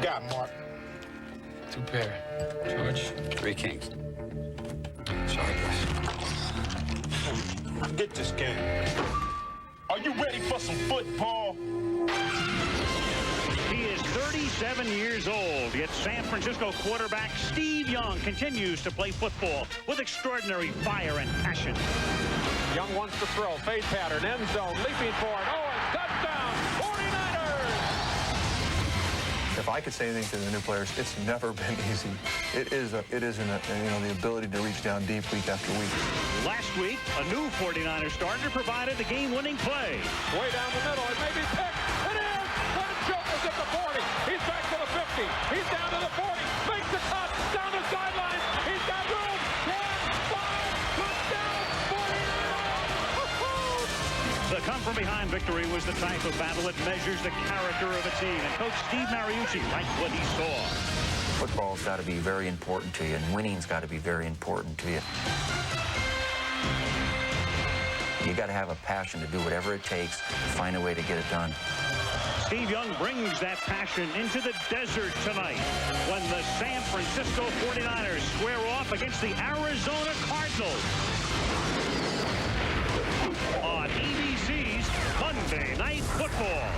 got, Mark? 2 pair. George. 3 kings. Sorry, boys. Forget this game. Are you ready for some football? He is 37 years old, yet San Francisco quarterback Steve Young continues to play football with extraordinary fire and passion. Young wants to throw, fade pattern, end zone, leaping for it. Oh, and touchdown, 49ers! If I could say anything to the new players, it's never been easy. It isn't, the ability to reach down deep week after week. Last week, a new 49er starter provided the game-winning play. Way down the middle, it may be picked. It is! What a joke is at the 40. He's back to the 50. He's down to the 40. Makes the cut. Down the sideline. He's got room. 1, 5, touchdown, 49ers! The come-from-behind victory was the type of battle that measures the character of a team, and Coach Steve Mariucci liked what he saw. Football's got to be very important to you, and winning's got to be very important to you. You got to have a passion to do whatever it takes to find a way to get it done. Steve Young brings that passion into the desert tonight when the San Francisco 49ers square off against the Arizona Cardinals on ABC's Monday Night Football.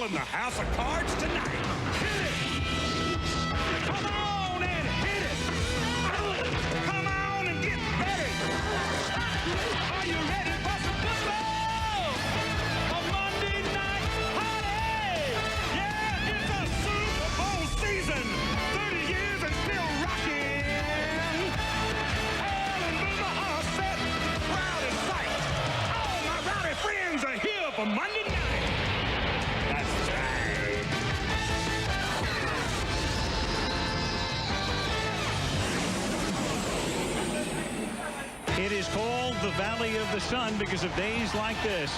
In the House of Cards tonight. Hit it! Come on and hit it! Come on and get ready! Are you ready for some football? A Monday night party! Yeah, it's a Super Bowl season! 30 years and still rocking! Al and Boomer are set, proud in sight. All my rowdy friends are here for Monday night. It is called the Valley of the Sun because of days like this.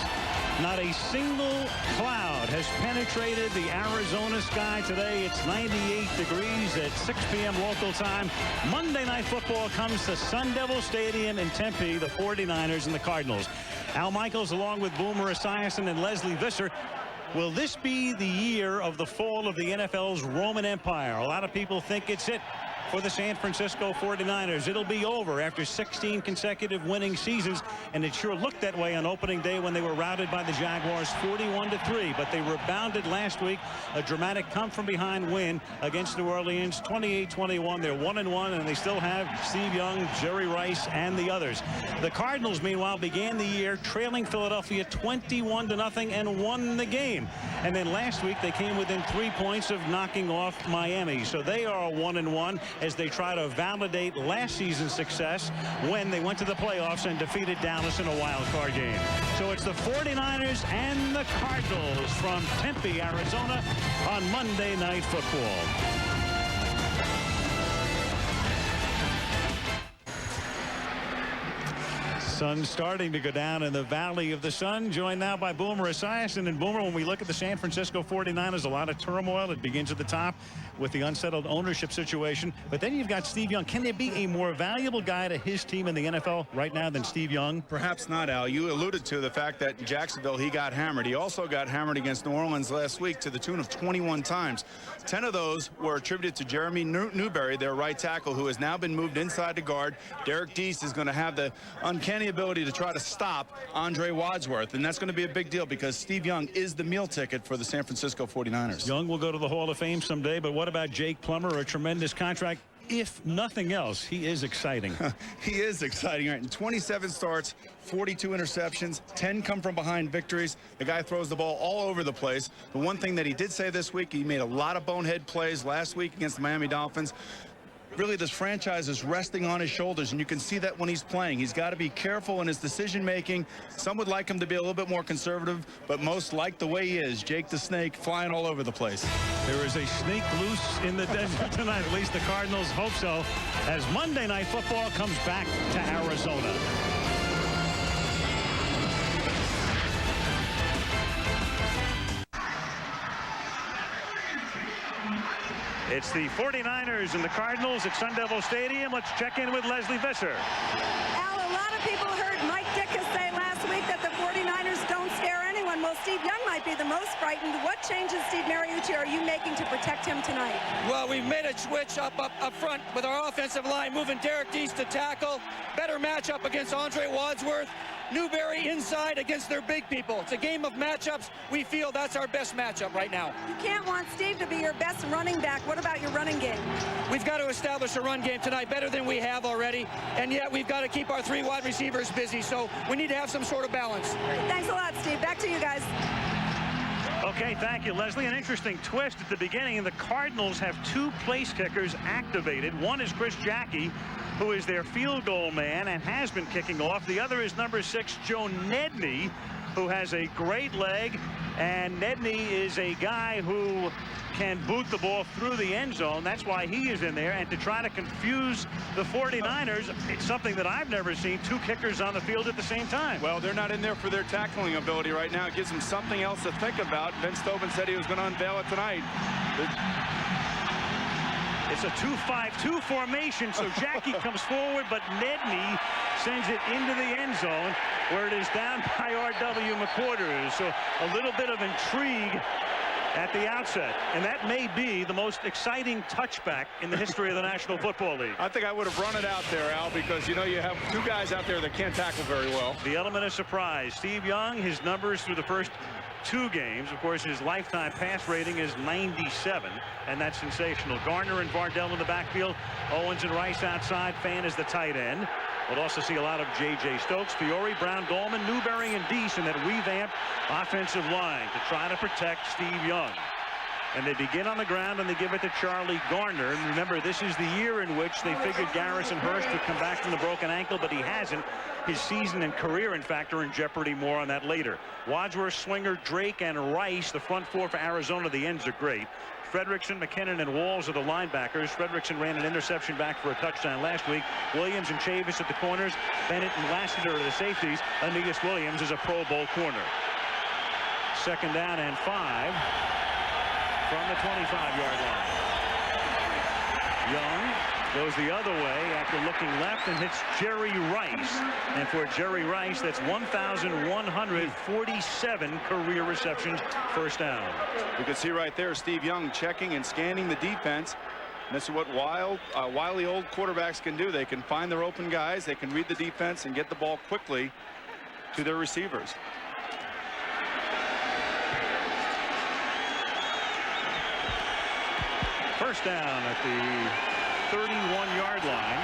Not a single cloud has penetrated the Arizona sky today. It's 98 degrees at 6 p.m. local time. Monday Night Football comes to Sun Devil Stadium in Tempe, the 49ers and the Cardinals. Al Michaels along with Boomer Esiason and Lesley Visser. Will this be the year of the fall of the NFL's Roman Empire? A lot of people think it's it for the San Francisco 49ers. It'll be over after 16 consecutive winning seasons, and it sure looked that way on opening day when they were routed by the Jaguars 41-3. But they rebounded last week, a dramatic come-from-behind win against New Orleans, 28-21. They're 1-1, and they still have Steve Young, Jerry Rice, and the others. The Cardinals, meanwhile, began the year trailing Philadelphia 21-0 and won the game. And then last week, they came within 3 points of knocking off Miami. So they are 1-1 as they try to validate last season's success when they went to the playoffs and defeated Dallas in a wild card game. So it's the 49ers and the Cardinals from Tempe, Arizona on Monday Night Football. Sun starting to go down in the Valley of the Sun. Joined now by Boomer Esiason. And Boomer, when we look at the San Francisco 49ers, a lot of turmoil. It begins at the top with the unsettled ownership situation. But then you've got Steve Young. Can there be a more valuable guy to his team in the NFL right now than Steve Young? Perhaps not, Al. You alluded to the fact that in Jacksonville he got hammered. He also got hammered against New Orleans last week to the tune of 21 times. 10 of those were attributed to Jeremy Newberry, their right tackle, who has now been moved inside the guard. Derek Deese is going to have the uncanny ability to try to stop Andre Wadsworth, and that's going to be a big deal because Steve Young is the meal ticket for the San Francisco 49ers. Young will go to the Hall of Fame someday, but what about Jake Plummer? A tremendous contract. If nothing else, he is exciting. He is exciting, right? In 27 starts, 42 interceptions, 10 come-from-behind victories. The guy throws the ball all over the place. The one thing that he did say this week, he made a lot of bonehead plays last week against the Miami Dolphins. really this franchise is resting on his shoulders, and you can see that when he's playing. He's got to be careful in his decision-making. Some would like him to be a little bit more conservative, but most like the way he is. Jake the Snake flying all over the place. There is a snake loose in the desert tonight. At least the Cardinals hope so, as Monday Night Football comes back to Arizona. It's the 49ers and the Cardinals at Sun Devil Stadium. Let's check in with Lesley Visser. Al, a lot of people heard Mike Ditka say last week that the 49ers don't scare anyone. Well, Steve Young might be the most frightened. What changes, Steve Mariucci, are you making to protect him tonight? Well, we've made a switch up front with our offensive line, moving Derek Deese to tackle. Better matchup against Andre Wadsworth. Newberry inside against their big people. It's a game of matchups. We feel that's our best matchup right now. You can't want Steve to be your best running back. What about your running game? We've got to establish a run game tonight better than we have already, and yet we've got to keep our 3 wide receivers busy, so we need to have some sort of balance. Thanks a lot, Steve. Back to you guys. Okay, thank you, Lesley. An interesting twist at the beginning. The Cardinals have 2 place kickers activated. One is Chris Jackie, who is their field goal man and has been kicking off. The other is number 6, Joe Nedney, who has a great leg. And Nedney is a guy who can boot the ball through the end zone. That's why he is in there. And to try to confuse the 49ers, it's something that I've never seen, 2 kickers on the field at the same time. Well, they're not in there for their tackling ability right now. It gives them something else to think about. Vince Tobin said he was going to unveil it tonight. It's a 2-5-2 formation, so Jackie comes forward, but Nedney sends it into the end zone, where it is down by R.W. McQuarters. So a little bit of intrigue at the outset, and that may be the most exciting touchback in the history of the National Football League. I think I would have run it out there, Al, because you know you have 2 guys out there that can't tackle very well. The element of surprise. Steve Young, his numbers through the first 2 games, of course, his lifetime pass rating is 97, and that's sensational. Garner and Vardell in the backfield, Owens and Rice outside. Fan is the tight end. We'll also see a lot of J.J. Stokes, Fiore, Brown, Goldman, Newberry, and Deese in that revamped offensive line to try to protect Steve Young. And they begin on the ground, and they give it to Charlie Garner. And remember, this is the year in which they figured Garrison Hurst would come back from the broken ankle, but he hasn't. His season and career, in fact, are in jeopardy. More on that later. Wadsworth, Swinger, Drake, and Rice, the front 4 for Arizona. The ends are great. Fredrickson, McKinnon, and Walls are the linebackers. Fredrickson ran an interception back for a touchdown last week. Williams and Chavis at the corners. Bennett and Lassiter are the safeties. Aeneas Williams is a Pro Bowl corner. 2nd down and 5 from the 25-yard line. Young goes the other way after looking left and hits Jerry Rice. And for Jerry Rice, that's 1,147 career receptions, 1st down. You can see right there Steve Young checking and scanning the defense. And this is what wily old quarterbacks can do. They can find their open guys, they can read the defense and get the ball quickly to their receivers. First down at the 31-yard line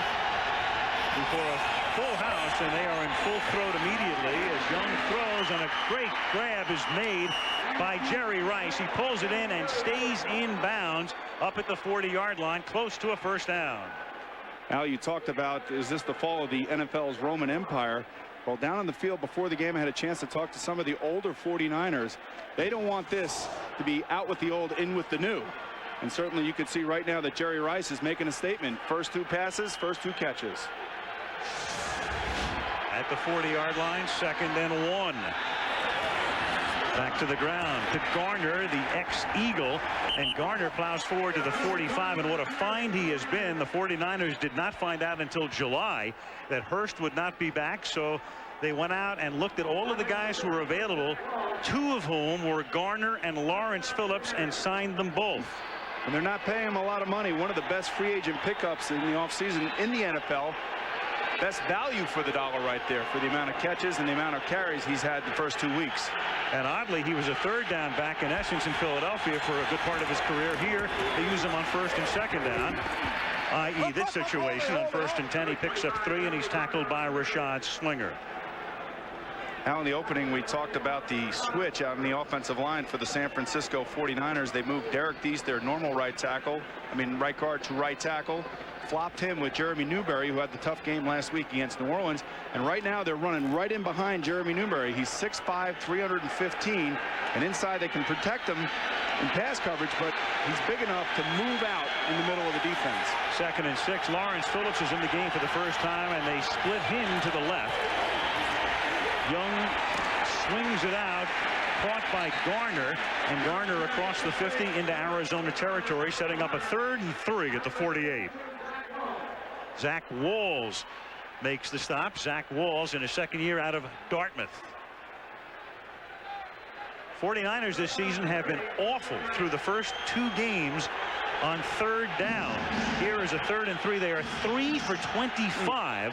before a full house, and they are in full throat immediately as Young throws, and a great grab is made by Jerry Rice. He pulls it in and stays in bounds up at the 40-yard line, close to a 1st down. Al, you talked about, is this the fall of the NFL's Roman Empire? Well, down on the field before the game, I had a chance to talk to some of the older 49ers. They don't want this to be out with the old, in with the new. And certainly you could see right now that Jerry Rice is making a statement. First 2 passes, first 2 catches. At the 40-yard line, 2nd and 1. Back to the ground to Garner, the ex-Eagle, and Garner plows forward to the 45, and what a find he has been. The 49ers did not find out until July that Hurst would not be back, so they went out and looked at all of the guys who were available, 2 of whom were Garner and Lawrence Phillips, and signed them both. And they're not paying him a lot of money. One of the best free agent pickups in the offseason in the NFL. Best value for the dollar right there for the amount of catches and the amount of carries he's had the first 2 weeks. And oddly, he was a 3rd down back in essence in Philadelphia for a good part of his career. Here they use him on 1st and 2nd down, i.e. this situation. On 1st and 10, he picks up 3, and he's tackled by Rashad Swinger. Now in the opening, we talked about the switch out in the offensive line for the San Francisco 49ers. They moved Derek Deese, their normal right guard, to right tackle. Flopped him with Jeremy Newberry, who had the tough game last week against New Orleans. And right now they're running right in behind Jeremy Newberry. He's 6'5", 315. And inside they can protect him in pass coverage, but he's big enough to move out in the middle of the defense. 2nd and 6. Lawrence Phillips is in the game for the first time, and they split him to the left. Young swings it out, caught by Garner, and Garner across the 50 into Arizona territory, setting up a 3rd and 3 at the 48. Zach Walls makes the stop. Zach Walls in his 2nd year out of Dartmouth. 49ers this season have been awful through the first 2 games on 3rd down. Here is a 3rd and 3. They are 3 for 25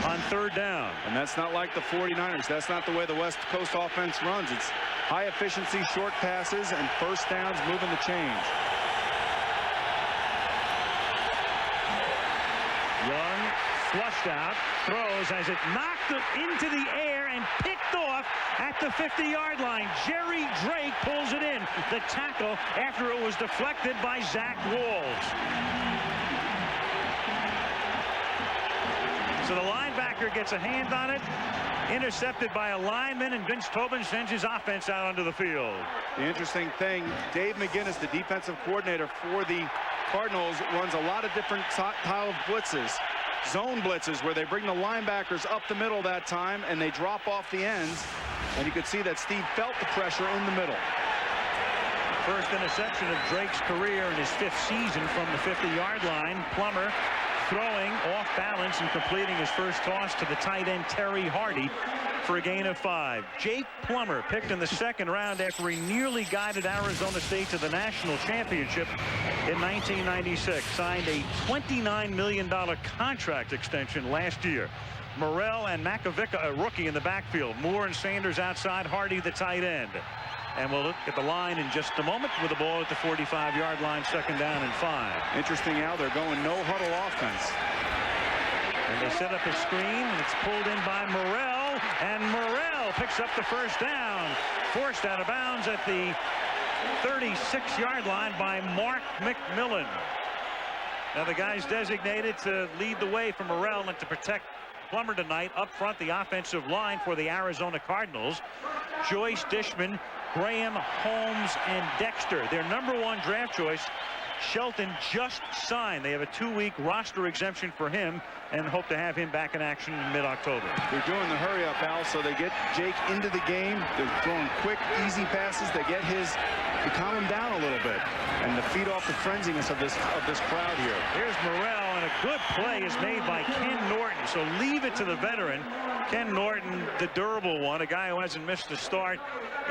on 3rd down. And that's not like the 49ers. That's not the way the West Coast offense runs. It's high efficiency, short passes, and first downs moving the change. Young flushed out, throws as it knocked into the air and picked off at the 50-yard line. Jerry Drake pulls it in. The tackle after it was deflected by Zach Walls. So the linebacker gets a hand on it, intercepted by a lineman, and Vince Tobin sends his offense out onto the field. The interesting thing, Dave McGinnis, the defensive coordinator for the Cardinals, runs a lot of different style of blitzes. Zone blitzes where they bring the linebackers up the middle that time and they drop off the ends. And you could see that Steve felt the pressure in the middle. First interception of Drake's career in his 5th season from the 50-yard line. Plummer throwing off balance and completing his first toss to the tight end Terry Hardy for a gain of 5. Jake Plummer, picked in the 2nd round after he nearly guided Arizona State to the national championship in 1996. Signed a $29 million contract extension last year. Morrell and Makovica, a rookie, in the backfield. Moore and Sanders outside, Hardy the tight end. And we'll look at the line in just a moment with the ball at the 45-yard line, 2nd down and 5. Interesting how they're going no huddle offense. And they set up a screen, and it's pulled in by Morrell, and Morrell picks up the first down, forced out of bounds at the 36-yard line by Mark McMillan. Now the guy's designated to lead the way for Morrell and to protect Plummer tonight. Up front, the offensive line for the Arizona Cardinals: Joyce, Dishman, Graham, Holmes, and Dexter. Their #1 draft choice, Shelton, just signed. They have a 2-week roster exemption for him and hope to have him back in action in mid-October. They're doing the hurry up, Al, so they get Jake into the game. They're throwing quick, easy passes. They get to calm him down a little bit and to feed off the frenziness of this crowd here. Here's Morrell, and a good play is made by Ken Norton. So leave it to the veteran, Ken Norton, the durable one, a guy who hasn't missed a start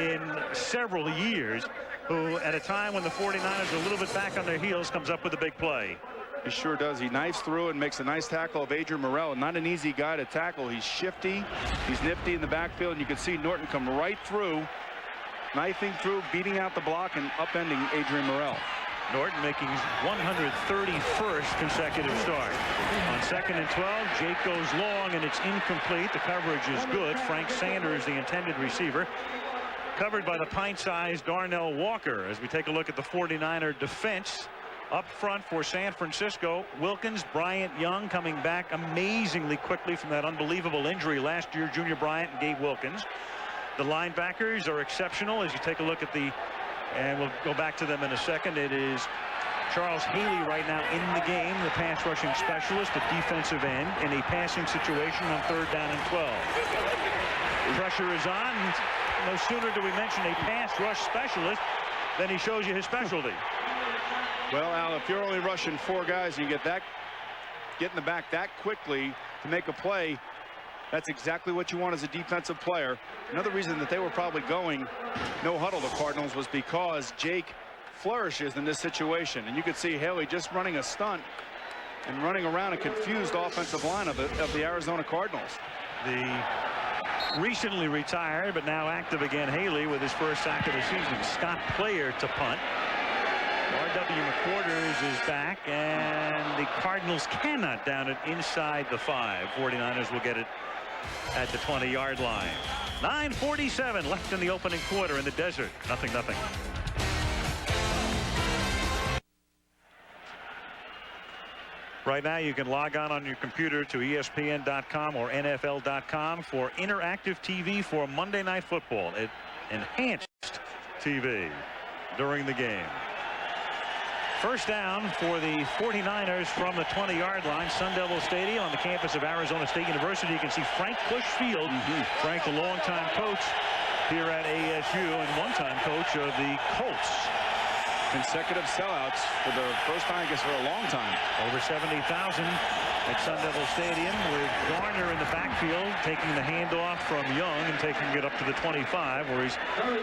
in several years, who at a time when the 49ers are a little bit back on their heels comes up with a big play. He sure does. He knifes through and makes a nice tackle of Adrian Morrell. Not an easy guy to tackle. He's shifty. He's nifty in the backfield, and you can see Norton come right through, knifing through, beating out the block, and upending Adrian Morrell. Norton making his 131st consecutive start. On 2nd and 12, Jake goes long, and it's incomplete. The coverage is good. Frank Sanders, the intended receiver, covered by the pint-sized Darnell Walker. As we take a look at the 49er defense, up front for San Francisco, Wilkins, Bryant, Young coming back amazingly quickly from that unbelievable injury last year, Junior Bryant and Gabe Wilkins. The linebackers are exceptional as you take a look at the, and we'll go back to them in a second. It is Charles Haley right now in the game, the pass rushing specialist at defensive end in a passing situation on 3rd down and 12. Pressure is on. No sooner do we mention a pass rush specialist than he shows you his specialty. Well, Al, if you're only rushing 4 guys and you get in the back that quickly to make a play, that's exactly what you want as a defensive player. Another reason that they were probably going no huddle, the Cardinals, was because Jake flourishes in this situation. And you could see Haley just running a stunt and running around a confused offensive line of the Arizona Cardinals. The recently retired but now active again Haley with his first sack of the season. Scott Player to punt. R.W. McQuarters is back, and the Cardinals cannot down it inside the 5. 49ers will get it at the 20-yard line. 9:47 left in the opening quarter in the desert. 0-0. Right now, you can log on your computer to ESPN.com or NFL.com for interactive TV for Monday Night Football. It enhanced TV during the game. First down for the 49ers from the 20-yard line, Sun Devil Stadium on the campus of Arizona State University. You can see Frank Bushfield. Frank, the longtime coach here at ASU and one-time coach of the Colts. Consecutive sellouts for the first time, I guess, for a long time. Over 70,000 at Sun Devil Stadium, with Garner in the backfield taking the handoff from Young and taking it up to the 25, where he's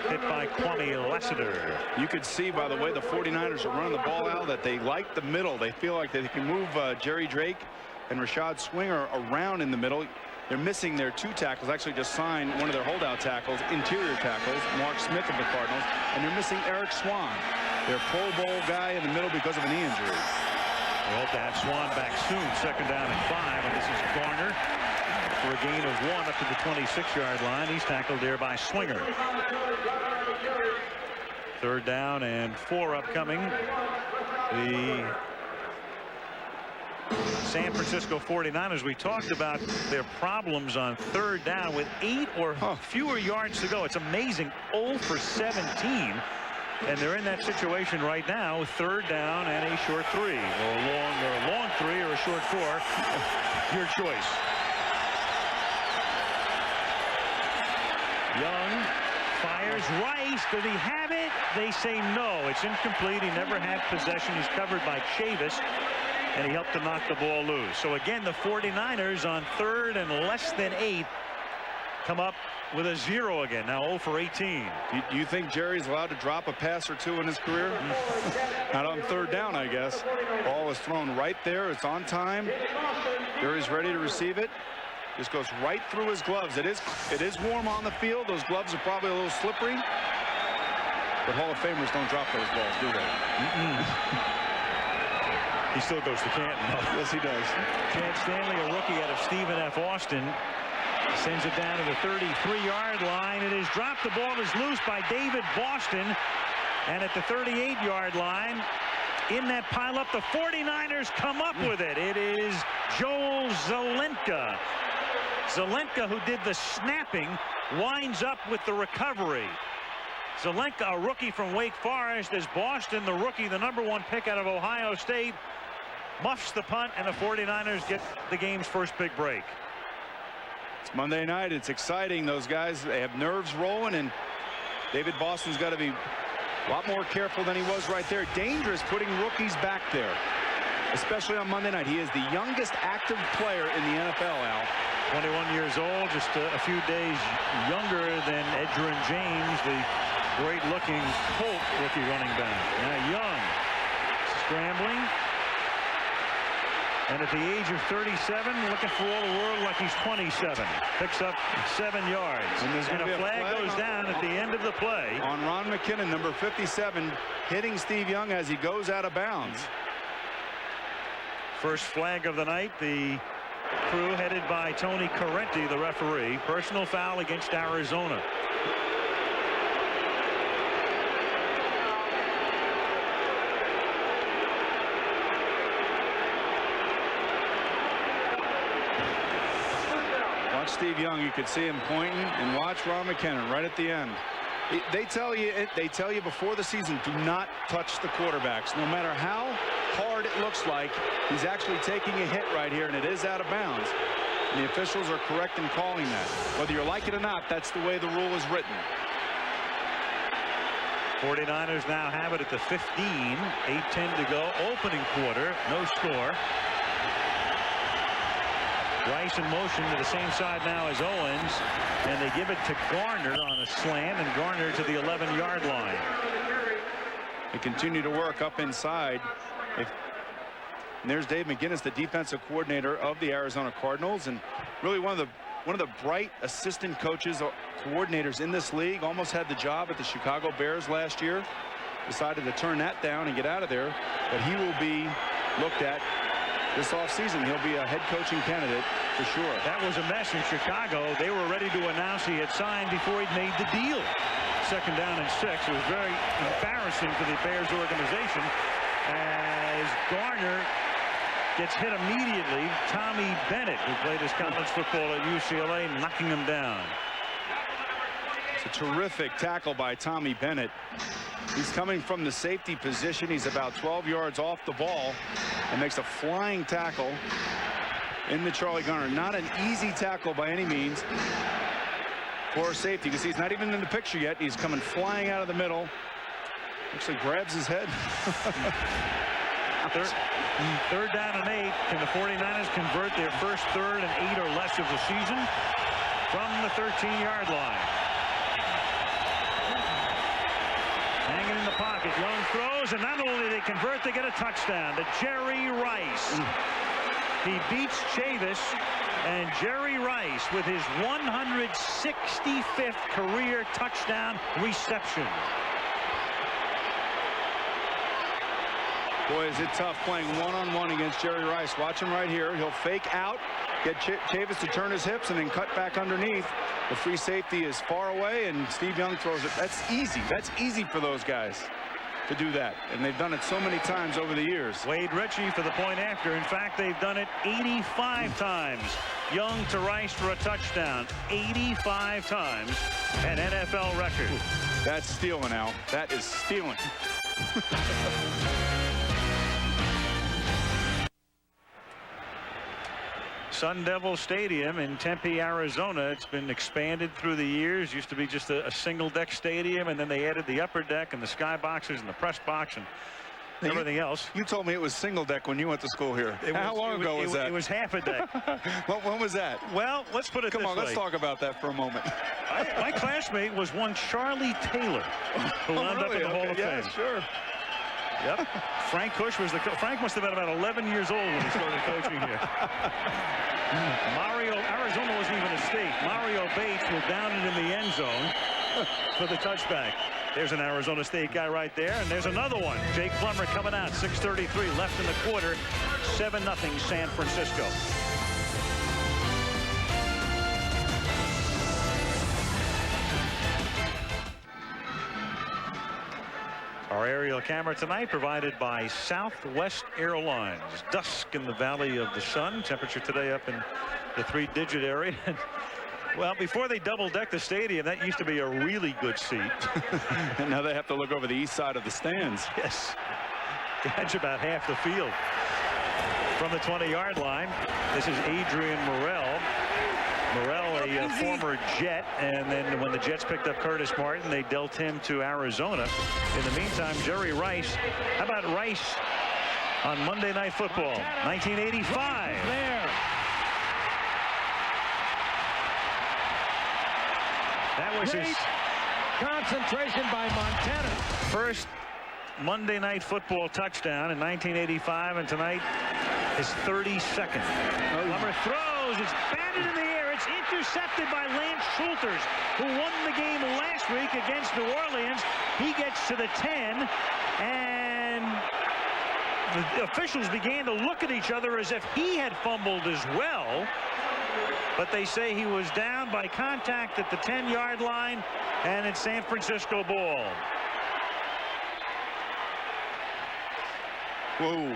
hit by Kwame Lassiter. You could see by the way the 49ers are running the ball out that they like the middle. They feel like they can move Jerry Drake and Rashad Swinger around in the middle. They're missing their 2 tackles. Actually just signed one of their holdout tackles, interior tackles, Mark Smith of the Cardinals, and they're missing Eric Swan, their Pro Bowl guy in the middle because of a knee injury. We hope to have Swan back soon. Second down and 5, and this is Garner for a gain of 1 up to the 26-yard line. He's tackled there by Swinger. Third down and 4 upcoming. The San Francisco 49ers, we talked about their problems on third down with 8 or fewer yards to go. It's amazing. 0 for 17. And they're in that situation right now. Third down and a short 3, or a long 3, or a short 4. Your choice. Young fires. Rice, does he have it? They say no. It's incomplete. He never had possession. He's covered by Chavis, and he helped to knock the ball loose. So again, the 49ers on third and less than 8 come up with a 0 again. Now 0 for 18. Do you think Jerry's allowed to drop a pass or 2 in his career? Not on third down, I guess. Ball is thrown right there. It's on time. Jerry's ready to receive it. This goes right through his gloves. It is warm on the field. Those gloves are probably a little slippery. But Hall of Famers don't drop those balls, do they? He still goes to Canton. Yes, he does. Chad Stanley, a rookie out of Stephen F. Austin, sends it down to the 33-yard line. It is dropped. The ball is loose by David Boston. And at the 38-yard line, in that pileup, the 49ers come up with it. It is Joel Zelenka. Zelenka, who did the snapping, winds up with the recovery. Zelenka, a rookie from Wake Forest, as Boston, the rookie, the #1 pick out of Ohio State, muffs the punt, and the 49ers get the game's first big break. It's Monday night. It's exciting. Those guys, they have nerves rolling, and David Boston's got to be a lot more careful than he was right there. Dangerous putting rookies back there, especially on Monday night. He is the youngest active player in the NFL, Al. 21 years old, just a few days younger than Edgerrin James, the great-looking Colt rookie running back. Now Young scrambling. And at the age of 37, looking for all the world like he's 27. Picks up 7 yards. And a flag goes down at the end of the play. On Ron McKinnon, number 57, hitting Steve Young as he goes out of bounds. First flag of the night. The crew headed by Tony Correnti, the referee. Personal foul against Arizona. Steve Young, you could see him pointing, and watch Ron McKinnon right at the end. They tell you before the season, do not touch the quarterbacks. No matter how hard it looks like, he's actually taking a hit right here, and it is out of bounds. And the officials are correct in calling that. Whether you like it or not, that's the way the rule is written. 49ers now have it at the 15. 8:10 to go. Opening quarter. No score. Rice in motion to the same side now as Owens, and they give it to Garner on a slant, and Garner to the 11-yard line. They continue to work up inside. And there's Dave McGinnis, the defensive coordinator of the Arizona Cardinals, and really one of the bright assistant coaches, coordinators in this league. Almost had the job at the Chicago Bears last year. Decided to turn that down and get out of there, but he will be looked at this offseason. He'll be a head coaching candidate for sure. That was a mess in Chicago. They were ready to announce he had signed before he'd made the deal. 2nd down and 6. It was very embarrassing for the Bears organization as Garner gets hit immediately. Tommy Bennett, who played his college football at UCLA, knocking him down. It's a terrific tackle by Tommy Bennett. He's coming from the safety position. He's about 12 yards off the ball and makes a flying tackle into Charlie Garner. Not an easy tackle by any means for safety, because he's not even in the picture yet. He's coming flying out of the middle. Actually grabs his head. Third down and 8. Can the 49ers convert their first 3rd and 8 or less of the season from the 13-yard line? Hanging in the pocket. Young throws, and not only they convert, they get a touchdown to Jerry Rice. He beats Chavis, and Jerry Rice with his 165th career touchdown reception. Boy, is it tough playing one-on-one against Jerry Rice. Watch him right here. He'll fake out, get Chavis to turn his hips, and then cut back underneath. The free safety is far away, and Steve Young throws it. That's easy. That's easy for those guys to do that, and they've done it so many times over the years. Wade Ritchie for the point after. In fact, they've done it 85 times. Young to Rice for a touchdown 85 times, an NFL record. That's stealing, Al. That is stealing. Sun Devil Stadium in Tempe, Arizona. It's been expanded through the years. Used to be just a single deck stadium, and then they added the upper deck and the sky boxes and the press box and everything else. You told me it was single deck when you went to school here. How long ago was that? It was half a deck. When was that? Well, let's put it this way. Come on, let's talk about that for a moment. My classmate was one Charlie Taylor, who wound up in the Hall of Fame. Yeah, sure. Yep. Frank Cush was the Frank must have been about 11 years old when he started coaching here. Arizona wasn't even a state. Mario Bates will down it in the end zone for the touchback. There's an Arizona State guy right there, and there's another one. Jake Plummer coming out. 6:33 left in the quarter. 7-0 San Francisco. Our aerial camera tonight provided by Southwest Airlines. Dusk in the Valley of the Sun. Temperature today up in the 3-digit area. Well, before they double-decked the stadium, that used to be a really good seat. And now they have to look over the east side of the stands. Yes. Catch about half the field. From the 20-yard line, this is Adrian Morrell. Morrell, a former Jet, and then when the Jets picked up Curtis Martin, they dealt him to Arizona. In the meantime, Jerry Rice. How about Rice on Monday Night Football? 1985. There. That was his concentration by Montana. First Monday Night Football touchdown in 1985, and tonight his 32nd. Plummer throws. It's batted in the air. It's intercepted by Lance Schulters, who won the game last week against New Orleans. He gets to the 10, and the officials began to look at each other as if he had fumbled as well. But they say he was down by contact at the 10-yard line, and it's San Francisco ball. Whoa.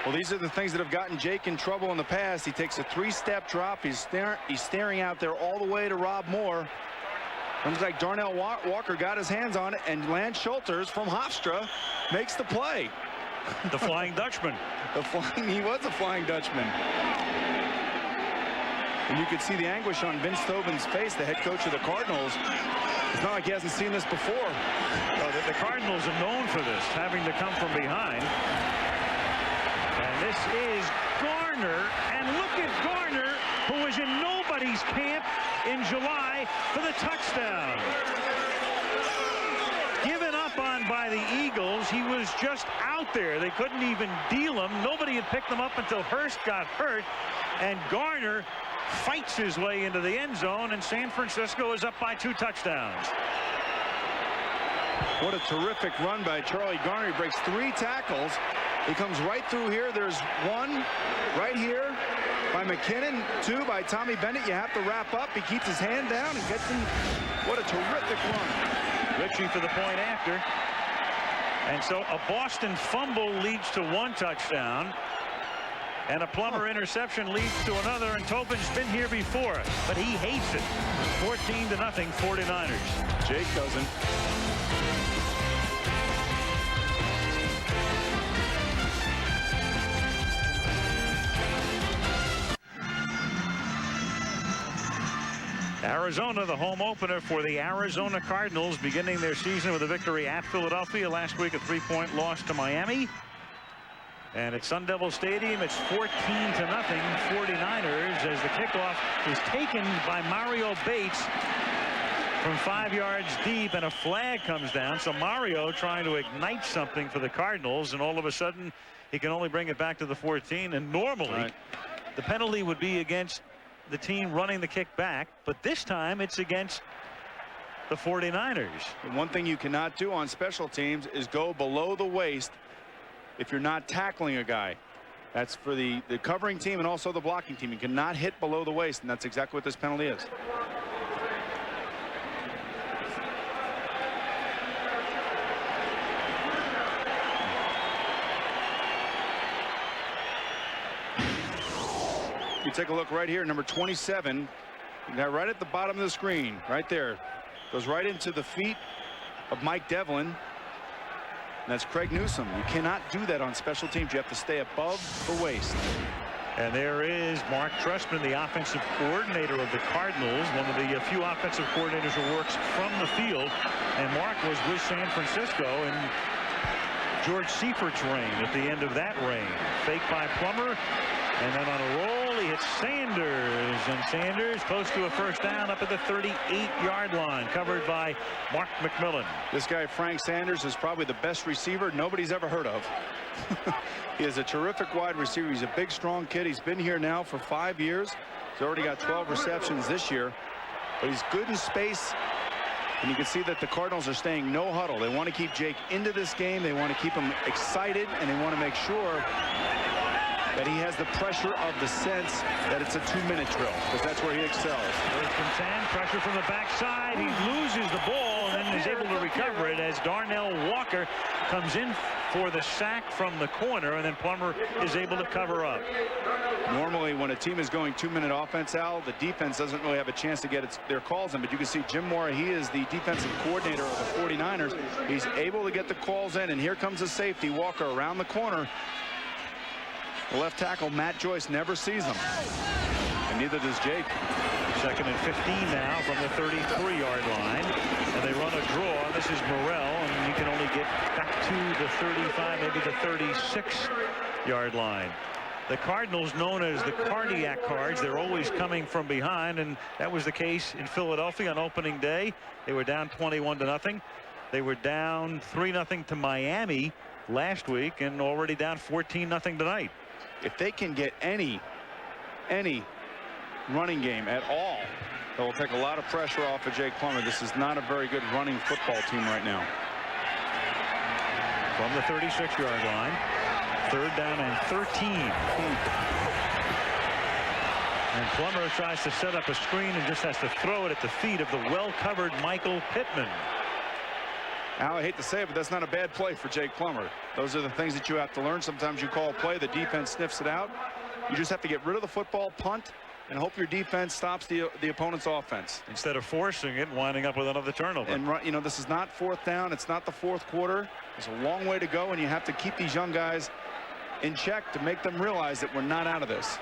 Well, these are the things that have gotten Jake in trouble in the past. He takes a 3-step drop. He's staring out there all the way to Rob Moore. Looks like Darnell Walker got his hands on it, and Lance Schulters from Hofstra makes the play. The Flying Dutchman. He was a Flying Dutchman. And you could see the anguish on Vince Tobin's face, the head coach of the Cardinals. It's not like he hasn't seen this before. The Cardinals are known for this, having to come from behind. And this is Garner, and look at Garner, who was in nobody's camp in July for the touchdown. Given up on by the Eagles, he was just out there. They couldn't even deal him. Nobody had picked him up until Hurst got hurt, and Garner fights his way into the end zone, and San Francisco is up by 2 touchdowns. What a terrific run by Charlie Garner. He breaks 3 tackles. He comes right through here. There's one right here, by McKinnon, 2 by Tommy Bennett. You have to wrap up. He keeps his hand down and gets him. What a terrific run. Ritchie for the point after. And so a Boston fumble leads to 1 touchdown. And a Plummer interception leads to another, and Tobin's been here before, but he hates it. 14-0 49ers. Jake doesn't. Arizona, the home opener for the Arizona Cardinals, beginning their season with a victory at Philadelphia. Last week, a 3-point loss to Miami. And at Sun Devil Stadium, it's 14-0 49ers as the kickoff is taken by Mario Bates from 5 yards deep, and a flag comes down. So Mario trying to ignite something for the Cardinals, and all of a sudden he can only bring it back to the 14. And normally the penalty would be against the team running the kick back, but this time it's against the 49ers. And one thing you cannot do on special teams is go below the waist if you're not tackling a guy. That's for the covering team and also the blocking team. You cannot hit below the waist, and that's exactly what this penalty is. You take a look right here, number 27, now right at the bottom of the screen, right there, goes right into the feet of Mike Devlin. That's Craig Newsome. You cannot do that on special teams. You have to stay above the waist. And there is Mark Trestman, the offensive coordinator of the Cardinals, one of the few offensive coordinators who works from the field. And Mark was with San Francisco in George Seifert's reign at the end of that reign. Fake by Plummer, and then on a roll he hits Sanders, and Sanders close to a first down up at the 38-yard line, covered by Mark McMillan. This guy Frank Sanders is probably the best receiver nobody's ever heard of. He is a terrific wide receiver. He's a big, strong kid. He's been here now for 5 years. He's already got 12 receptions this year, but he's good in space. And you can see that the Cardinals are staying no huddle. They want to keep Jake into this game. They want to keep him excited, and they want to make sure that he has the pressure of the sense that it's a 2-minute drill, because that's where he excels. First and 10, pressure from the backside. He loses the ball and then is able to recover it as Darnell Walker comes in for the sack from the corner, and then Plummer is able to cover up. Normally, when a team is going 2-minute offense, Al, the defense doesn't really have a chance to get their calls in, but you can see Jim Mora, he is the defensive coordinator of the 49ers. He's able to get the calls in, and here comes the safety, Walker, around the corner. The left tackle, Matt Joyce, never sees him, and neither does Jake. Second and 15 now from the 33-yard line, and they run a draw. This is Morrell, and he can only get back to the 35, maybe the 36-yard line. The Cardinals, known as the cardiac cards, they're always coming from behind, and that was the case in Philadelphia on opening day. They were down 21-0. They were down 3-0 to Miami last week, and already down 14-0 tonight. If they can get any running game at all, that will take a lot of pressure off of Jake Plummer. This is not a very good running football team right now. From the 36-yard line, 3rd down and 13. And Plummer tries to set up a screen and just has to throw it at the feet of the well-covered Michael Pittman. Al, I hate to say it, but that's not a bad play for Jake Plummer. Those are the things that you have to learn. Sometimes you call a play, the defense sniffs it out. You just have to get rid of the football, punt, and hope your defense stops the opponent's offense. Instead of forcing it, winding up with another turnover. And, you know, this is not 4th down. It's not the 4th quarter. There's a long way to go, and you have to keep these young guys in check to make them realize that we're not out of this.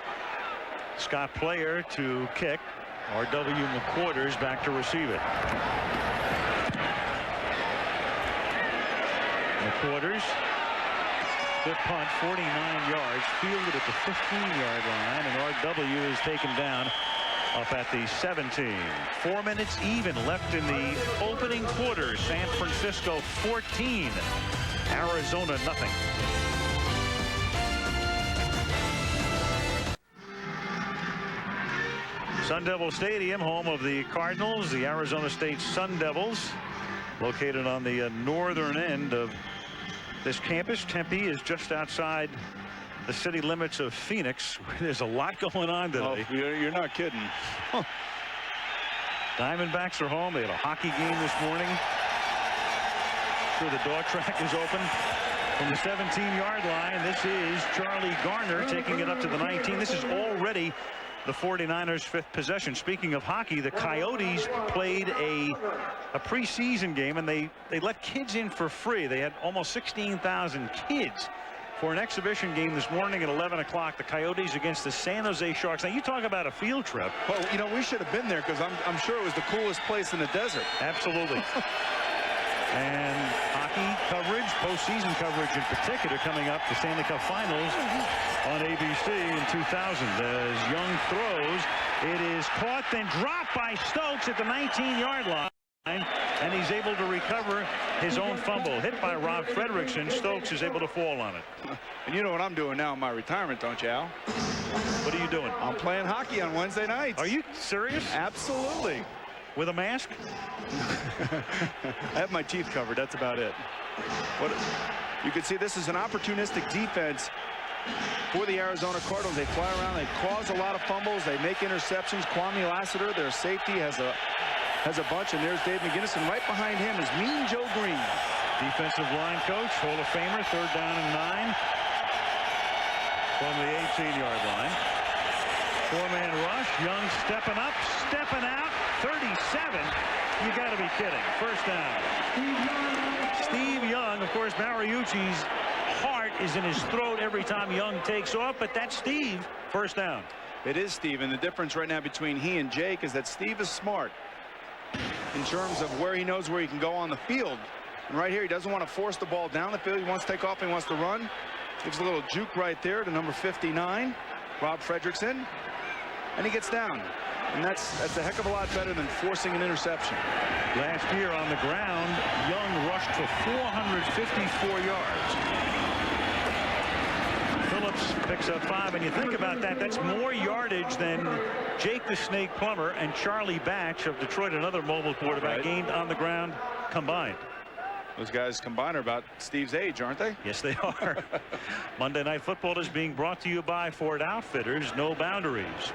Scott Player to kick. R.W. McQuarters back to receive it. McQuarters, good punt, 49 yards, fielded at the 15-yard line, and R.W. is taken down up at the 17. 4 minutes even left in the opening quarter. San Francisco 14, Arizona nothing. Sun Devil Stadium, home of the Cardinals, the Arizona State Sun Devils, located on the northern end of this campus. Tempe is just outside the city limits of Phoenix. There's a lot going on today. Oh, you're not kidding. Diamondbacks are home. They had a hockey game this morning. Sure, the dog track is open from the 17-yard line. This is Charlie Garner taking it up to the 19. This is already the 49ers' 5th possession. Speaking of hockey, the Coyotes played a preseason game, and they let kids in for free. They had almost 16,000 kids for an exhibition game this morning at 11 o'clock. The Coyotes against the San Jose Sharks. Now, you talk about a field trip. Well, you know, we should have been there because I'm sure it was the coolest place in the desert. Absolutely. And hockey coverage, postseason coverage in particular, coming up the Stanley Cup Finals on ABC in 2000. As Young throws, it is caught, then dropped by Stokes at the 19-yard line. And he's able to recover his own fumble. Hit by Rob Fredrickson. Stokes is able to fall on it. And you know what I'm doing now in my retirement, don't you, Al? What are you doing? I'm playing hockey on Wednesday nights. Are you serious? Absolutely. With a mask? I have my teeth covered. That's about it. What you can see, this is an opportunistic defense for the Arizona Cardinals. They fly around. They cause a lot of fumbles. They make interceptions. Kwame Lassiter, their safety, has a bunch, and there's Dave McGinnis, and right behind him is Mean Joe Green. Defensive line coach, Hall of Famer, 3rd down and 9 from the 18-yard line. 4-man rush. Young stepping up, stepping out. 37. You got to be kidding. First down. Steve Young. Of course, Mariucci's heart is in his throat every time Young takes off, but that's Steve. First down. It is Steve, and the difference right now between he and Jake is that Steve is smart in terms of where he knows where he can go on the field. And right here, he doesn't want to force the ball down the field. He wants to take off and he wants to run. Gives a little juke right there to number 59, Rob Fredrickson, and he gets down. And that's a heck of a lot better than forcing an interception. Last year on the ground, Young rushed for 454 yards. Phillips picks up 5, and you think about that, that's more yardage than Jake the Snake Plummer and Charlie Batch of Detroit, another mobile quarterback, gained on the ground combined. Those guys combined are about Steve's age, aren't they? Yes, they are. Monday Night Football is being brought to you by Ford Outfitters. No boundaries.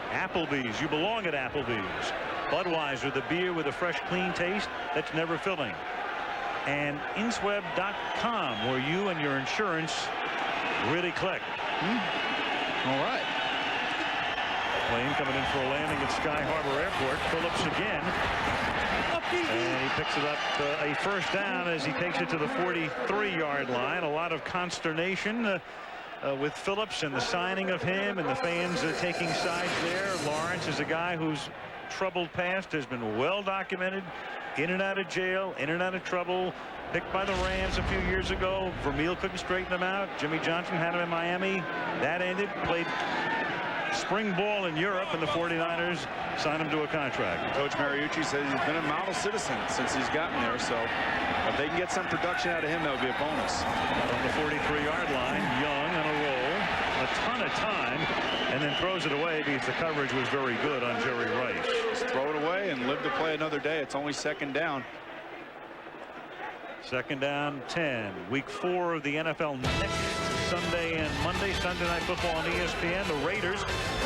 Applebee's, you belong at Applebee's. Budweiser, the beer with a fresh, clean taste that's never filling. And insweb.com, where you and your insurance really click. All right. Plane coming in for a landing at Sky Harbor Airport. Phillips again. And he picks it up a first down as he takes it to the 43-yard line. A lot of consternation with Phillips and the signing of him and the fans taking sides there. Lawrence is a guy whose troubled past has been well documented. In and out of jail, in and out of trouble. Picked by the Rams a few years ago. Vermeil couldn't straighten him out. Jimmy Johnson had him in Miami. That ended. Played spring ball in Europe, and the 49ers signed him to a contract. Coach Mariucci says he's been a model citizen since he's gotten there, so if they can get some production out of him, that would be a bonus. On the 43-yard line, Young on a roll, a ton of time, and then throws it away because the coverage was very good on Jerry Rice. Just throw it away and live to play another day. It's only 2nd down. 2nd down, 10. Week 4 of the NFL next Sunday and Monday. Sunday Night Football on ESPN. The Raiders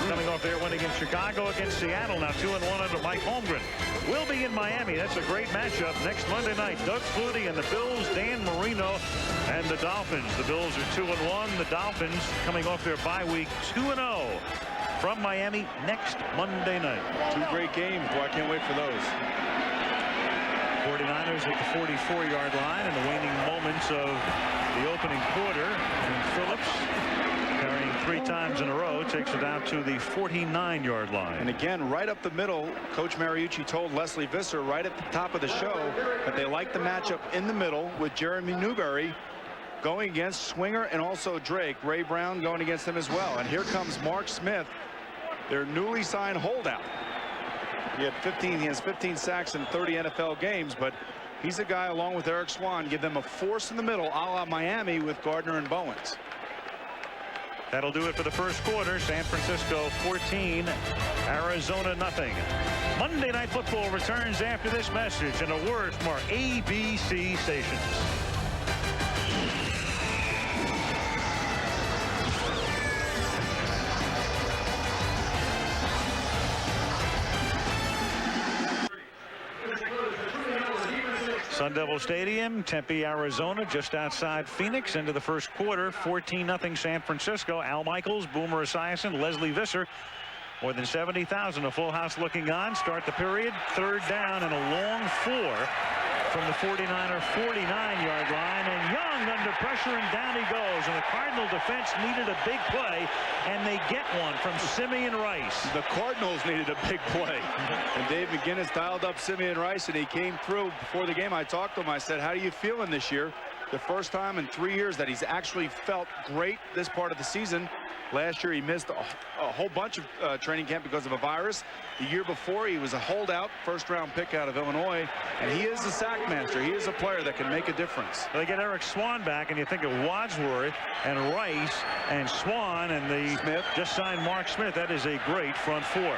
coming off their win against Chicago, against Seattle. Now 2-1 under Mike Holmgren. Will be in Miami. That's a great matchup next Monday night. Doug Flutie and the Bills, Dan Marino and the Dolphins. The Bills are 2-1. The Dolphins coming off their bye week 2-0 from Miami next Monday night. 2 great games. Boy, I can't wait for those. 49ers at the 44-yard line in the waning moments of the opening quarter. And Phillips, carrying 3 times in a row, takes it out to the 49-yard line. And again, right up the middle, Coach Mariucci told Lesley Visser right at the top of the show that they like the matchup in the middle with Jeremy Newberry going against Swinger and also Drake. Ray Brown going against them as well. And here comes Mark Smith, their newly signed holdout. He has 15 sacks in 30 NFL games, but he's a guy, along with Eric Swan, give them a force in the middle, a la Miami with Gardner and Bowens. That'll do it for the first quarter. San Francisco 14, Arizona nothing. Monday Night Football returns after this message and a word from our ABC stations. Sun Devil Stadium, Tempe, Arizona, just outside Phoenix. Into the first quarter, 14-0 San Francisco. Al Michaels, Boomer Esiason, Lesley Visser. More than 70,000, a full house looking on. Start the period, third down and a long 4 from the 49er 49-yard line, and Young under pressure, and down he goes. And the Cardinal defense needed a big play, and they get one from Simeon Rice. The Cardinals needed a big play, and Dave McGinnis dialed up Simeon Rice, and he came through. Before the game, I talked to him. I said, how are you feeling this year? The first time in 3 years that he's actually felt great this part of the season. Last year he missed a whole bunch of training camp because of a virus. The year before he was a holdout, first-round pick out of Illinois, and he is a sack master. He is a player that can make a difference. They get Eric Swan back, and you think of Wadsworth and Rice and Swan and the Smith. Just signed Mark Smith. That is a great front four.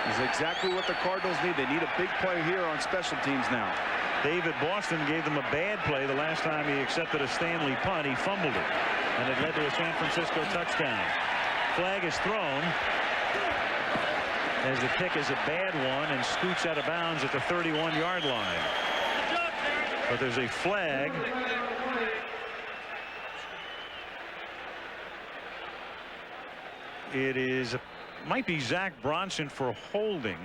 Is exactly what the Cardinals need. They need a big play here on special teams now. David Boston gave them a bad play the last time he accepted a Stanley punt. He fumbled it, and it led to a San Francisco touchdown. Flag is thrown as the kick is a bad one and scoots out of bounds at the 31-yard line. But there's a flag. It might be Zach Bronson for holding.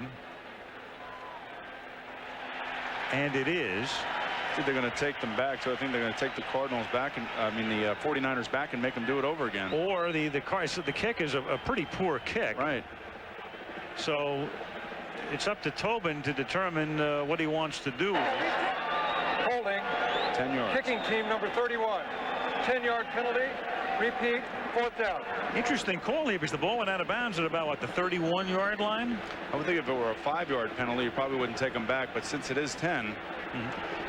And it is. I think they're going to take them back, so I think they're going to take the Cardinals back, and the 49ers back, and make them do it over again. Or the kick is a pretty poor kick. Right. So it's up to Tobin to determine what he wants to do. Holding. 10 yards. Kicking team number 31. 10-yard penalty. Repeat. Fourth down. Interesting call here because the ball went out of bounds at about, what, the 31-yard line? I would think if it were a 5-yard penalty, you probably wouldn't take them back. But since it is 10.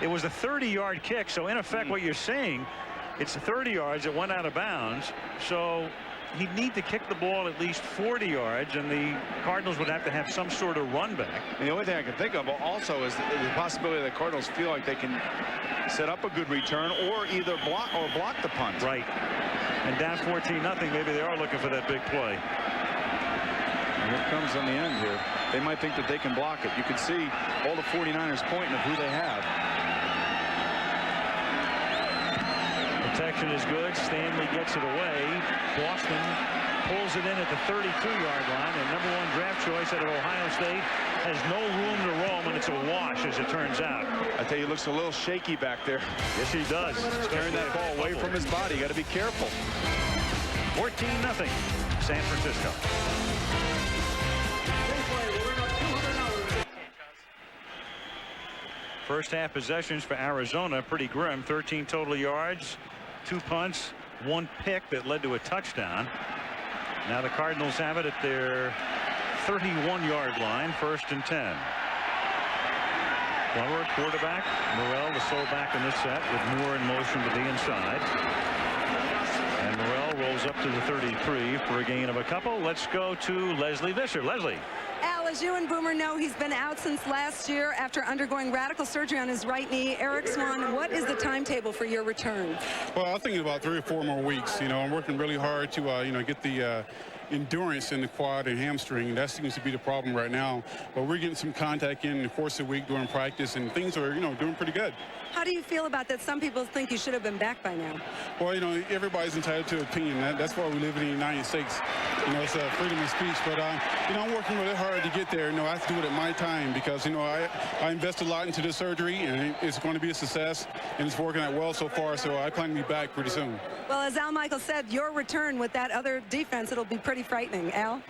It was a 30-yard kick. So, in effect, what you're saying, it's 30 yards. It went out of bounds. So he'd need to kick the ball at least 40 yards, and the Cardinals would have to have some sort of run back. And the only thing I can think of also is the possibility that the Cardinals feel like they can set up a good return or either block the punt. Right. And down 14-0, maybe they are looking for that big play. And here it comes on the end here. They might think that they can block it. You can see all the 49ers pointing of who they have. Protection is good. Stanley gets it away. Boston pulls it in at the 32-yard line, and #1 draft choice out of Ohio State has no room to roam, and it's a wash, as it turns out. I tell you, he looks a little shaky back there. Yes, he does. Carrying that ball away from his body. You got to be careful. 14-0 San Francisco. First half possessions for Arizona pretty grim. 13 total yards, 2 punts, 1 pick that led to a touchdown. Now the Cardinals have it at their 31-yard line, 1st and 10. Plummer at quarterback. Morrell the sole back in this set with Moore in motion to the inside. And Morrell rolls up to the 33 for a gain of a couple. Let's go to Lesley Visser. Lesley. Al, as you and Boomer know, he's been out since last year after undergoing radical surgery on his right knee. Eric Swan, what is the timetable for your return? Well, I think in about 3 or 4 more weeks. I'm working really hard to, get the endurance in the quad and hamstring. That seems to be the problem right now. But we're getting some contact in the course of the week during practice, and things are, doing pretty good. How do you feel about that? Some people think you should have been back by now. Well, everybody's entitled to opinion. That's why we live in the United States. It's a freedom of speech. But, I'm working really hard to get there. I have to do it at my time because, I invest a lot into this surgery, and it's going to be a success, and it's working out well so far. So I plan to be back pretty soon. Well, as Al Michaels said, your return with that other defense, it'll be pretty frightening. Al?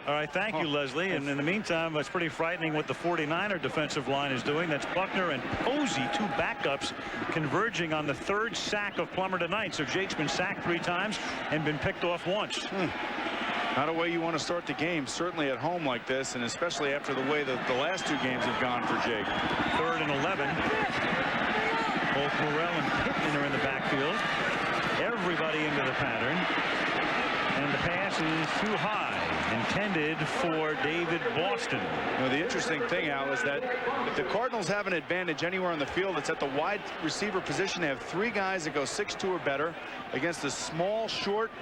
All right, thank you, Lesley. And in the meantime, it's pretty frightening what the 49er defensive line is doing. That's Buckner and Posey, 2 backups, converging on the 3rd sack of Plummer tonight. So Jake's been sacked 3 times and been picked off once. Not a way you want to start the game, certainly at home like this, and especially after the way that the last 2 games have gone for Jake. 3rd and 11. Both Morrell and Pittman are in the backfield. Everybody into the pattern. And the pass is too high. Intended for David Boston. The interesting thing, Al, is that if the Cardinals have an advantage anywhere on the field, it's at the wide receiver position. They have 3 guys that go 6'2" or better against a small, short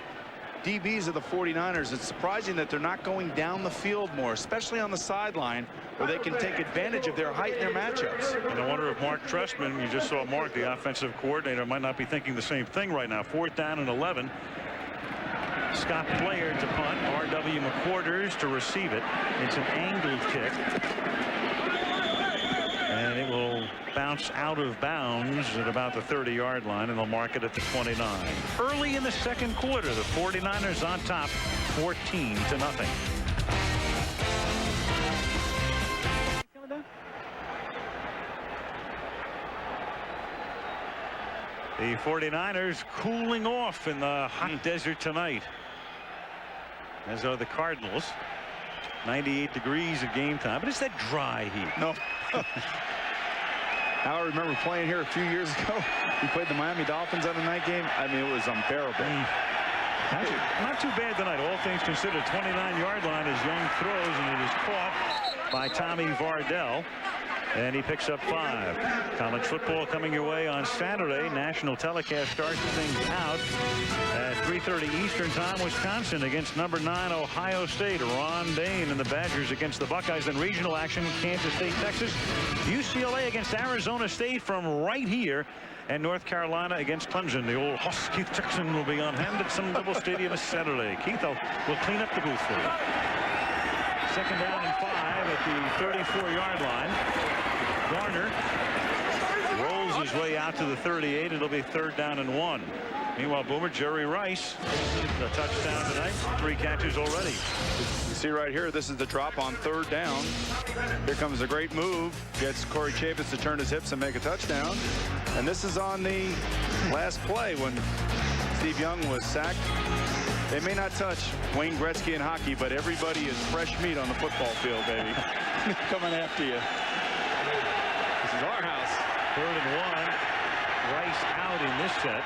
DBs of the 49ers, it's surprising that they're not going down the field more, especially on the sideline, where they can take advantage of their height and their matchups. And I wonder if Mark Trestman, you just saw Mark, the offensive coordinator, might not be thinking the same thing right now. 4th down and 11. Scott Player to punt. R.W. McQuarters to receive it. It's an angled kick. And it will bounce out of bounds at about the 30-yard line, and they'll mark it at the 29. Early in the second quarter, the 49ers on top, 14-0. The 49ers cooling off in the hot desert tonight, as are the Cardinals. 98 degrees at game time, but it's that dry heat. No. I remember playing here a few years ago. We played the Miami Dolphins on a night game. I mean, it was unbearable. Not too bad tonight, all things considered. 29-yard line as Young throws, and it is caught by Tommy Vardell. And he picks up 5. College football coming your way on Saturday. National telecast starts things out at 3:30 Eastern time. Wisconsin against number 9 Ohio State. Ron Dane and the Badgers against the Buckeyes. Then regional action, Kansas State, Texas. UCLA against Arizona State from right here. And North Carolina against Clemson. The old Huss Keith Jackson will be on hand at Sun Devil Stadium Saturday. Keith will clean up the booth for you. 2nd down and 5 at the 34-yard line. Garner rolls his way out to the 38. It'll be 3rd down and 1. Meanwhile, Boomer, Jerry Rice, a touchdown tonight. 3 catches already. You see right here, this is the drop on 3rd down. Here comes a great move. Gets Corey Chavis to turn his hips and make a touchdown. And this is on the last play when Steve Young was sacked. They may not touch Wayne Gretzky in hockey, but everybody is fresh meat on the football field, baby. Coming after you. This is our house. 3rd and 1. Rice out in this set.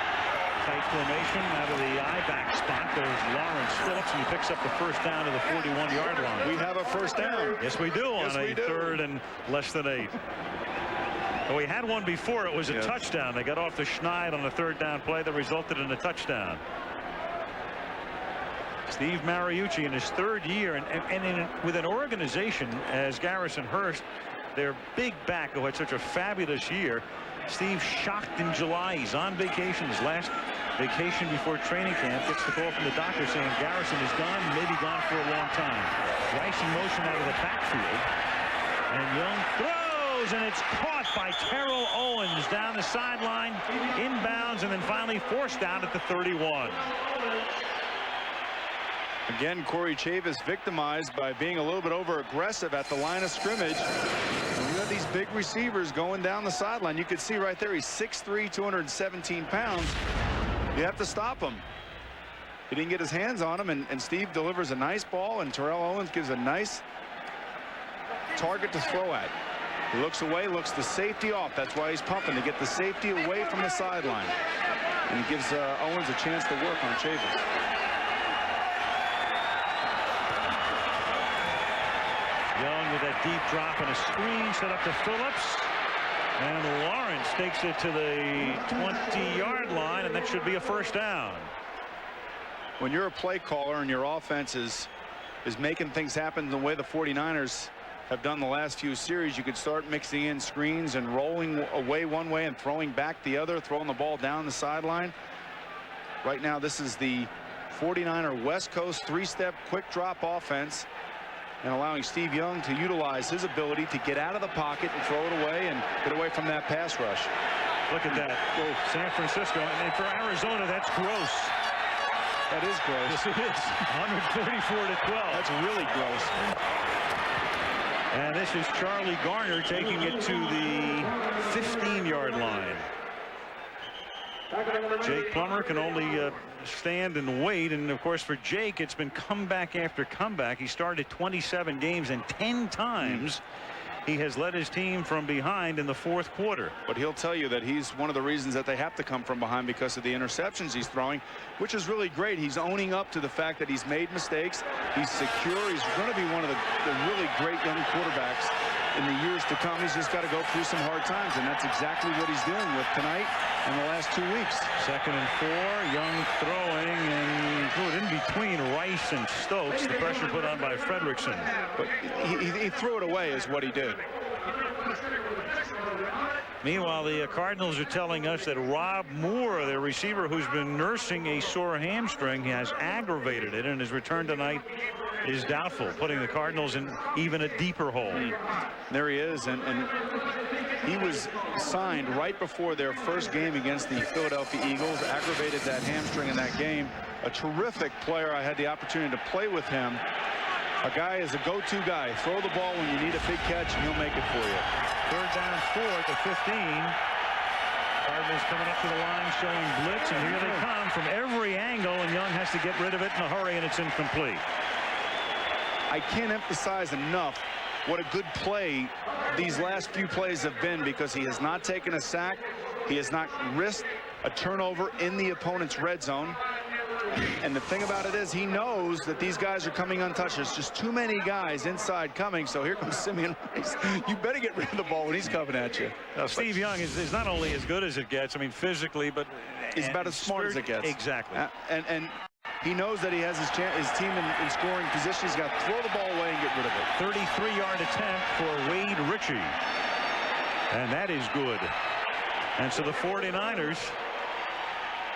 Tight formation out of the I-back spot. There's Lawrence Phillips, and he picks up the 1st down to the 41-yard line. We have a 1st down. Yes, we do, on a 3rd and less than 8. Well, we had one before. It was a touchdown. They got off the schneid on the 3rd down play that resulted in a touchdown. Steve Mariucci in his 3rd year, and with an organization as Garrison Hurst, their big back, who had such a fabulous year. Steve shocked in July. He's on vacation, his last vacation before training camp. Gets the call from the doctor saying Garrison is gone, maybe gone for a long time. Rice in motion out of the backfield, and Young throws, and it's caught by Terrell Owens down the sideline, inbounds, and then finally forced out at the 31. Again, Corey Chavis victimized by being a little bit over aggressive at the line of scrimmage. And you have these big receivers going down the sideline. You can see right there, he's 6'3", 217 pounds. You have to stop him. He didn't get his hands on him, and Steve delivers a nice ball, and Terrell Owens gives a nice target to throw at. He looks away, looks the safety off. That's why he's pumping, to get the safety away from the sideline. And he gives Owens a chance to work on Chavis. Young with that deep drop and a screen set up to Phillips. And Lawrence takes it to the 20-yard line, and that should be a 1st down. When you're a play caller and your offense is making things happen the way the 49ers have done the last few series, you could start mixing in screens and rolling away one way and throwing back the other, throwing the ball down the sideline. Right now, this is the 49er West Coast 3-step quick drop offense, and allowing Steve Young to utilize his ability to get out of the pocket and throw it away and get away from that pass rush. Look at that. San Francisco, and for Arizona, that's gross. That is gross. Yes, it is. 134-12. That's really gross. And this is Charlie Garner taking it to the 15-yard line. Jake Plummer can only stand and wait, and of course for Jake, it's been comeback after comeback. He started 27 games, and 10 times he has led his team from behind in the 4th quarter. But he'll tell you that he's one of the reasons that they have to come from behind, because of the interceptions he's throwing, which is really great. He's owning up to the fact that he's made mistakes. He's secure. He's going to be one of the really great young quarterbacks in the years to come. He's just got to go through some hard times, and that's exactly what he's dealing with tonight and the last 2 weeks. 2nd and 4. Young throwing, and it didn't between Rice and Stokes. The pressure put on by Fredrickson. But he threw it away is what he did. Meanwhile, the Cardinals are telling us that Rob Moore, their receiver who's been nursing a sore hamstring, has aggravated it, and his return tonight is doubtful, putting the Cardinals in even a deeper hole. There he is, and he was signed right before their first game against the Philadelphia Eagles, aggravated that hamstring in that game. A terrific player. I had the opportunity to play with him. A guy is a go-to guy. Throw the ball when you need a big catch, and he'll make it for you. Third down 4 at the 15. Cardinals coming up to the line showing blitz, and here they come from every angle, and Young has to get rid of it in a hurry, and it's incomplete. I can't emphasize enough what a good play these last few plays have been, because he has not taken a sack. He has not risked a turnover in the opponent's red zone. And the thing about it is, he knows that these guys are coming untouched. There's just too many guys inside coming. So here comes Simeon Rice. You better get rid of the ball when he's coming at you. Steve Young is not only as good as it gets, I mean, physically, but he's about as smart as it gets. Exactly. And he knows that he has his team in scoring position. He's got to throw the ball away and get rid of it. 33-yard attempt for Wade Ritchie. And that is good. And so the 49ers,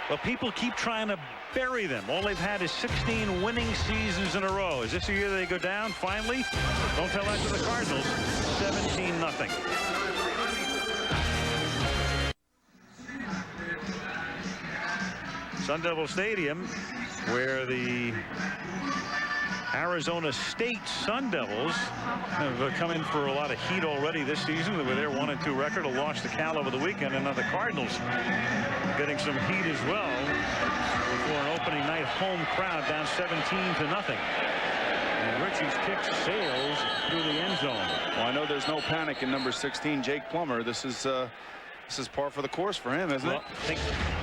well, people keep trying to bury them. All they've had is 16 winning seasons in a row. Is this the year they go down finally? Don't tell that to the Cardinals. 17-0. Sun Devil Stadium, where the Arizona State Sun Devils have come in for a lot of heat already this season. They were their 1-2 record, a loss to Cal over the weekend, and now the Cardinals getting some heat as well for an opening night home crowd down 17-0. And Ritchie's kick sails through the end zone. Well, I know there's no panic in number 16, Jake Plummer. This is par for the course for him, isn't it? Think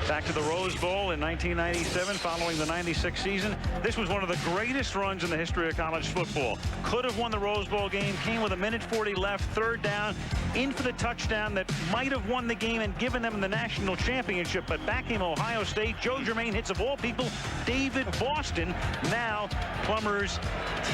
back to the Rose Bowl in 1997 following the 96 season. This was one of the greatest runs in the history of college football. Could have won the Rose Bowl game, came with 1:40 left, third down, in for the touchdown that might have won the game and given them the national championship. But back came Ohio State. Joe Germain hits, of all people, David Boston, now Plummer's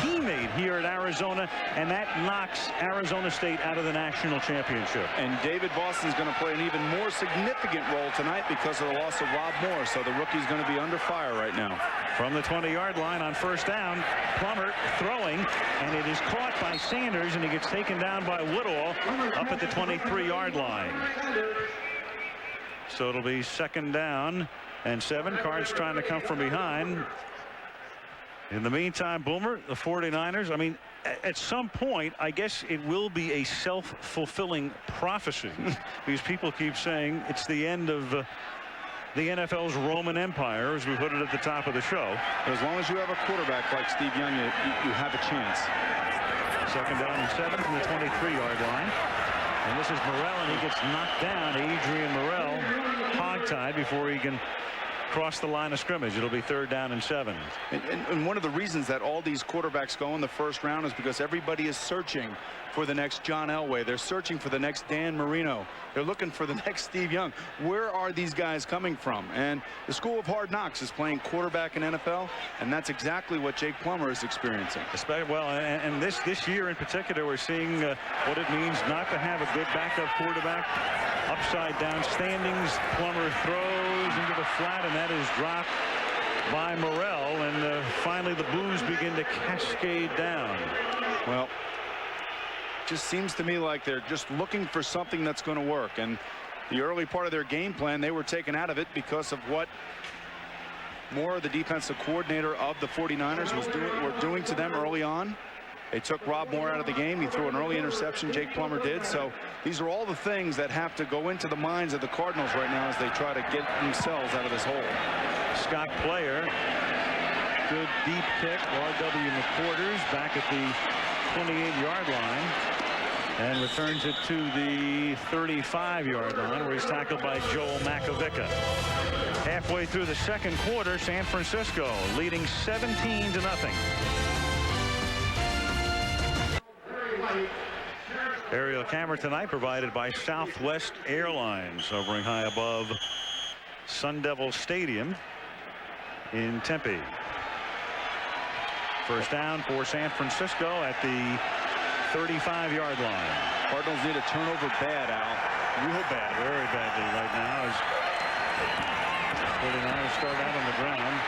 teammate here at Arizona, and that knocks Arizona State out of the national championship. And David Boston's going to play an even more significant role tonight because of the loss of Rob Moore. So the rookie's going to be under fire right now. From the 20-yard line on first down, Plummer throwing, and it is caught by Sanders, and he gets taken down by Woodall up at the 23-yard line. So it'll be 2nd down and 7. Cards trying to come from behind. In the meantime, Boomer, the 49ers, I mean, at some point, I guess it will be a self-fulfilling prophecy because people keep saying it's the end of the NFL's Roman Empire, as we put it at the top of the show. As long as you have a quarterback like Steve Young, you have a chance. 2nd down and 7 from the 23-yard line. And this is Morrell, and he gets knocked down. Adrian Morrell hogtied before he can cross the line of scrimmage. It'll be 3rd down and 7. And one of the reasons that all these quarterbacks go in the first round is because everybody is searching for the next John Elway. They're searching for the next Dan Marino. They're looking for the next Steve Young. Where are these guys coming from? And the School of Hard Knocks is playing quarterback in NFL, and that's exactly what Jake Plummer is experiencing. Well, and this year in particular, we're seeing what it means not to have a good backup quarterback. Upside down standings. Plummer throws into the flat, and that is dropped by Morrell, and finally the boos begin to cascade down. Well, just seems to me like they're just looking for something that's going to work, and the early part of their game plan, they were taken out of it because of what Moore, the defensive coordinator of the 49ers, were doing to them early on. They took Rob Moore out of the game. He threw an early interception, Jake Plummer did. So these are all the things that have to go into the minds of the Cardinals right now as they try to get themselves out of this hole. Scott Player, good deep kick. R.W. McQuarters back at the 28-yard line and returns it to the 35-yard line, where he's tackled by Joel Makovica. Halfway through the 2nd quarter, San Francisco leading 17-0. Aerial camera tonight provided by Southwest Airlines, hovering high above Sun Devil Stadium in Tempe. First down for San Francisco at the 35-yard line. Cardinals need a turnover bad, Al. Real bad, very badly right now as 49ers start out on the ground.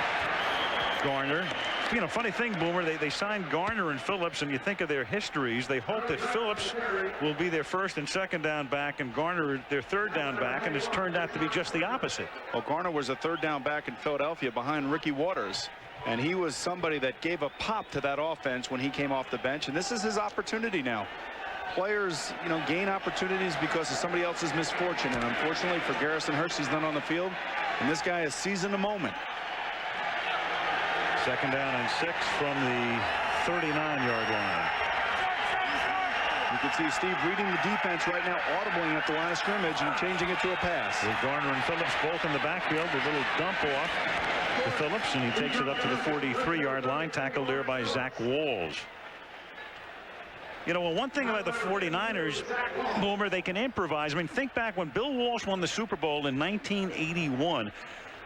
Garner. You know, funny thing, Boomer, they signed Garner and Phillips, and you think of their histories. They hope that Phillips will be their first and second down back and Garner their third down back, and it's turned out to be just the opposite. Well, Garner was a third down back in Philadelphia behind Ricky Waters, and he was somebody that gave a pop to that offense when he came off the bench, and this is his opportunity now. Players, you know, gain opportunities because of somebody else's misfortune, and unfortunately for Garrison Hurst, he's not on the field, and this guy has seized a moment. Second down and 6 from the 39-yard line. You can see Steve reading the defense right now, audibling at the line of scrimmage and changing it to a pass. With Garner and Phillips both in the backfield, a little dump off to Phillips, and he takes it up to the 43-yard line, tackled there by Zach Walls. You know, well, one thing about the 49ers, Boomer, they can improvise. I mean, think back when Bill Walsh won the Super Bowl in 1981.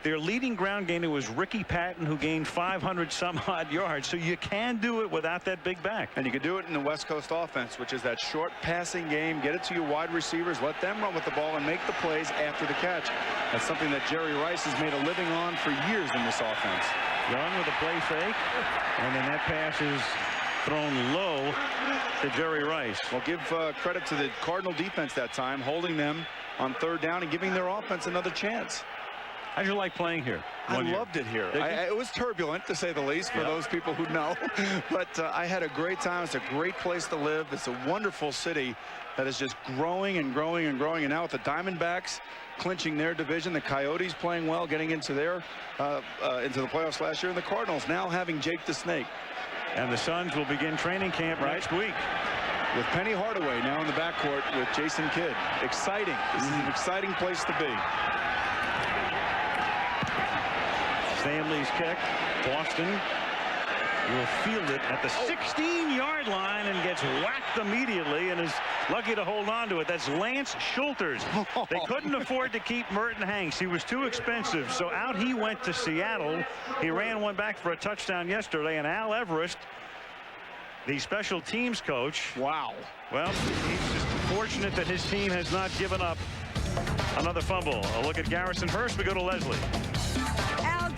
Their leading ground gainer was Ricky Patton, who gained 500 some odd yards. So you can do it without that big back. And you can do it in the West Coast offense, which is that short passing game. Get it to your wide receivers, let them run with the ball and make the plays after the catch. That's something that Jerry Rice has made a living on for years in this offense. Young with a play fake, and then that pass is thrown low to Jerry Rice. Well, give credit to the Cardinal defense that time, holding them on third down and giving their offense another chance. How'd you like playing here? I loved it here. It was turbulent, to say the least, for those people who know. But I had a great time. It's a great place to live. It's a wonderful city that is just growing and growing and growing. And now with the Diamondbacks clinching their division, the Coyotes playing well, getting into their into the playoffs last year, and the Cardinals now having Jake the Snake. And the Suns will begin training camp next week. With Penny Hardaway now in the backcourt with Jason Kidd. Exciting. This is an exciting place to be. Stanley's kick. Boston will field it at the 16-yard line and gets whacked immediately and is lucky to hold on to it. That's Lance Schulters. They couldn't afford to keep Merton Hanks. He was too expensive. So out he went to Seattle. He ran one back for a touchdown yesterday. And Al Everest, the special teams coach. Wow. Well, he's just fortunate that his team has not given up another fumble. A look at Garrison Hurst. We go to Lesley.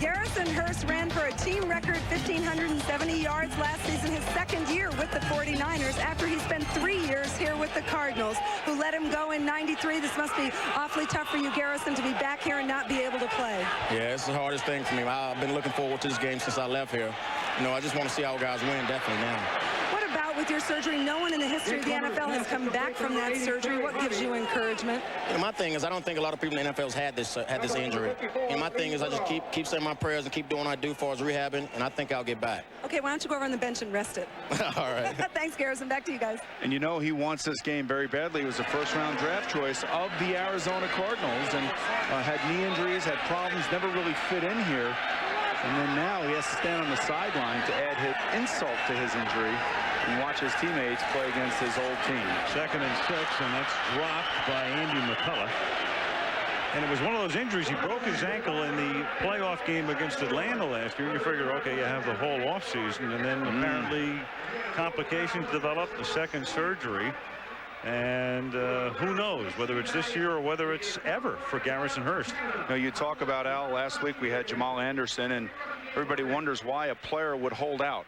Garrison Hurst ran for a team record 1,570 yards last season, his second year with the 49ers, after he spent 3 years here with the Cardinals, who let him go in '93. This must be awfully tough for you, Garrison, to be back here and not be able to play. Yeah, it's the hardest thing for me. I've been looking forward to this game since I left here. You know, I just want to see our guys win, definitely now. What about with your surgery? No one in the history of the NFL has come back from that surgery. What gives you encouragement? You know, my thing is, I don't think a lot of people in the NFL had this injury. And my thing is, I just keep saying my prayers and keep doing what I do as far as rehabbing, and I think I'll get back. Okay, why don't you go over on the bench and rest it? All right. Thanks, Garrison. Back to you guys. And you know he wants this game very badly. He was a first-round draft choice of the Arizona Cardinals and had knee injuries, had problems, never really fit in here. And then now he has to stand on the sideline to add his insult to his injury and watch his teammates play against his old team. Second and 6, and that's dropped by Andy McCullough. And it was one of those injuries. He broke his ankle in the playoff game against Atlanta last year. You figure, okay, you have the whole offseason, and then apparently complications developed, the second surgery. And who knows whether it's this year or whether it's ever for Garrison Hurst. Now, you talk about, Al, last week we had Jamal Anderson, and everybody wonders why a player would hold out.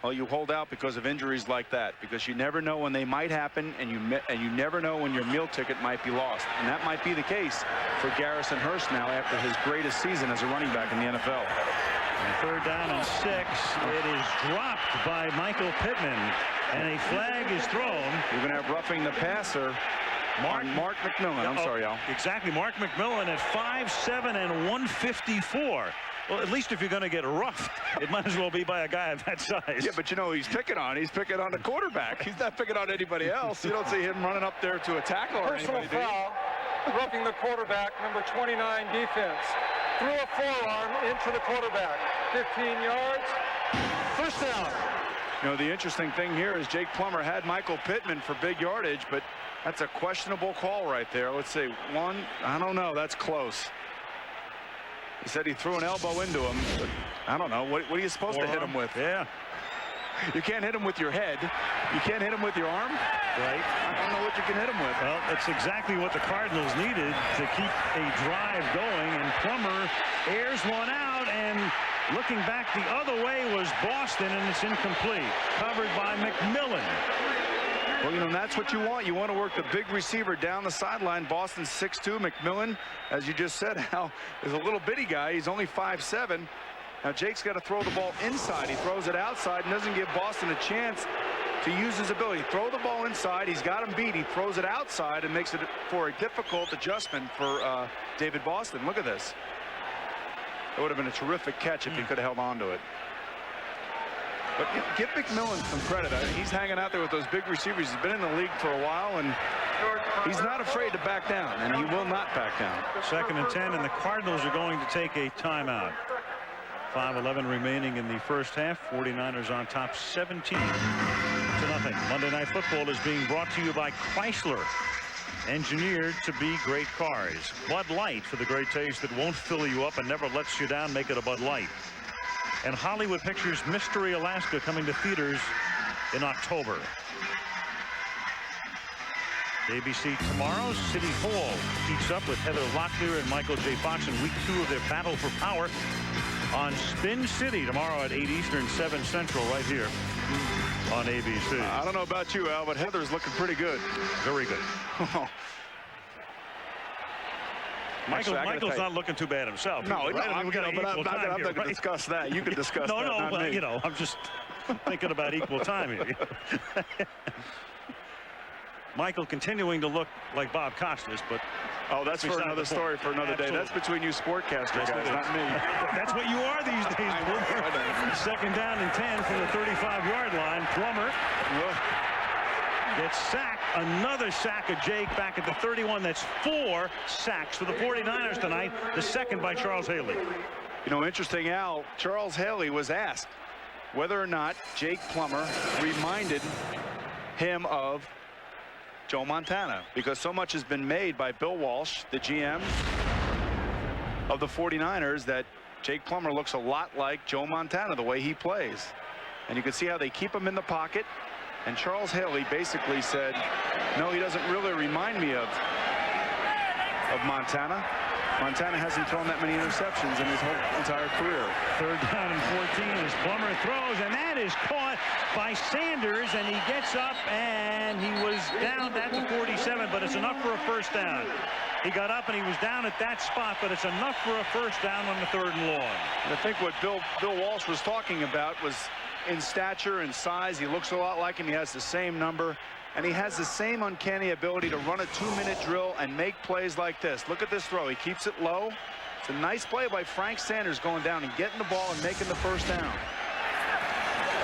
Well, you hold out because of injuries like that, because you never know when they might happen, and you never know when your meal ticket might be lost. And that might be the case for Garrison Hurst now after his greatest season as a running back in the NFL. And third down and 6. It is dropped by Michael Pittman, and a flag is thrown. You're going to have roughing the passer. Mark McMillan. I'm sorry, Al. Exactly. Mark McMillan at 5'7" and 154. Well, at least if you're going to get roughed, it might as well be by a guy of that size. Yeah, but you know, he's picking on the quarterback. He's not picking on anybody else. You don't see him running up there to a tackle or personal anybody. Foul, roughing the quarterback, number 29 defense. Threw a forearm into the quarterback. 15 yards. First down. You know, the interesting thing here is Jake Plummer had Michael Pittman for big yardage, but that's a questionable call right there. Let's see, I don't know, that's close. He said he threw an elbow into him, but I don't know. What are you supposed to hit him with? Yeah. You can't hit him with your head. You can't hit him with your arm. Right. I don't know what you can hit him with. Well, that's exactly what the Cardinals needed to keep a drive going, and Plummer airs one out, and looking back the other way was Boston, and it's incomplete. Covered by McMillan. Well, you know, that's what you want. You want to work the big receiver down the sideline. Boston's 6'2". McMillan, as you just said, Al, is a little bitty guy. He's only 5'7". Now, Jake's got to throw the ball inside. He throws it outside and doesn't give Boston a chance to use his ability. Throw the ball inside. He's got him beat. He throws it outside and makes it for a difficult adjustment for David Boston. Look at this. It would have been a terrific catch if he could have held on to it. But give McMillan some credit. He's hanging out there with those big receivers. He's been in the league for a while, and he's not afraid to back down, and he will not back down. 2nd and 10, and the Cardinals are going to take a timeout. 5:11 remaining in the first half. 49ers on top 17-0. Monday Night Football is being brought to you by Chrysler. Engineered to be great cars. Bud Light, for the great taste that won't fill you up and never lets you down. Make it a Bud Light. And Hollywood Pictures Mystery Alaska coming to theaters in October. ABC tomorrow, City Hall heats up with Heather Locklear and Michael J. Fox in week 2 of their battle for power on Spin City tomorrow at 8 Eastern, 7 Central, right here on ABC. I don't know about you, Al, but Heather's looking pretty good. Very good. Michael's not looking too bad himself. No, right? I'm not going to discuss that. You can discuss that. No, but you know, I'm just thinking about equal time here. Michael continuing to look like Bob Costas, but that's for another story for another day. That's between you sportcaster guys, not me. That's what you are these days. Second down and 10 from the 35-yard line. Plummer gets sacked. Another sack of Jake back at the 31. That's 4 sacks for the 49ers tonight. The second by Charles Haley. You know, interesting, Al, Charles Haley was asked whether or not Jake Plummer reminded him of Joe Montana, because so much has been made by Bill Walsh, the GM of the 49ers, that Jake Plummer looks a lot like Joe Montana, the way he plays. And you can see how they keep him in the pocket. And Charles Haley basically said, no, he doesn't really remind me of Montana. Montana hasn't thrown that many interceptions in his whole entire career. 3rd down and 14 as Plummer throws, and that is caught by Sanders, and he gets up, and he was down at the 47, but it's enough for a first down. He got up and he was down at that spot, but it's enough for a first down on the 3rd and long. And I think what Bill Walsh was talking about was in stature and size. He looks a lot like him. He has the same number, and he has the same uncanny ability to run a 2-minute drill and make plays like this. Look at this throw. He keeps it low. It's a nice play by Frank Sanders going down and getting the ball and making the first down.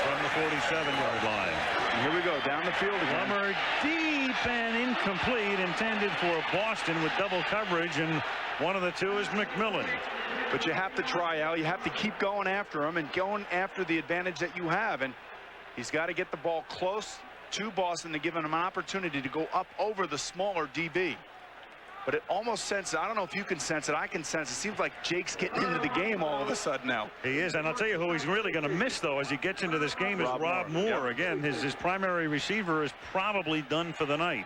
From the 47-yard line. And here we go, down the field again. Plummer deep and incomplete, intended for Boston with double coverage, and one of the two is McMillan. But you have to try, Al. You have to keep going after him and going after the advantage that you have. And he's got to get the ball close to Boston to give him an opportunity to go up over the smaller DB. But it almost senses, I don't know if you can sense it, I can sense it. Seems like Jake's getting into the game all of a sudden now. He is, and I'll tell you who he's really going to miss, though, as he gets into this game is Rob Moore. Yep. Again, his primary receiver is probably done for the night.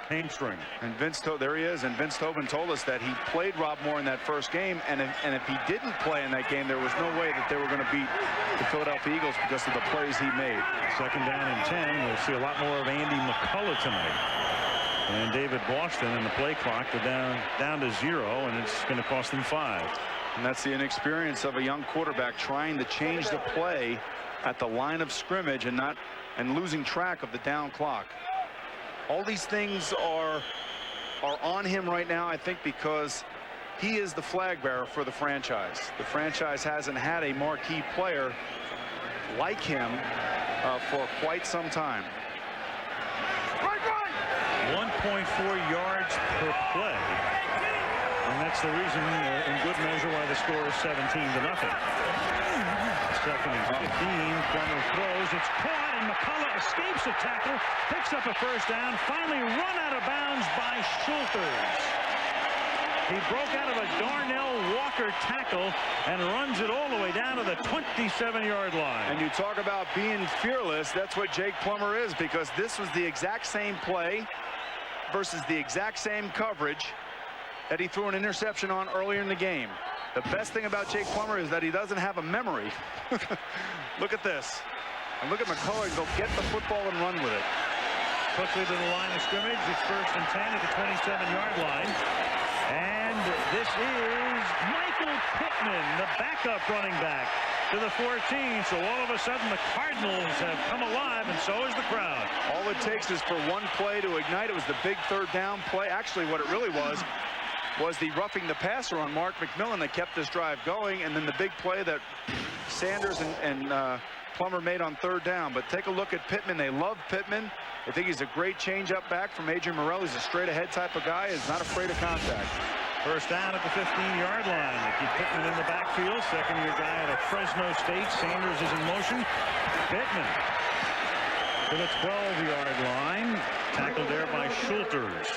Hamstring. And there he is, and Vince Tobin told us that he played Rob Moore in that first game, and if he didn't play in that game, there was no way that they were going to beat the Philadelphia Eagles because of the plays he made. 2nd down and 10. We'll see a lot more of Andy McCullough tonight. And David Boston and the play clock to down to 0, and it's going to cost them 5. And that's the inexperience of a young quarterback trying to change the play at the line of scrimmage and losing track of the down clock. All these things are on him right now, I think, because he is the flag bearer for the franchise. The franchise hasn't had a marquee player like him for quite some time. 1.4 yards per play, and that's the reason, in good measure, why the score is 17-0. 2nd and 15. Plummer throws. It's caught, and McCullough escapes a tackle, picks up a first down, finally run out of bounds by Schulters. He broke out of a Darnell Walker tackle and runs it all the way down to the 27-yard line. And you talk about being fearless, that's what Jake Plummer is, because this was the exact same play versus the exact same coverage that he threw an interception on earlier in the game. The best thing about Jake Plummer is that he doesn't have a memory. Look at this. And look at McCullough go get the football and run with it. Quickly to the line of scrimmage. It's 1st and 10 at the 27-yard line. And this is Michael Pittman, the backup running back, to the 14. So all of a sudden the Cardinals have come alive, and so is the crowd. All it takes is for one play to ignite. It was the big 3rd down play. Actually, what it really was the roughing the passer on Mark McMillan that kept this drive going, and then the big play that Sanders and Plummer made on 3rd down. But take a look at Pittman. They love Pittman. They think he's a great change-up back from Adrian Morrell. He's a straight-ahead type of guy. He's not afraid of contact. 1st down at the 15-yard line. They keep Pittman in the backfield. Second-year guy out of Fresno State. Sanders is in motion. Pittman to the 12-yard line. Tackled there by Schulters.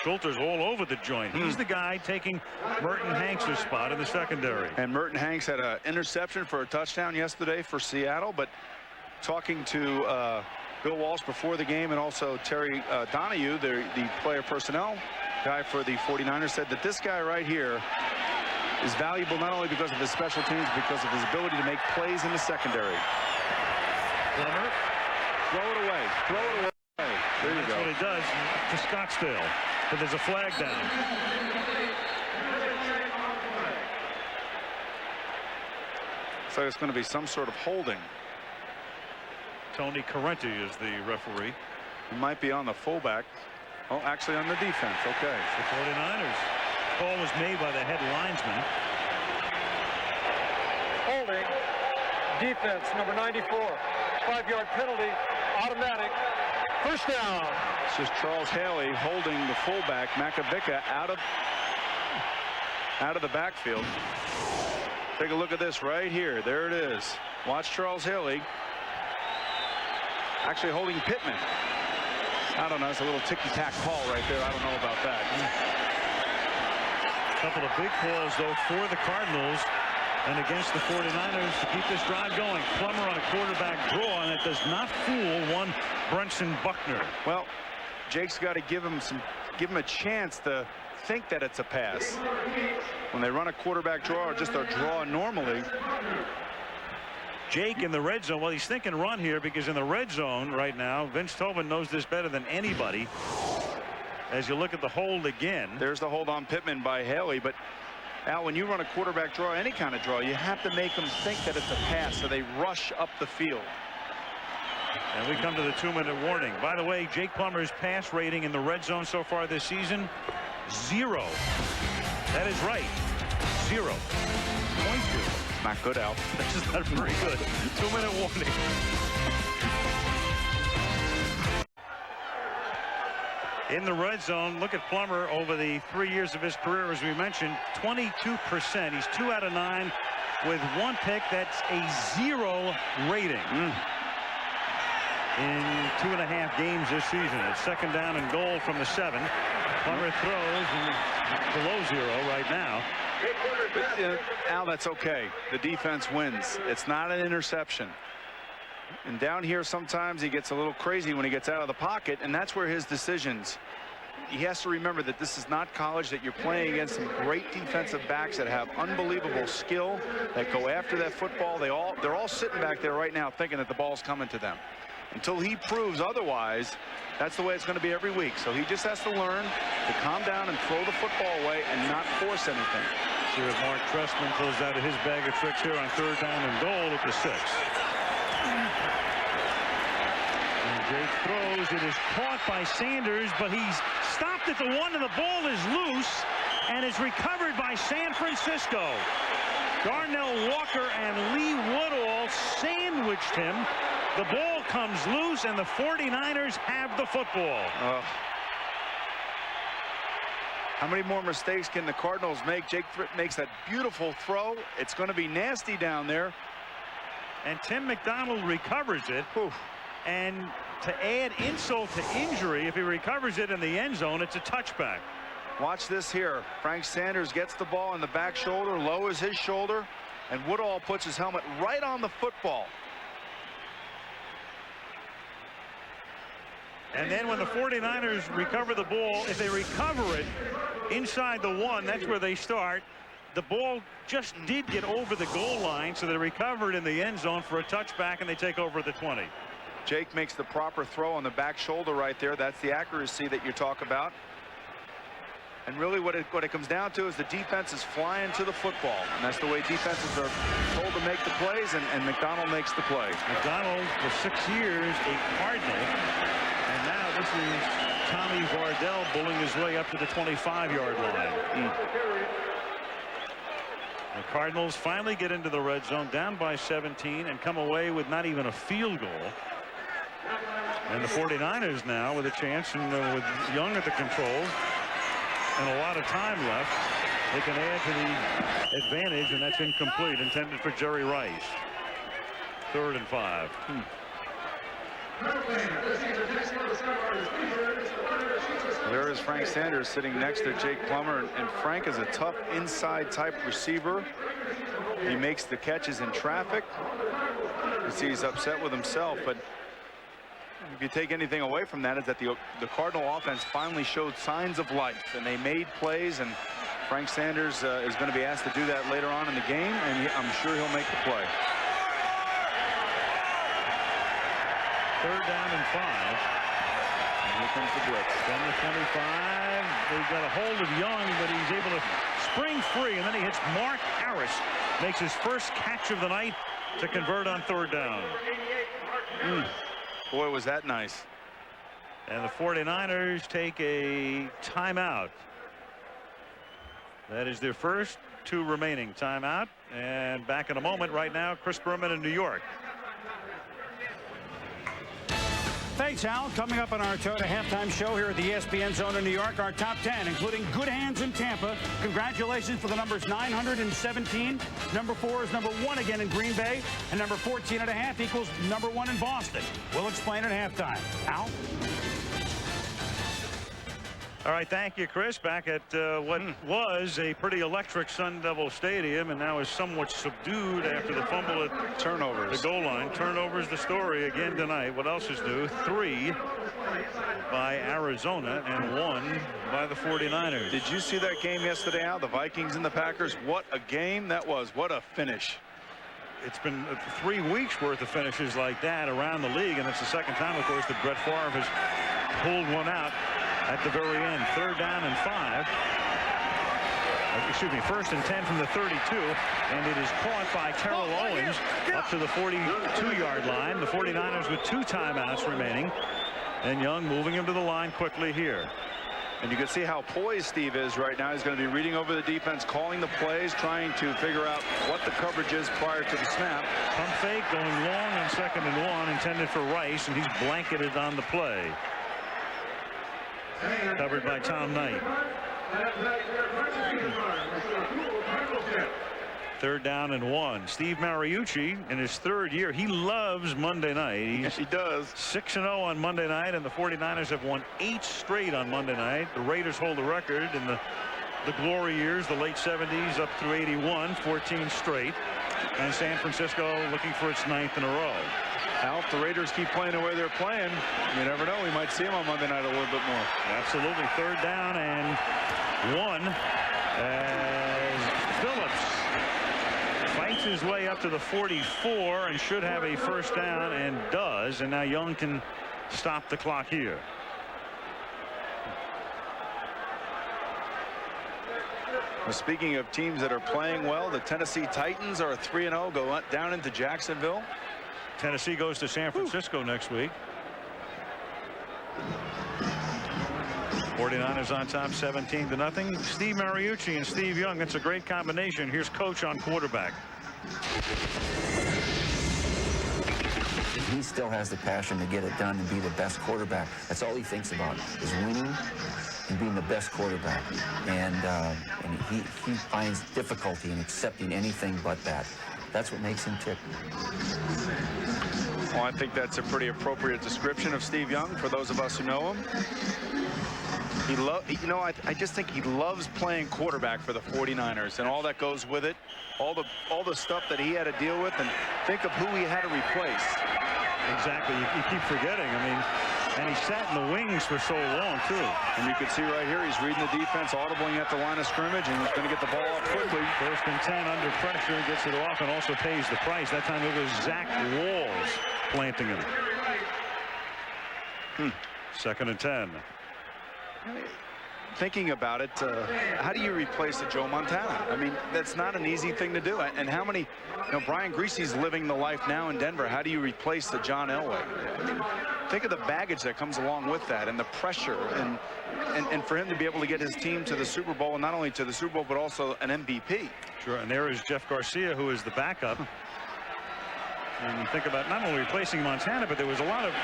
Schulters all over the joint. He's the guy taking Merton Hanks' spot in the secondary. And Merton Hanks had an interception for a touchdown yesterday for Seattle. But talking to Bill Walsh before the game, and also Terry Donahue, the player personnel guy for the 49ers, said that this guy right here is valuable not only because of his special teams, because of his ability to make plays in the secondary. Plummer, throw it away. Throw it away. There you go. That's what he does to Scottsdale. But there's a flag down. So it's going to be some sort of holding. Tony Correnti is the referee. He might be on the fullback. Oh, actually on the defense. Okay. The 49ers. Call was made by the head linesman. Holding. Defense, number 94. 5-yard penalty. Automatic. 1st down. It's just Charles Haley holding the fullback, Makabika, out of the backfield. Take a look at this right here. There it is. Watch Charles Haley actually holding Pittman. I don't know. It's a little ticky-tack call right there. I don't know about that. A couple of big calls, though, for the Cardinals and against the 49ers to keep this drive going. Plummer on a quarterback draw, and it does not fool one Brunson Buckner. Well, Jake's got to give him a chance to think that it's a pass. When they run a quarterback draw or just a draw normally. Jake in the red zone. Well, he's thinking run here because in the red zone right now, Vince Tobin knows this better than anybody. As you look at the hold again. There's the hold on Pittman by Haley. But Al, when you run a quarterback draw, any kind of draw, you have to make them think that it's a pass, so they rush up the field. And we come to the 2-minute warning. By the way, Jake Plummer's pass rating in the red zone so far this season, 0. That is right. 0. 0.0. Not good, Al. This is not very good. 2-minute warning. In the red zone, look at Plummer over the 3 years of his career, as we mentioned, 22%. He's 2 out of 9 with 1 pick. That's a 0 rating. In 2.5 games this season. It's 2nd down and goal from the 7. Plummer throws and below 0 right now. But, Al, that's okay. The defense wins. It's not an interception. And down here sometimes he gets a little crazy when he gets out of the pocket, and that's where his decisions. He has to remember that this is not college, that you're playing against some great defensive backs that have unbelievable skill, that go after that football. They're all sitting back there right now thinking that the ball's coming to them. Until he proves otherwise, that's the way it's going to be every week. So he just has to learn to calm down and throw the football away and not force anything. See what Mark Trestman throws out of his bag of tricks here on 3rd down and goal at the 6. And Jake throws. It is caught by Sanders, but he's stopped at the 1, and the ball is loose and is recovered by San Francisco. Darnell Walker and Lee Woodall sandwiched him. The ball comes loose, and the 49ers have the football. How many more mistakes can the Cardinals make? Jake makes that beautiful throw. It's going to be nasty down there. And Tim McDonald recovers it. And to add insult to injury, if he recovers it in the end zone, it's a touchback. Watch this here. Frank Sanders gets the ball in the back shoulder, lowers his shoulder, and Woodall puts his helmet right on the football. And then when the 49ers recover the ball, if they recover it inside the 1, that's where they start. The ball just did get over the goal line, so they recovered in the end zone for a touchback, and they take over at the 20. Jake makes the proper throw on the back shoulder right there. That's the accuracy that you talk about. And really what it comes down to is the defense is flying to the football. And that's the way defenses are told to make the plays, and McDonald makes the play. McDonald, for 6 years, a Cardinal. And now this is Tommy Vardell bullying his way up to the 25-yard line. The Cardinals finally get into the red zone, down by 17, and come away with not even a field goal. And the 49ers now with a chance, and with Young at the controls and a lot of time left, they can add to the advantage, and that's incomplete, intended for Jerry Rice. 3rd and 5. There is Frank Sanders sitting next to Jake Plummer, and Frank is a tough inside type receiver. He makes the catches in traffic. You see he's upset with himself, but if you take anything away from that, is that the Cardinal offense finally showed signs of life, and they made plays, and Frank Sanders is going to be asked to do that later on in the game, and I'm sure he'll make the play. 3rd down and 5. And here comes the blitz. Then the 25. They've got a hold of Young, but he's able to spring free, and then he hits Mark Harris. Makes his first catch of the night to convert on 3rd down. Boy, was that nice. And the 49ers take a timeout. That is their first 2 remaining timeout. And back in a moment. Right now, Chris Berman in New York. Thanks, Al. Coming up on our Toyota halftime show here at the ESPN Zone in New York, our top 10, including Good Hands in Tampa. Congratulations for the numbers 917. Number 4 is number 1 again in Green Bay, and number 14.5 equals number 1 in Boston. We'll explain at halftime. Al? All right, thank you, Chris. Back at what was a pretty electric Sun Devil Stadium, and now is somewhat subdued after the fumble at turnovers. The goal line. Turnovers the story again tonight. What else is new? 3 by Arizona and 1 by the 49ers. Did you see that game yesterday, Al? The Vikings and the Packers. What a game that was. What a finish. It's been 3 weeks worth of finishes like that around the league, and it's the second time, of course, that Brett Favre has pulled one out at the very end. 3rd down and 5. Excuse me, 1st and 10 from the 32, and it is caught by Terrell Owens up to the 42-yard line. The 49ers with 2 timeouts remaining, and Young moving him to the line quickly here. And you can see how poised Steve is right now. He's going to be reading over the defense, calling the plays, trying to figure out what the coverage is prior to the snap. Pump fake going long on 2nd and 1, intended for Rice, and he's blanketed on the play. Covered by Tom Knight. 3rd down and 1. Steve Mariucci in his 3rd year. He loves Monday night. Yes, he does. 6-0 on Monday night, and the 49ers have won 8 straight on Monday night. The Raiders hold the record in the glory years, the late 70s up through 81, 14 straight. And San Francisco looking for its 9th in a row. Al, if the Raiders keep playing the way they're playing, you never know. We might see them on Monday night a little bit more. Absolutely. 3rd down and 1 as Phillips fights his way up to the 44 and should have a 1st down, and does. And now Young can stop the clock here. Well, speaking of teams that are playing well, the Tennessee Titans are 3-0, go down into Jacksonville. Tennessee goes to San Francisco next week. 49ers on top 17-0. Steve Mariucci and Steve Young. That's a great combination. Here's coach on quarterback. He still has the passion to get it done and be the best quarterback. That's all he thinks about, is winning and being the best quarterback. And he finds difficulty in accepting anything but that. That's what makes him tick. Well, I think that's a pretty appropriate description of Steve Young for those of us who know him. I just think he loves playing quarterback for the 49ers and all that goes with it, all the stuff that he had to deal with, and think of who he had to replace. Exactly. You keep forgetting. I mean, and he sat in the wings for so long too. And you can see right here, he's reading the defense, audibling at the line of scrimmage, and he's going to get the ball up quickly. 1st and 10 under pressure, gets it off, and also pays the price. That time it was Zach Walls planting him. 2nd and 10. Thinking about it, how do you replace a Joe Montana? I mean, that's not an easy thing to do. And how many, Brian Griese's living the life now in Denver. How do you replace the John Elway? I mean, think of the baggage that comes along with that, and the pressure, and for him to be able to get his team to the Super Bowl, and not only to the Super Bowl, but also an MVP. Sure, and there is Jeff Garcia, who is the backup. And you think about not only replacing Montana, but there was a lot of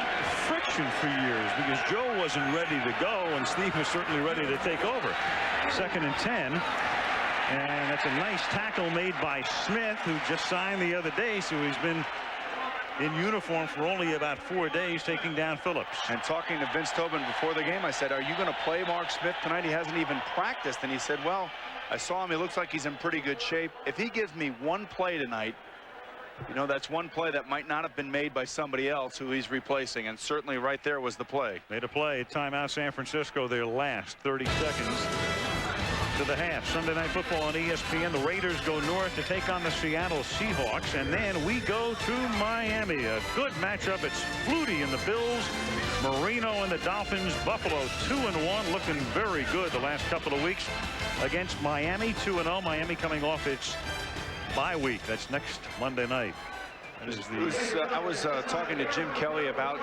friction for years because Joe wasn't ready to go, and Steve was certainly ready to take over. 2nd and 10. And that's a nice tackle made by Smith, who just signed the other day, so he's been in uniform for only about 4 days, taking down Phillips. And talking to Vince Tobin before the game, I said, are you going to play Mark Smith tonight? He hasn't even practiced. And he said, well, I saw him. He looks like he's in pretty good shape. If he gives me one play tonight, that's one play that might not have been made by somebody else who he's replacing, and certainly right there was the play. Made a play. Timeout San Francisco, their last 30 seconds to the half. Sunday Night Football on ESPN. The Raiders go north to take on the Seattle Seahawks, and then we go to Miami. A good matchup. It's Flutie and the Bills, Marino and the Dolphins. Buffalo 2-1, looking very good the last couple of weeks against Miami. 2-0. Miami coming off its bye week. That's next Monday night. I was talking to Jim Kelly about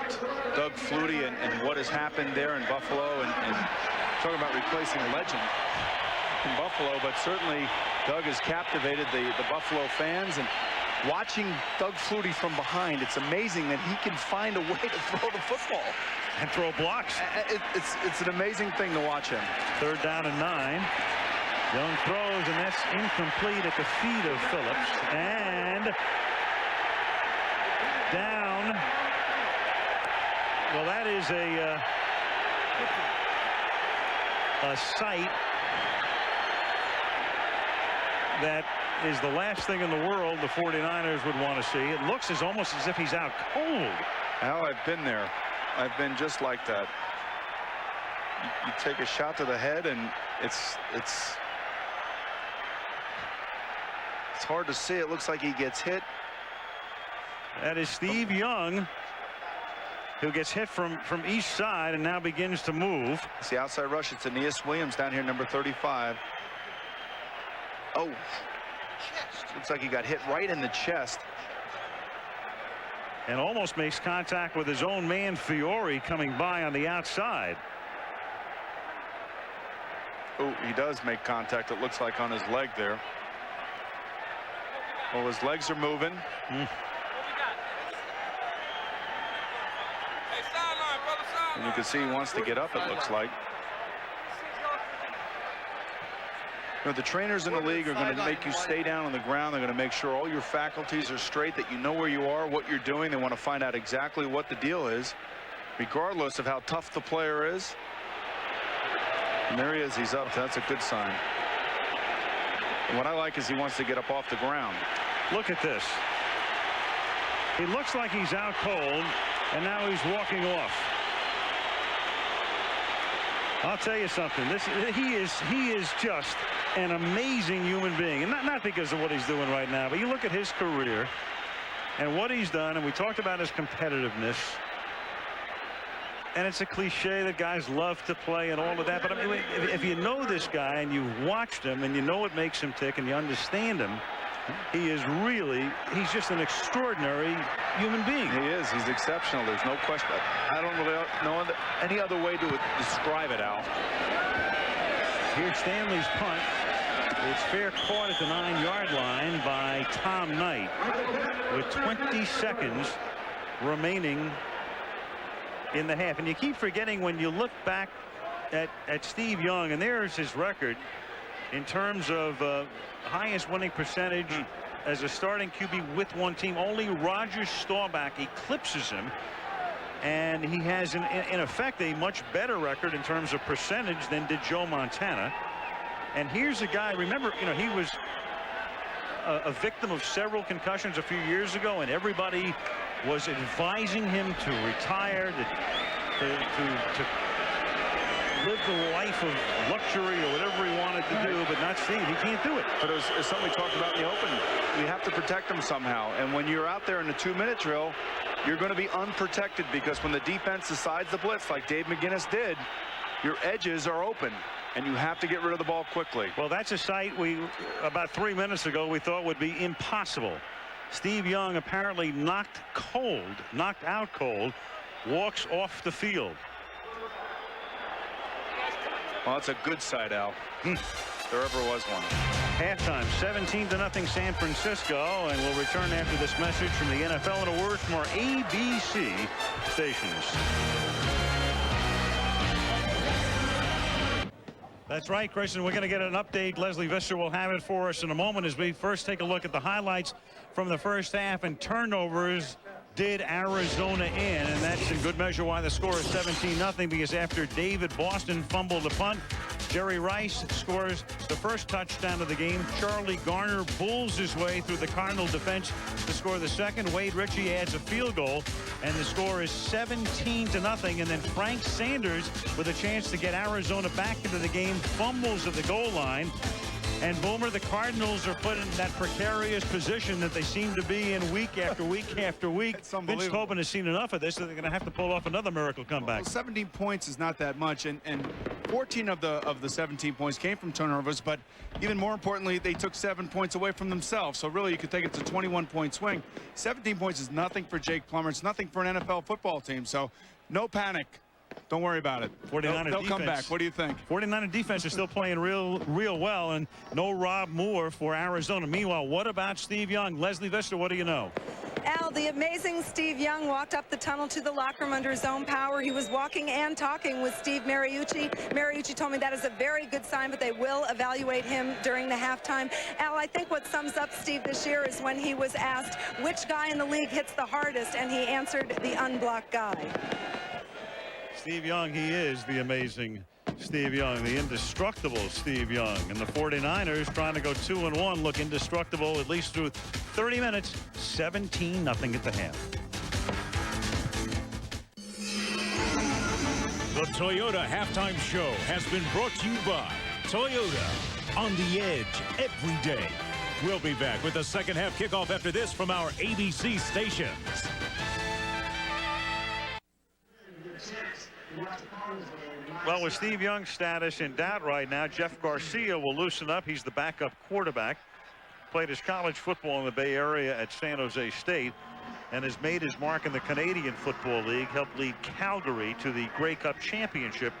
Doug Flutie and what has happened there in Buffalo, and talking about replacing a legend in Buffalo, but certainly Doug has captivated the Buffalo fans, and watching Doug Flutie from behind, it's amazing that he can find a way to throw the football and throw blocks. It's an amazing thing to watch him. 3rd down and 9. Young throws, and that's incomplete at the feet of Phillips. And down. Well, that is a sight that is the last thing in the world the 49ers would want to see. It looks almost as if he's out cold. Al, I've been there. I've been just like that. You take a shot to the head, and it's hard to see. It looks like he gets hit. That is Steve Young, who gets hit from each side and now begins to move. It's the outside rush. It's Aeneas Williams down here, number 35. Oh, looks like he got hit right in the chest. And almost makes contact with his own man, Fiore, coming by on the outside. Oh, he does make contact, it looks like, on his leg there. Well, his legs are moving. And you can see he wants to get up, it looks like. The trainers in the league are going to make you stay down on the ground. They're going to make sure all your faculties are straight, that you know where you are, what you're doing. They want to find out exactly what the deal is, regardless of how tough the player is. And there he is. He's up. That's a good sign. And what I like is he wants to get up off the ground. Look at this. He looks like he's out cold, and now he's walking off. I'll tell you something. He is just an amazing human being, and not because of what he's doing right now, but you look at his career and what he's done, and we talked about his competitiveness. And it's a cliche that guys love to play and all of that, but I mean, if you know this guy and you've watched him and you know what makes him tick and you understand him, he's just an extraordinary human being. He is. He's exceptional. There's no question. I don't really know any other way to describe it, Al. Here's Stanley's punt. It's fair caught at the 9-yard line by Tom Knight with 20 seconds remaining in the half. And you keep forgetting when you look back at Steve Young, and there's his record in terms of highest winning percentage as a starting QB with one team. Only Roger Staubach eclipses him. And he has, in effect, a much better record in terms of percentage than did Joe Montana. And here's a guy, remember, you know, he was a victim of several concussions a few years ago, and everybody was advising him to retire, to live the life of luxury or whatever he wanted to do, but not Steve. He can't do it. But as something we talked about in the open, we have to protect him somehow. And when you're out there in the 2-minute drill, you're going to be unprotected, because when the defense decides to blitz like Dave McGinnis did, your edges are open and you have to get rid of the ball quickly. Well, that's a sight we about 3 minutes ago we thought would be impossible. Steve Young, apparently knocked out cold, walks off the field. Well, it's a good sight, Al. There ever was one. Halftime, 17-0 San Francisco, and we'll return after this message from the NFL and a word from our ABC stations. That's right, Chris, and we're going to get an update. Lesley Visser will have it for us in a moment as we first take a look at the highlights from the first half, and turnovers did Arizona in, and that's in good measure why the score is 17-0, because after David Boston fumbled the punt, Jerry Rice scores the first touchdown of the game. Charlie Garner bulls his way through the Cardinal defense to score the second. Wade Ritchie adds a field goal, and the score is 17-0. And then Frank Sanders, with a chance to get Arizona back into the game, fumbles at the goal line. And Boomer, the Cardinals are put in that precarious position that they seem to be in week after week after week. Vince Tobin has seen enough of this, so they're going to have to pull off another miracle comeback. Well, 17 points is not that much, and 14 of the 17 points came from turnovers, but even more importantly, they took 7 points away from themselves. So really, you could take it to 21-point swing. 17 points is nothing for Jake Plummer. It's nothing for an NFL football team. So no panic. Don't worry about it. 49er they'll come back. What do you think? 49er defense is still playing real well, and no Rob Moore for Arizona. Meanwhile, what about Steve Young? Lesley Visser, what do you know? Al, the amazing Steve Young walked up the tunnel to the locker room under his own power. He was walking and talking with Steve Mariucci. Mariucci told me that is a very good sign, but they will evaluate him during the halftime. Al, I think what sums up Steve this year is when he was asked which guy in the league hits the hardest, and he answered the unblocked guy. Steve Young, he is the amazing Steve Young, the indestructible Steve Young. And the 49ers trying to go 2-1, look indestructible at least through 30 minutes, 17-0 at the half. The Toyota Halftime Show has been brought to you by Toyota, on the edge every day. We'll be back with the second half kickoff after this from our ABC stations. Well, with Steve Young's status in doubt right now, Jeff Garcia will loosen up. He's the backup quarterback. Played his college football in the Bay Area at San Jose State and has made his mark in the Canadian Football League, helped lead Calgary to the Grey Cup championship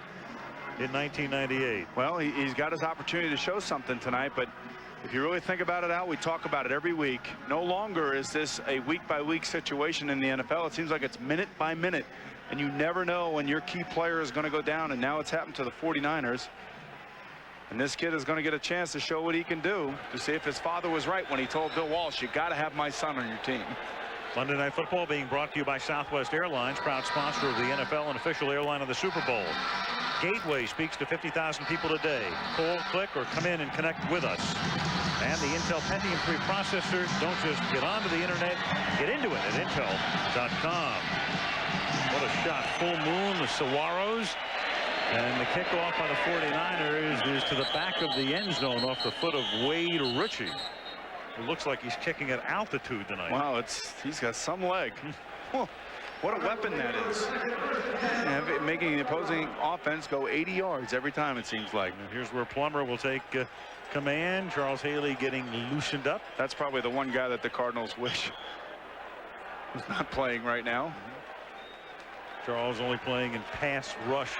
in 1998. Well, he's got his opportunity to show something tonight, but if you really think about it, Al, we talk about it every week. No longer is this a week-by-week situation in the NFL. It seems like it's minute by minute. And you never know when your key player is going to go down, and now it's happened to the 49ers. And this kid is going to get a chance to show what he can do, to see if his father was right when he told Bill Walsh, you got to have my son on your team. Monday Night Football being brought to you by Southwest Airlines, proud sponsor of the NFL and official airline of the Super Bowl. Gateway speaks to 50,000 people a day. Call, click, or come in and connect with us. And the Intel Pentium 3 processors don't just get onto the internet, get into it at Intel.com. What a shot. Full moon, the Saguaros. And the kickoff by the 49ers is to the back of the end zone off the foot of Wade Ritchie. It looks like he's kicking at altitude tonight. Wow, he's got some leg. What a weapon that is. Making the opposing offense go 80 yards every time, it seems like. And here's where Plummer will take command. Charles Haley getting loosened up. That's probably the one guy that the Cardinals wish was not playing right now. Charles only playing in pass rush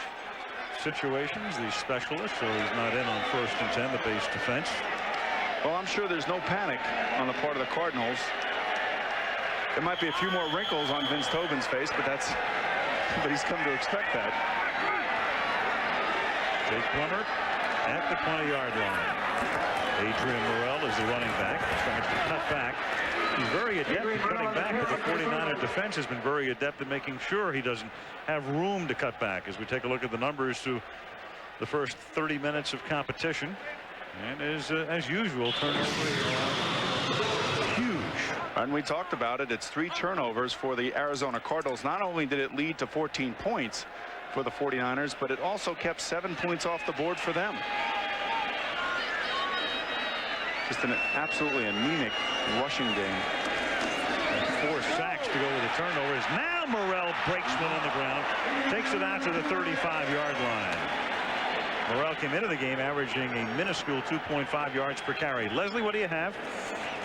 situations, the specialist, so he's not in on 1st and 10, the base defense. Well, I'm sure there's no panic on the part of the Cardinals. There might be a few more wrinkles on Vince Tobin's face, but he's come to expect that. Jake Plummer at the 20-yard line. Adrian Morrell is the running back. Tries to cut back. He's very adept at cutting back, but the 49er defense has been very adept at making sure he doesn't have room to cut back. As we take a look at the numbers through the first 30 minutes of competition, and as usual, turnovers huge. And we talked about it. It's 3 turnovers for the Arizona Cardinals. Not only did it lead to 14 points for the 49ers, but it also kept 7 points off the board for them. Just an absolutely anemic rushing game. And 4 sacks to go with the turnovers. Now Morrell breaks one on the ground, takes it out to the 35-yard line. Morrell came into the game averaging a minuscule 2.5 yards per carry. Lesley, what do you have?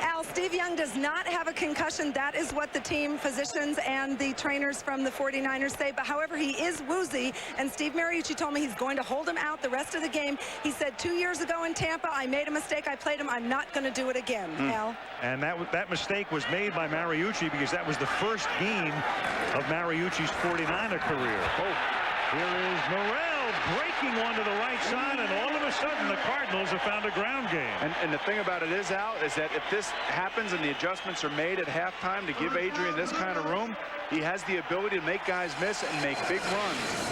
Al, Steve Young does not have a concussion. That is what the team physicians and the trainers from the 49ers say. But however, he is woozy, and Steve Mariucci told me he's going to hold him out the rest of the game. He said 2 years ago in Tampa, I made a mistake. I played him. I'm not going to do it again. Al. And that mistake was made by Mariucci because that was the first game of Mariucci's 49er career. Oh, here is Morrell breaking one to the right side, and all of a sudden the Cardinals have found a ground game. And the thing about it is, Al, is that if this happens and the adjustments are made at halftime to give Adrian this kind of room, he has the ability to make guys miss and make big runs.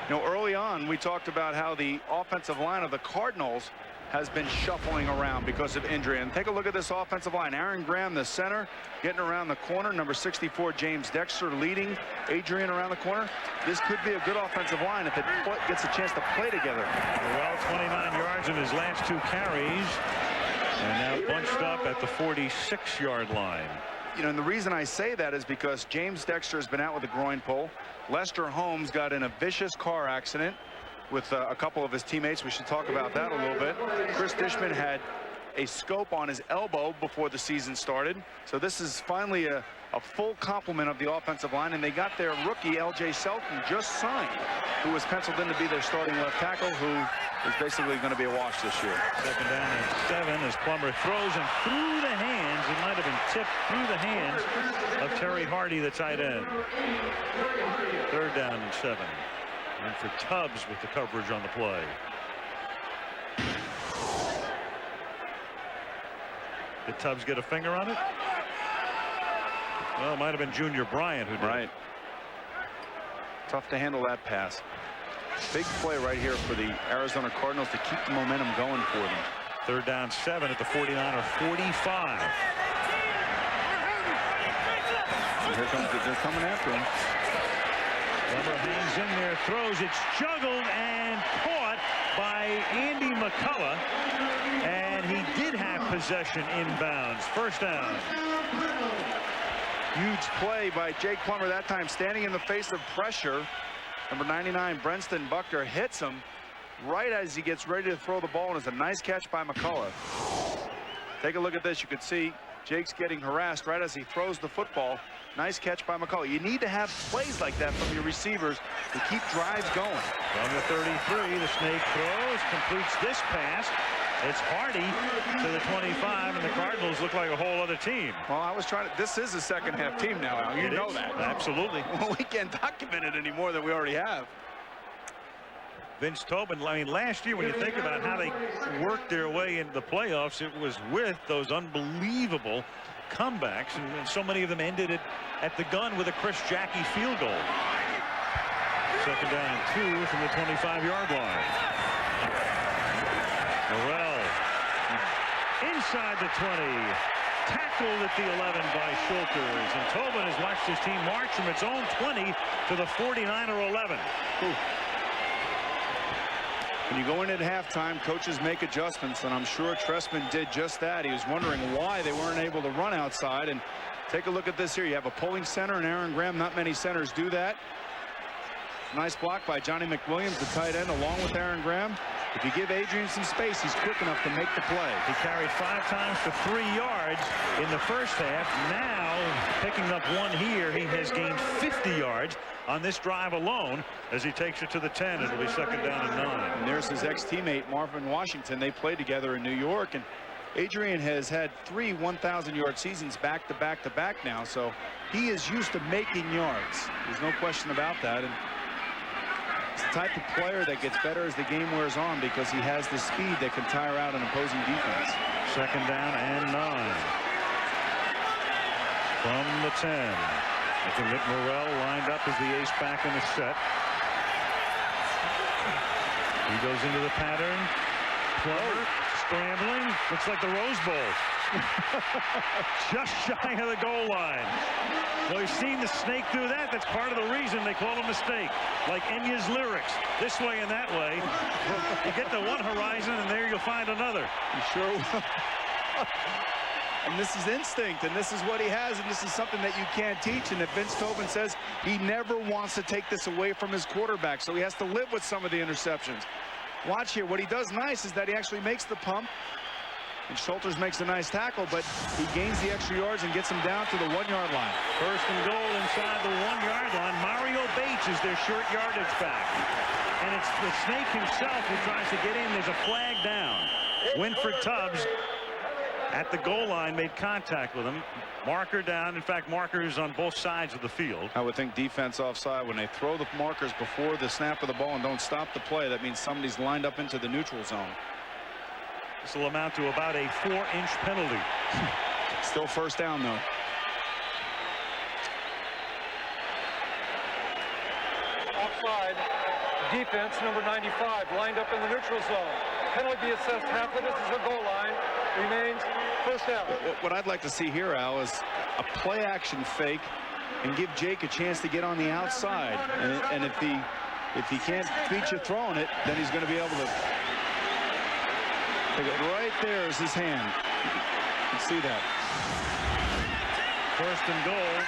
You know, early on we talked about how the offensive line of the Cardinals has been shuffling around because of injury. And take a look at this offensive line. Aaron Graham, the center, getting around the corner. Number 64, James Dexter, leading Adrian around the corner. This could be a good offensive line if it gets a chance to play together. Well, 29 yards in his last 2 carries. And now bunched up at the 46-yard line. You know, and the reason I say that is because James Dexter has been out with a groin pull. Lester Holmes got in a vicious car accident with a couple of his teammates. We should talk about that a little bit. Chris Dishman had a scope on his elbow before the season started. So this is finally a full complement of the offensive line, and they got their rookie L.J. Selton just signed, who was penciled in to be their starting left tackle, who is basically going to be a wash this year. 2nd down and 7 as Plummer throws, and through the hands, it might have been tipped through the hands of Terry Hardy, the tight end. 3rd down and 7. And for Tubbs with the coverage on the play. Did Tubbs get a finger on it? Well, it might have been Junior Bryant who did. Right. Tough to handle that pass. Big play right here for the Arizona Cardinals to keep the momentum going for them. 3rd down 7 at the 49er 45. And here comes they're coming after him. Plummer hangs in there, throws, it's juggled and caught by Andy McCullough, and he did have possession inbounds. 1st down. Huge play by Jake Plummer that time, standing in the face of pressure. Number 99, Brenston Buckner, hits him right as he gets ready to throw the ball, and it's a nice catch by McCullough. Take a look at this. You can see Jake's getting harassed right as he throws the football. Nice catch by McCullough. You need to have plays like that from your receivers to keep drives going. From the 33, the snake throws, completes this pass. It's Hardy to the 25, and the Cardinals look like a whole other team. Well, I was trying to. This is a second-half team now, Al. You know that. Absolutely. Well, we can't document it any more than we already have. Vince Tobin, I mean, last year, when you think about how they worked their way into the playoffs, it was with those unbelievable comebacks, and so many of them ended it at the gun with a Chris Jackie field goal. 2nd down and 2 from the 25-yard line. Morrell inside the 20, tackled at the 11 by Schulters, and Tobin has watched his team march from its own 20 to the 49er 11. Ooh. When you go in at halftime, coaches make adjustments, and I'm sure Trestman did just that. He was wondering why they weren't able to run outside. And take a look at this here. You have a pulling center and Aaron Graham. Not many centers do that. Nice block by Johnny McWilliams, the tight end, along with Aaron Graham. If you give Adrian some space, he's quick enough to make the play. He carried 5 times for 3 yards in the first half. Now, picking up 1 here, he has gained 50 yards on this drive alone as he takes it to the 10. It'll be 2nd down and 9. And there's his ex-teammate, Marvin Washington. They played together in New York, and Adrian has had 3 1,000-yard seasons back to back to back now, so he is used to making yards. There's no question about that. And it's the type of player that gets better as the game wears on because he has the speed that can tire out an opposing defense. 2nd down and 9. From the 10. Looking at Morrell lined up as the ace back in the set. He goes into the pattern. Plummer scrambling. Looks like the Rose Bowl. Just shy of the goal line. Well, you've seen the snake do that. That's part of the reason they call him a snake. Like Enya's lyrics. This way and that way. You get to one horizon and there you'll find another. You sure will. And this is instinct, and this is what he has, and this is something that you can't teach. And that Vince Tobin says he never wants to take this away from his quarterback, so he has to live with some of the interceptions. Watch here. What he does nice is that he actually makes the pump, and Schulters makes a nice tackle, but he gains the extra yards and gets him down to the 1-yard line. First and goal inside the 1-yard line. Mario Bates is their short yardage back. And it's the snake himself who tries to get in. There's a flag down. Winford Tubbs at the goal line made contact with him. Marker down. In fact, markers on both sides of the field. I would think defense offside. When they throw the markers before the snap of the ball and don't stop the play, that means somebody's lined up into the neutral zone. This will amount to about a 4-inch penalty. Still first down, though. Offside. Defense, number 95, lined up in the neutral zone. Penalty be assessed half of the distance of goal line. Remains first down. What I'd like to see here, Al, is a play-action fake and give Jake a chance to get on the outside. And if he can't beat you throwing it, then he's going to be able to. Right there is his hand. You can see that. First and goal.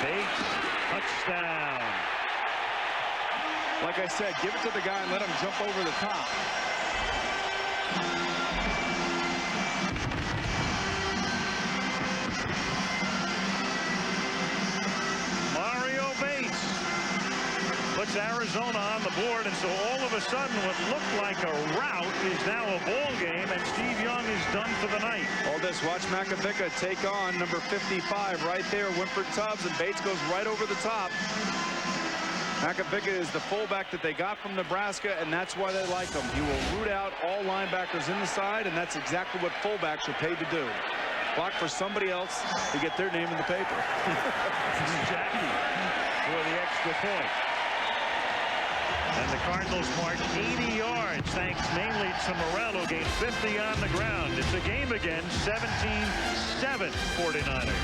Bates, touchdown. Like I said, give it to the guy and let him jump over the top. Mario Bates puts Arizona on the board, and so all of a sudden what looked like a rout is now a ball game, and Steve Young is done for the night. All this, watch Makovica take on number 55 right there, Winford Tubbs, and Bates goes right over the top. Makovica is the fullback that they got from Nebraska, and that's why they like him. He will root out all linebackers in the side, and that's exactly what fullbacks are paid to do. Block for somebody else to get their name in the paper. Jackie for the extra point. And the Cardinals march 80 yards, thanks mainly to Morrell, who gained 50 on the ground. It's a game again, 17-7 49ers.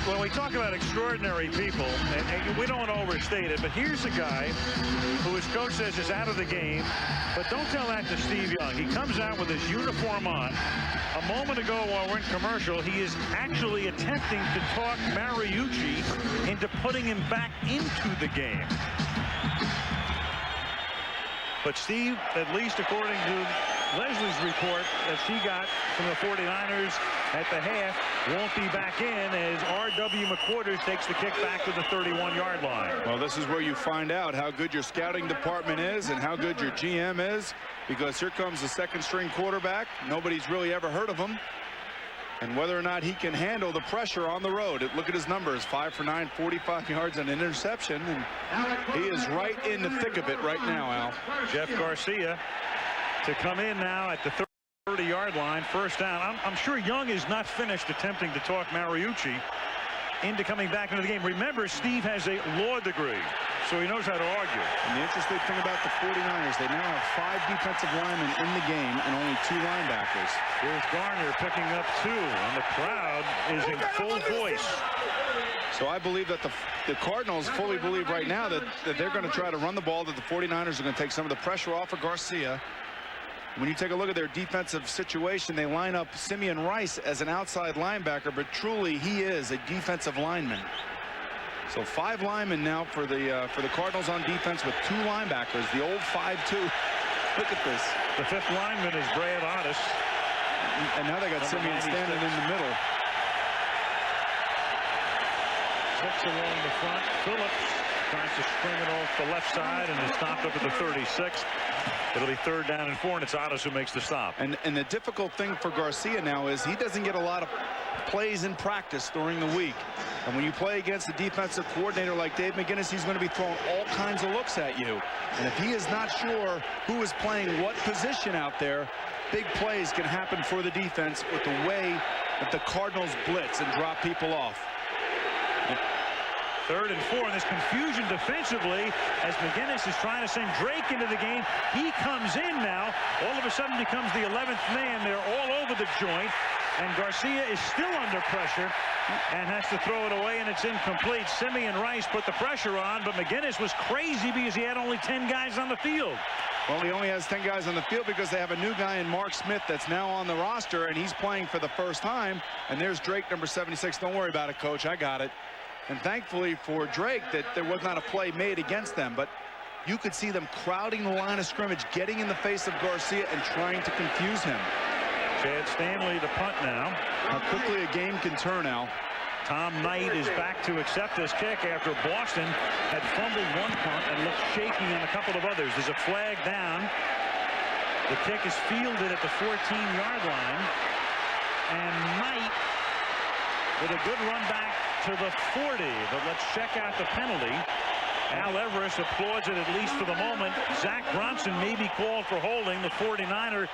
When we talk about extraordinary people, and we don't want to overstate it, but here's a guy who his coach says is out of the game, but don't tell that to Steve Young. He comes out with his uniform on. A moment ago while we're in commercial, he is actually attempting to talk Mariucci into putting him back into the game. But Steve, at least according to Lesley's report that she got from the 49ers at the half, won't be back in as R.W. McQuarters takes the kick back to the 31-yard line. Well, this is where you find out how good your scouting department is and how good your GM is, because here comes the second-string quarterback. Nobody's really ever heard of him. And whether or not he can handle the pressure on the road. Look at his numbers, 5 for 9, 45 yards, and an interception. And he is right in the thick of it right now, Al. Jeff Garcia to come in now at the 30-yard line, first down. I'm sure Young is not finished attempting to talk Mariucci into coming back into the game. Remember, Steve has a law degree, so he knows how to argue. And the interesting thing about the 49ers, they now have 5 defensive linemen in the game and only 2 linebackers. Here's Garner picking up 2, and the crowd is in full voice. So I believe that the Cardinals fully believe right now that they're going to try to run the ball, that the 49ers are going to take some of the pressure off of Garcia. When you take a look at their defensive situation, they line up Simeon Rice as an outside linebacker, but truly he is a defensive lineman. So 5 linemen now for the Cardinals on defense with 2 linebackers, the old 5-2. Look at this. The 5th lineman is Brad Otis. And now they got Simeon standing in the middle. 6 along the front. Phillips tries to spring it off the left side and is stopped up at the 36. It'll be 3rd down and 4, and it's Ottis who makes the stop. And the difficult thing for Garcia now is he doesn't get a lot of plays in practice during the week. And when you play against a defensive coordinator like Dave McGinnis, he's going to be throwing all kinds of looks at you. And if he is not sure who is playing what position out there, big plays can happen for the defense with the way that the Cardinals blitz and drop people off. 3rd and 4, and there's confusion defensively as McGinnis is trying to send Drake into the game. He comes in now. All of a sudden becomes the 11th man. They're all over the joint, and Garcia is still under pressure and has to throw it away, and it's incomplete. Simeon Rice put the pressure on, but McGinnis was crazy because he had only 10 guys on the field. Well, he only has 10 guys on the field because they have a new guy in Mark Smith that's now on the roster, and he's playing for the first time. And there's Drake, number 76. Don't worry about it, Coach. I got it. And thankfully for Drake that there was not a play made against them, but you could see them crowding the line of scrimmage, getting in the face of Garcia and trying to confuse him. Chad Stanley to punt now. How quickly a game can turn now. Tom Knight is back to accept this kick after Boston had fumbled one punt and looked shaky on a couple of others. There's a flag down. The kick is fielded at the 14-yard line. And Knight with a good run back to the 40. But let's check out the penalty. Al Everest applauds it, at least for the moment. Zach Bronson may be called for holding the 49er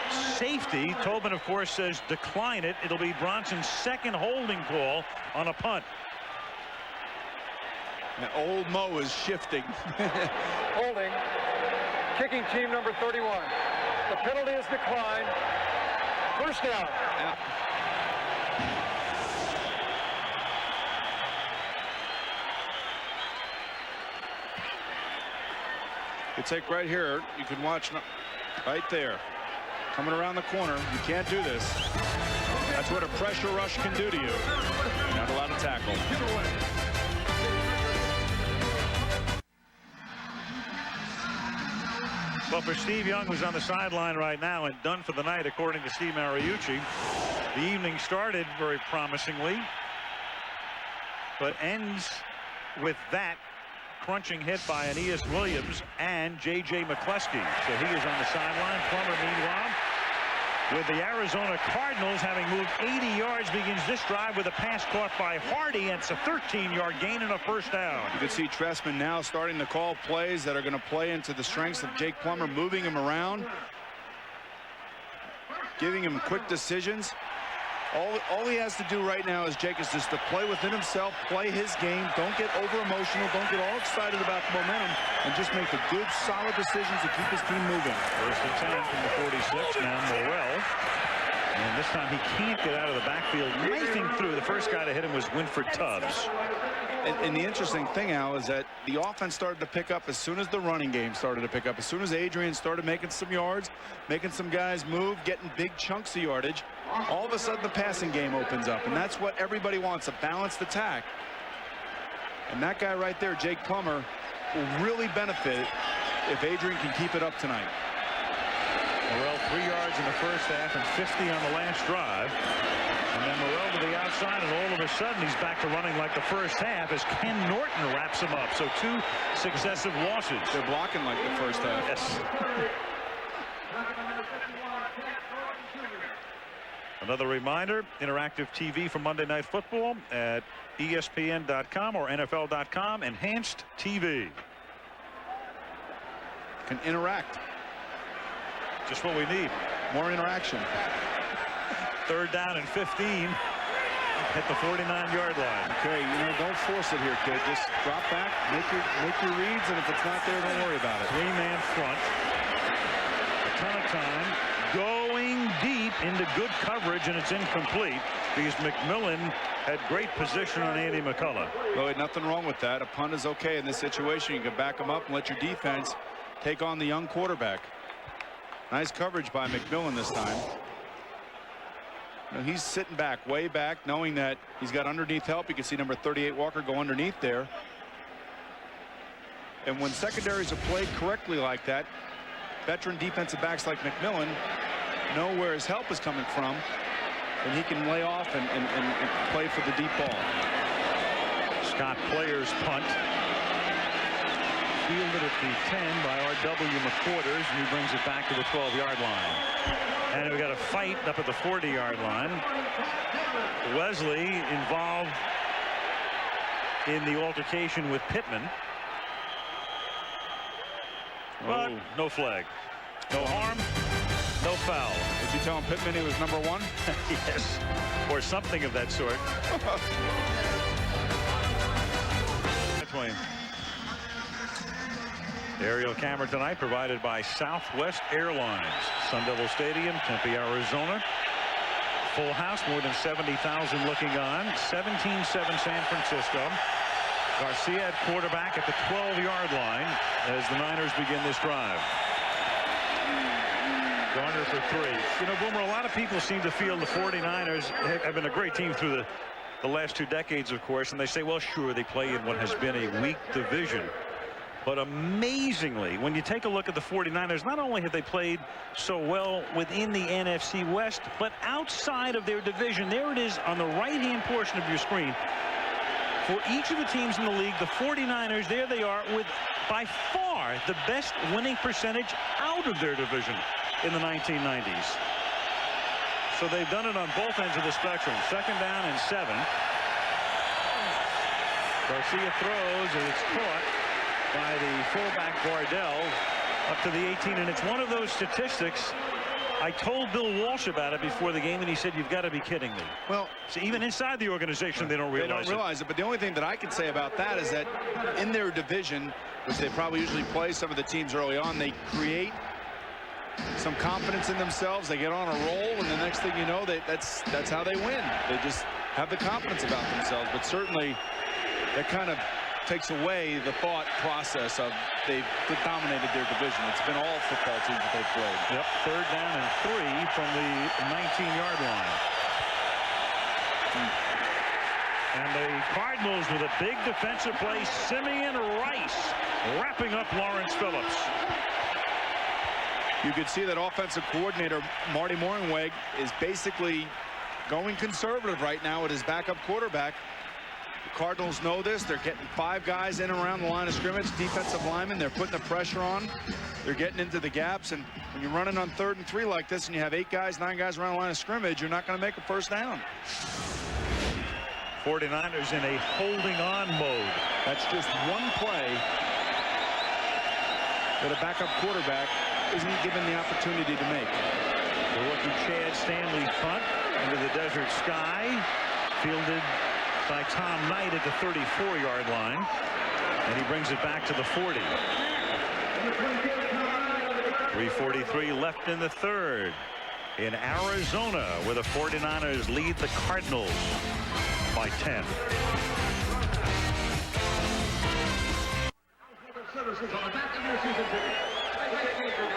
safety. Tobin, of course, says decline it. It'll be Bronson's second holding call on a punt. And old Mo is shifting. Holding. Kicking team number 31. The penalty is declined. First down. Yeah. You take right here. You can watch right there. Coming around the corner. You can't do this. That's what a pressure rush can do to you. Not allowed to tackle. Well, for Steve Young, who's on the sideline right now and done for the night, according to Steve Mariucci, the evening started very promisingly, but ends with that crunching hit by Aeneas Williams and J.J. McCleskey. So he is on the sideline. Plummer, meanwhile, with the Arizona Cardinals having moved 80 yards, begins this drive with a pass caught by Hardy, and it's a 13-yard gain and a first down. You can see Trestman now starting to call plays that are going to play into the strengths of Jake Plummer, moving him around, giving him quick decisions. All he has to do right now is Jake is just to play within himself, play his game, don't get over emotional, don't get all excited about the momentum, and just make the good, solid decisions to keep his team moving. First and 10 from the 46. Now Morrell. And this time he can't get out of the backfield. Knifing through. The first guy to hit him was Winford Tubbs. And the interesting thing, Al, is that the offense started to pick up as soon as the running game started to pick up. As soon as Adrian started making some yards, making some guys move, getting big chunks of yardage, all of a sudden the passing game opens up. And that's what everybody wants, a balanced attack. And that guy right there, Jake Plummer, will really benefit if Adrian can keep it up tonight. Morrell 3 yards in the first half and 50 on the last drive. And then Morrell to the outside, and all of a sudden he's back to running like the first half as Ken Norton wraps him up. So 2 successive losses. They're blocking like the first half. Yes. Another reminder, interactive TV for Monday Night Football at ESPN.com or NFL.com. Enhanced TV. Can interact. Just what we need. More interaction. 3rd down and 15 at the 49-yard line. Okay, don't force it here, kid. Just drop back, make your reads, and if it's not there, don't worry about it. 3-man front. A ton of time. Going deep into good coverage, and it's incomplete because McMillan had great position on Andy McCullough. Well, nothing wrong with that. A punt is okay in this situation. You can back them up and let your defense take on the young quarterback. Nice coverage by McMillan this time. He's sitting back, way back, knowing that he's got underneath help. You can see number 38 Walker go underneath there. And when secondaries are played correctly like that, veteran defensive backs like McMillan know where his help is coming from, and he can lay off and play for the deep ball. Scott Players punt. fielded at the 10 by R.W. McQuarters, and he brings it back to the 12-yard line. And we got a fight up at the 40-yard line. Lesley involved in the altercation with Pittman. But no flag. No harm, no foul. Did you tell him Pittman he was #1? Yes, or something of that sort. Aerial camera tonight provided by Southwest Airlines. Sun Devil Stadium, Tempe, Arizona. Full house, more than 70,000 looking on. 17-7 San Francisco. Garcia at quarterback at the 12-yard line as the Niners begin this drive. Garner for 3. You know, Boomer, a lot of people seem to feel the 49ers have been a great team through the last 2 decades, of course, and they say, well, sure, they play in what has been a weak division. But amazingly, when you take a look at the 49ers, not only have they played so well within the NFC West, but outside of their division. There it is on the right-hand portion of your screen. For each of the teams in the league, the 49ers, there they are with by far the best winning percentage out of their division in the 1990s. So they've done it on both ends of the spectrum. 2nd down and 7. Garcia throws, and it's caught by the fullback Bardell up to the 18, and it's one of those statistics. I told Bill Walsh about it before the game, and he said, you've got to be kidding me. Well, so even inside the organization, they don't realize it. But the only thing that I can say about that is that in their division, which they probably usually play some of the teams early on, they create some confidence in themselves. They get on a roll, and the next thing you know, that's how they win. They just have the confidence about themselves. But certainly that kind of takes away the thought process of they've dominated their division. It's been all football teams that they've played. Yep, 3rd down and 3 from the 19-yard line. And the Cardinals with a big defensive play. Simeon Rice wrapping up Lawrence Phillips. You could see that offensive coordinator Marty Mornhinweg is basically going conservative right now with his backup quarterback. The Cardinals know this. They're getting 5 guys in around the line of scrimmage, defensive linemen. They're putting the pressure on. They're getting into the gaps. And when you're running on 3rd and 3 like this and you have 8 guys, 9 guys around the line of scrimmage, you're not going to make a 1st down. 49ers in a holding on mode. That's just one play that a backup quarterback isn't given the opportunity to make. The rookie Chad Stanley punt into the desert sky, fielded by Tom Knight at the 34-yard line, and he brings it back to the 40. 3:43 left in the 3rd in Arizona, where the 49ers lead the Cardinals by 10.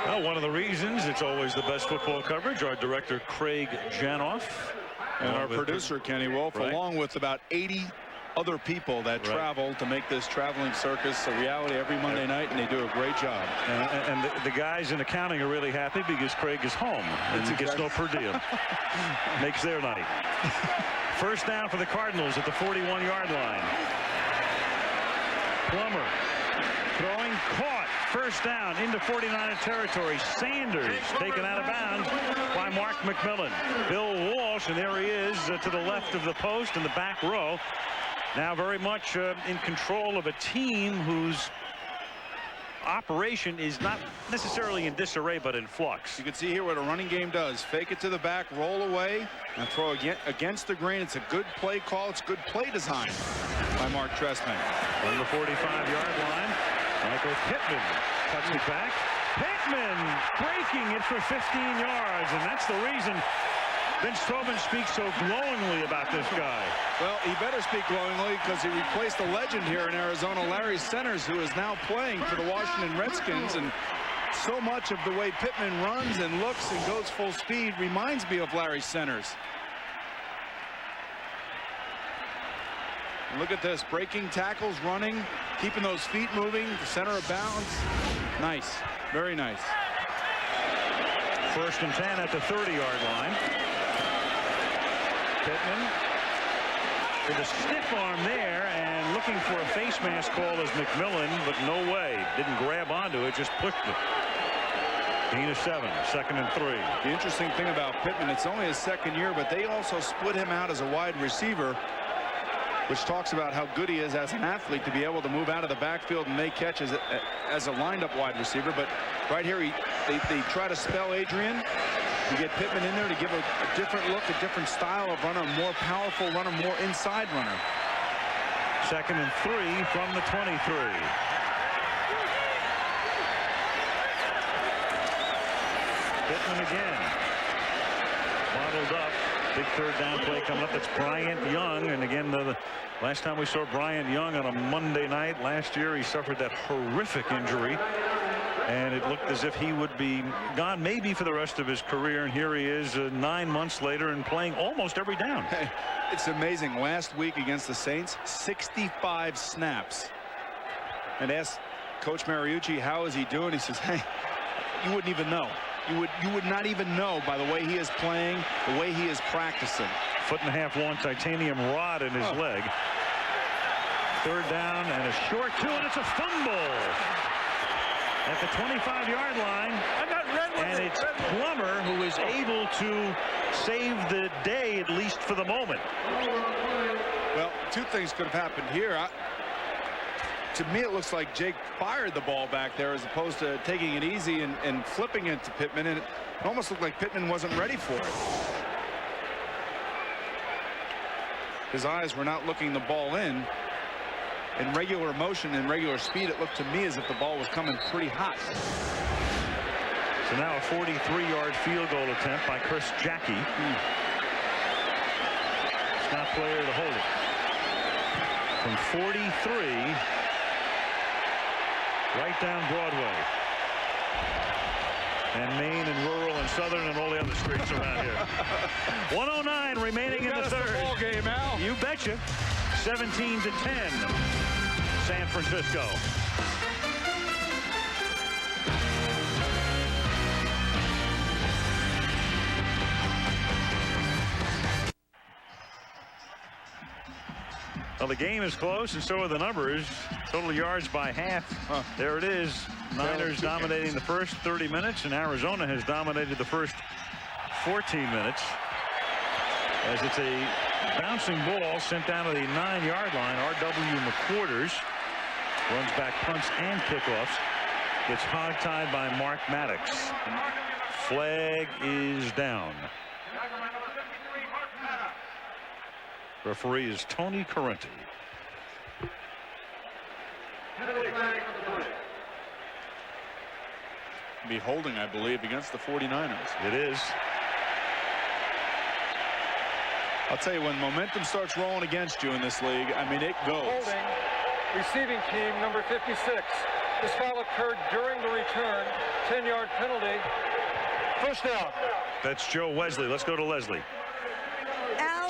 Well, one of the reasons it's always the best football coverage, our director Craig Janoff and our producer Kenny Wolf, along with about 80 other people that travel to make this traveling circus a reality every Monday night, and they do a great job. And the guys in accounting are really happy because Craig is home and he gets no per diem. Makes their night. 1st down for the Cardinals at the 41-yard line. Plummer throwing, caught. 1st down into 49er territory. Sanders taken out of bounds by Mark McMillan. Bill Walsh, and there he is to the left of the post in the back row. Now very much in control of a team whose operation is not necessarily in disarray, but in flux. You can see here what a running game does. Fake it to the back, roll away, and throw against the grain. It's a good play call. It's good play design by Mark Trestman. On the 45-yard line, Michael Pittman cuts it back. Pittman breaking it for 15 yards, and that's the reason Vince Tobin speaks so glowingly about this guy. Well, he better speak glowingly because he replaced a legend here in Arizona, Larry Centers, who is now playing for the Washington Redskins. And so much of the way Pittman runs and looks and goes full speed reminds me of Larry Centers. And look at this, breaking tackles, running, keeping those feet moving, the center of bounds. Nice, very nice. 1st and 10 at the 30-yard line. Pittman with a stiff arm there and looking for a face mask call as McMillan, but no way. Didn't grab onto it, just pushed it. Gain of 7, 2nd and 3. The interesting thing about Pittman, it's only his second year, but they also split him out as a wide receiver, which talks about how good he is as an athlete to be able to move out of the backfield and make catches as a lined-up wide receiver. But right here, they try to spell Adrian. You get Pittman in there to give a different look, a different style of runner, more powerful runner, more inside runner. 2nd and 3 from the 23. Pittman again. Bottled up. Big 3rd down play coming up. That's Bryant Young. And again, the last time we saw Bryant Young on a Monday night last year, he suffered that horrific injury. And it looked as if he would be gone maybe for the rest of his career. And here he is 9 months later and playing almost every down. Hey, it's amazing. Last week against the Saints, 65 snaps. And asked Coach Mariucci, how is he doing? He says, hey, you wouldn't even know. You would not even know by the way he is playing, the way he is practicing. 1.5 long titanium rod in his leg. 3rd down and a short 2, and it's a fumble at the 25-yard line. And it's Plummer who is able to save the day, at least for the moment. Well, 2 things could have happened here. To me, it looks like Jake fired the ball back there as opposed to taking it easy and flipping it to Pittman, and it almost looked like Pittman wasn't ready for it. His eyes were not looking the ball in. In regular motion and regular speed, it looked to me as if the ball was coming pretty hot. So now a 43-yard field goal attempt by Chris Jackie. Scott Player to hold it. From 43. Right down Broadway. And Maine and Rural and Southern and all the other streets around here. 109 remaining in the 3rd. Ball game, Al. You betcha. 17-10. San Francisco. Well, the game is close, and so are the numbers. Total yards by half. There it is. Niners dominating the first 30 minutes, and Arizona has dominated the first 14 minutes. As it's a bouncing ball sent down to the 9-yard line. R.W. McQuarters runs back punts and kickoffs. Gets hog-tied by Mark Maddox. Flag is down. Referee is Tony Correnti. Be holding, I believe, against the 49ers. It is. I'll tell you, when momentum starts rolling against you in this league, I mean, it goes. Holding, receiving team number 56. This foul occurred during the return. 10-yard penalty. First down. That's Joe Wesley. Let's go to Lesley. Al,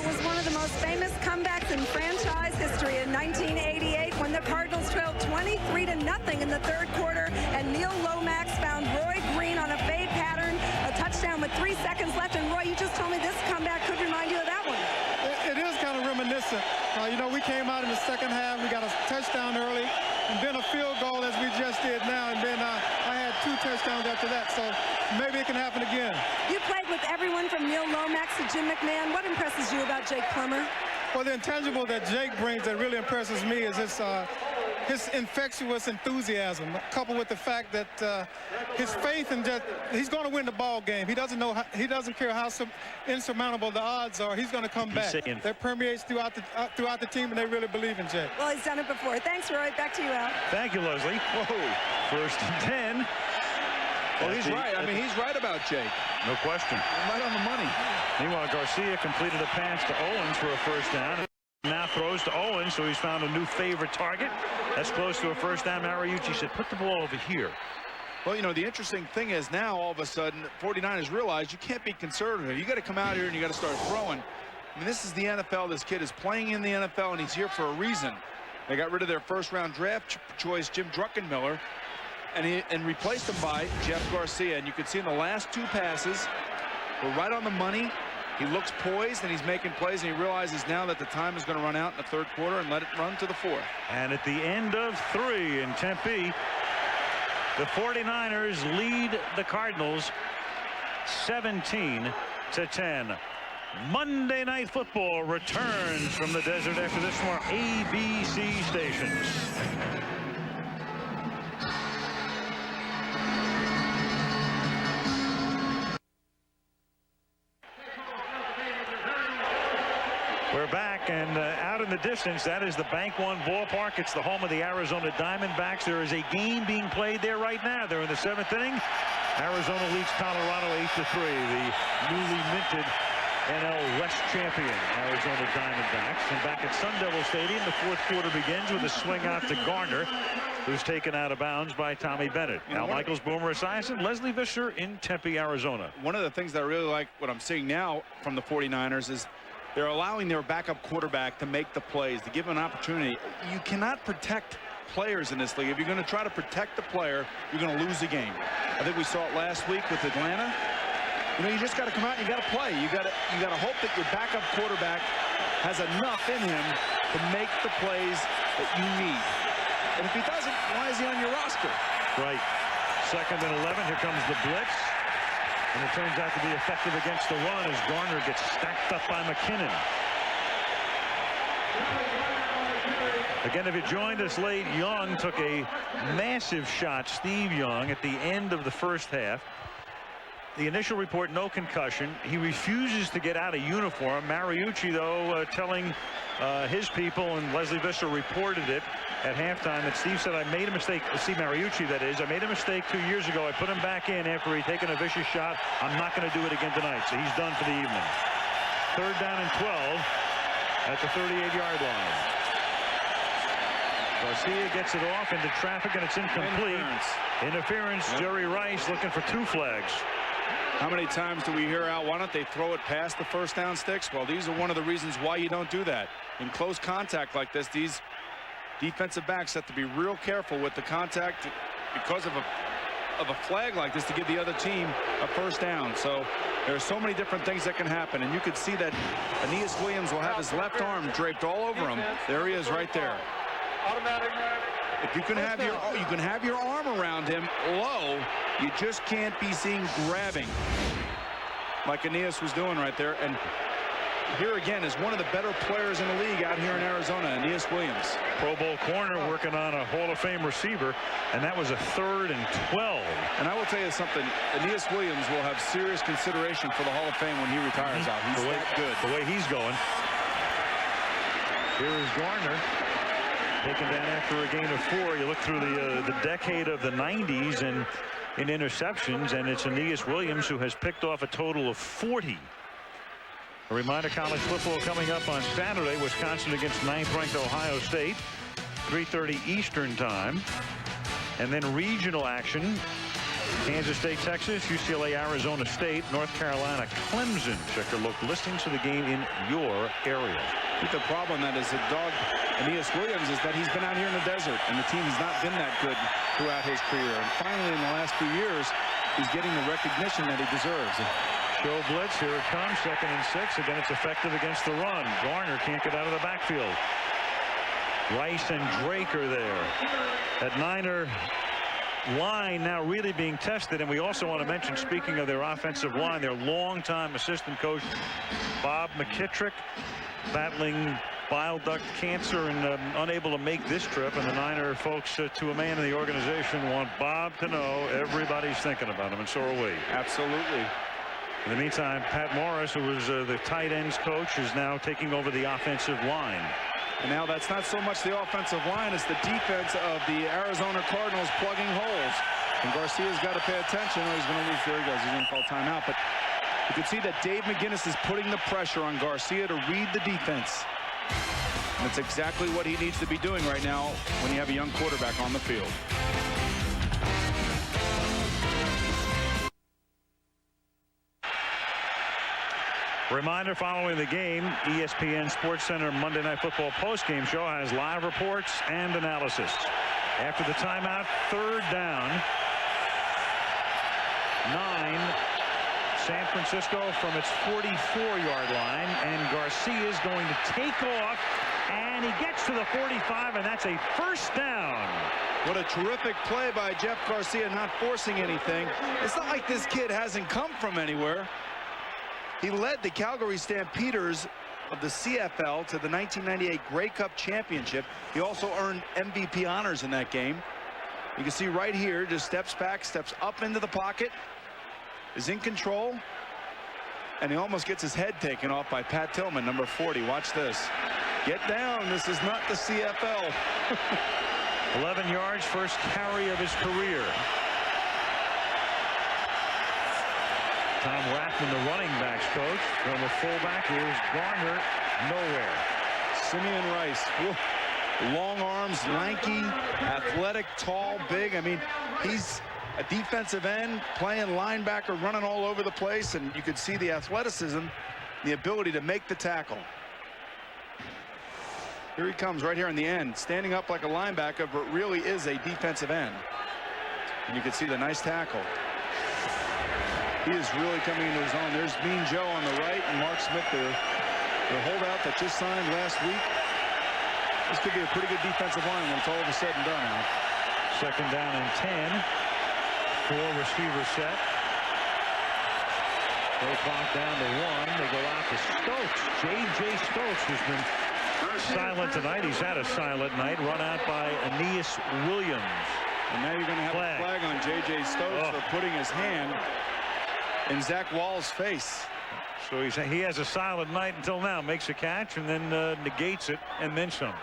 was one of the most famous comebacks in franchise history in 1988 when the Cardinals trailed 23-0 in the 3rd quarter, and Neil Lomax found Roy Green on a fade pattern, a touchdown with 3 seconds left. And Roy, you just told me this comeback could remind you of that one. It is kind of reminiscent. You know, we came out in the 2nd half, we got a touchdown early, and then a field goal as we just did now, and then I had 2 touchdowns after that, so maybe it can happen again. You played with everyone from Neil Lomax to Jim McMahon. What impresses you about Jake Plummer? Well, the intangible that Jake brings that really impresses me is his infectious enthusiasm, coupled with the fact that his faith in just he's going to win the ball game. He doesn't care how insurmountable the odds are. He's going to come back. That permeates throughout the team, and they really believe in Jake. Well, he's done it before. Thanks, Roy. Back to you, Al. Thank you, Lesley. Whoa. 1st and 10. Well, he's right. I mean, he's right about Jake. No question. Right on the money. Meanwhile, Garcia completed a pass to Owens for a 1st down. Now throws to Owens, so he's found a new favorite target. That's close to a 1st down. Mariucci said, put the ball over here. Well, you know, the interesting thing is now all of a sudden 49ers realize you can't be conservative. You got to come out here and you got to start throwing. I mean, this is the NFL. This kid is playing in the NFL, and he's here for a reason. They got rid of their 1st-round draft choice, Jim Druckenmiller, and replaced him by Jeff Garcia. And you can see in the last 2 passes were right on the money. He looks poised and he's making plays, and he realizes now that the time is going to run out in the third quarter and let it run to the fourth. And at the end of 3 in Tempe, the 49ers lead the Cardinals 17-10. Monday Night Football returns from the desert after this from our ABC stations. We're back, and out in the distance, that is the Bank One ballpark. It's the home of the Arizona Diamondbacks. There is a game being played there right now. They're in the 7th inning. Arizona leads Colorado 8-3. The newly minted NL West champion, Arizona Diamondbacks. And back at Sun Devil Stadium, the 4th quarter begins with a swing out to Garner, who's taken out of bounds by Tommy Bennett. Al Michaels, Boomer Esiason, Lesley Visser in Tempe, Arizona. One of the things that I really like, what I'm seeing now from the 49ers, is they're allowing their backup quarterback to make the plays, to give an opportunity. You cannot protect players in this league. If you're going to try to protect the player, you're going to lose the game. I think we saw it last week with Atlanta. You know, you just got to come out and you got to play. You got to hope that your backup quarterback has enough in him to make the plays that you need. And if he doesn't, why is he on your roster? Right. 2nd and 11. Here comes the blitz. And it turns out to be effective against the run as Garner gets stacked up by McKinnon. Again, if you joined us late, Young took a massive shot, Steve Young, at the end of the first half. The initial report, no concussion. He refuses to get out of uniform. Mariucci, though, telling his people, and Lesley Visser reported it at halftime, that Steve said, I made a mistake. Steve Mariucci, that is. I made a mistake 2 years ago. I put him back in after he'd taken a vicious shot. I'm not going to do it again tonight. So he's done for the evening. 3rd down and 12 at the 38-yard line. Garcia gets it off into traffic, and it's incomplete. Interference. Jerry Rice looking for 2 flags. How many times do we hear out, why don't they throw it past the first down sticks? Well, these are one of the reasons why you don't do that. In close contact like this, these defensive backs have to be real careful with the contact because of a flag like this to give the other team a first down. So there are so many different things that can happen, and you could see that Aeneas Williams will have his left arm draped all over him. There he is right there. If you can have your arm around him low, you just can't be seen grabbing like Aeneas was doing right there. And here again is one of the better players in the league out here in Arizona, Aeneas Williams. Pro Bowl corner working on a Hall of Fame receiver, and that was a 3rd and 12. And I will tell you something, Aeneas Williams will have serious consideration for the Hall of Fame when he retires out. He's that good. The way he's going. Here is Garner. Taken down after a gain of 4. You look through the decade of the 90s and in interceptions, and it's Aeneas Williams who has picked off a total of 40. A reminder, college football coming up on Saturday. Wisconsin against 9th-ranked Ohio State, 3:30 Eastern time. And then regional action. Kansas State, Texas, UCLA, Arizona State, North Carolina, Clemson. Check your local listings for the game in your area. I think the problem that is a dog Aeneas Williams is that he's been out here in the desert, and the team has not been that good throughout his career. And finally, in the last few years, he's getting the recognition that he deserves. Show blitz. Here it comes. 2nd and 6. Again, it's effective against the run. Garner can't get out of the backfield. Rice and Drake are there. That Niner line now really being tested, and we also want to mention, speaking of their offensive line, their longtime assistant coach Bob McKittrick, battling bile duct cancer and unable to make this trip, and the Niner folks, to a man in the organization, want Bob to know everybody's thinking about him, and so are we. Absolutely. In the meantime, Pat Morris, who was the tight ends coach, is now taking over the offensive line. And now that's not so much the offensive line, it's the defense of the Arizona Cardinals plugging holes. And Garcia's got to pay attention. Oh, he's going to lose. There he goes. He's going to call timeout. But you can see that Dave McGinnis is putting the pressure on Garcia to read the defense. And that's exactly what he needs to be doing right now when you have a young quarterback on the field. Reminder, following the game, ESPN SportsCenter Monday Night Football postgame show has live reports and analysis. After the timeout, 3rd down, 9, San Francisco from its 44-yard line, and Garcia is going to take off, and he gets to the 45, and that's a first down. What a terrific play by Jeff Garcia, not forcing anything. It's not like this kid hasn't come from anywhere. He led the Calgary Stampeders of the CFL to the 1998 Grey Cup Championship. He also earned MVP honors in that game. You can see right here, just steps back, steps up into the pocket, is in control, and he almost gets his head taken off by Pat Tillman, number 40. Watch this. Get down. This is not the CFL. 11 yards, first carry of his career. Tom Rathman, the running backs coach. From the fullback, here's Garner, nowhere. Simeon Rice, long arms, lanky, athletic, tall, big. I mean, he's a defensive end, playing linebacker, running all over the place, and you could see the athleticism, the ability to make the tackle. Here he comes right here in the end, standing up like a linebacker, but really is a defensive end. And you can see the nice tackle. He is really coming into his own. There's Mean Joe on the right, and Mark Smith, the holdout that just signed last week. This could be a pretty good defensive line when it's all of a said and done now. Second down and 10. 4 receiver set. Play clock down to 1. They go out to Stokes. J.J. Stokes has been silent tonight. He's had a silent night. Run out by Aeneas Williams. And now you're going to have a flag on J.J. Stokes for putting his hand in Zach Wall's face. So he has a silent night until now. Makes a catch and then negates it and then some.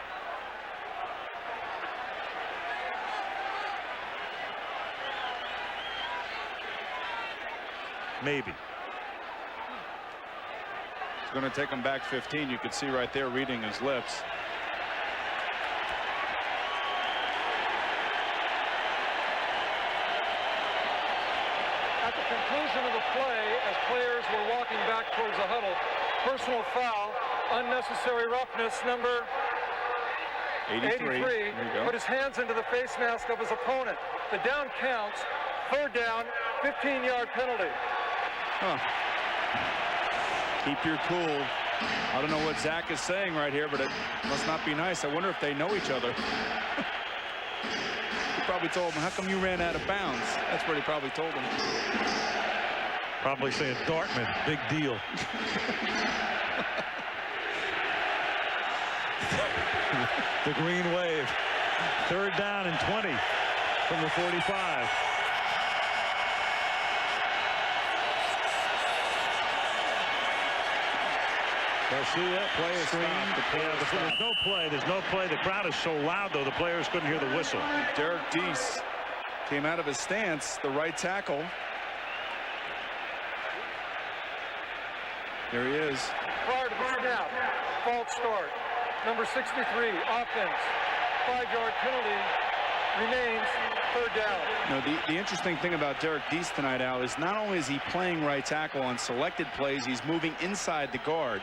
Maybe. It's going to take him back 15. You could see right there reading his lips. At the conclusion of the play, as players were walking back towards the huddle, personal foul, unnecessary roughness, number 83 put his hands into the face mask of his opponent. The down counts, third down, 15-yard penalty. Keep your cool. I don't know what Zach is saying right here, but it must not be nice. I wonder if they know each other. He probably told him, how come you ran out of bounds? That's what he probably told him. Probably saying Dartmouth, big deal. The green wave. Third down and 20 from the 45. Garcia, play is stopped. There's no play. There's no play. The crowd is so loud, though, the players couldn't hear the whistle. Derek Deese came out of his stance, the right tackle. There he is. Prior to the snap, false start. Number 63, offense. 5-yard penalty, remains third down. No, the interesting thing about Derek Deese tonight, Al, is not only is he playing right tackle on selected plays, he's moving inside the guard.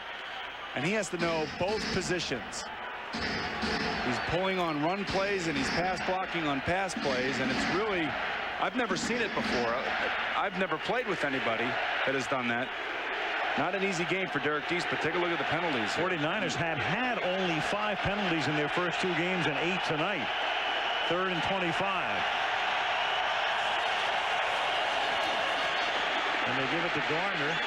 And he has to know both positions. He's pulling on run plays and he's pass blocking on pass plays, and it's really, I've never seen it before. I've never played with anybody that has done that. Not an easy game for Derek Deese, but take a look at the penalties. 49ers have had only 5 penalties in their first 2 games and 8 tonight. Third and 25. And they give it to Garner.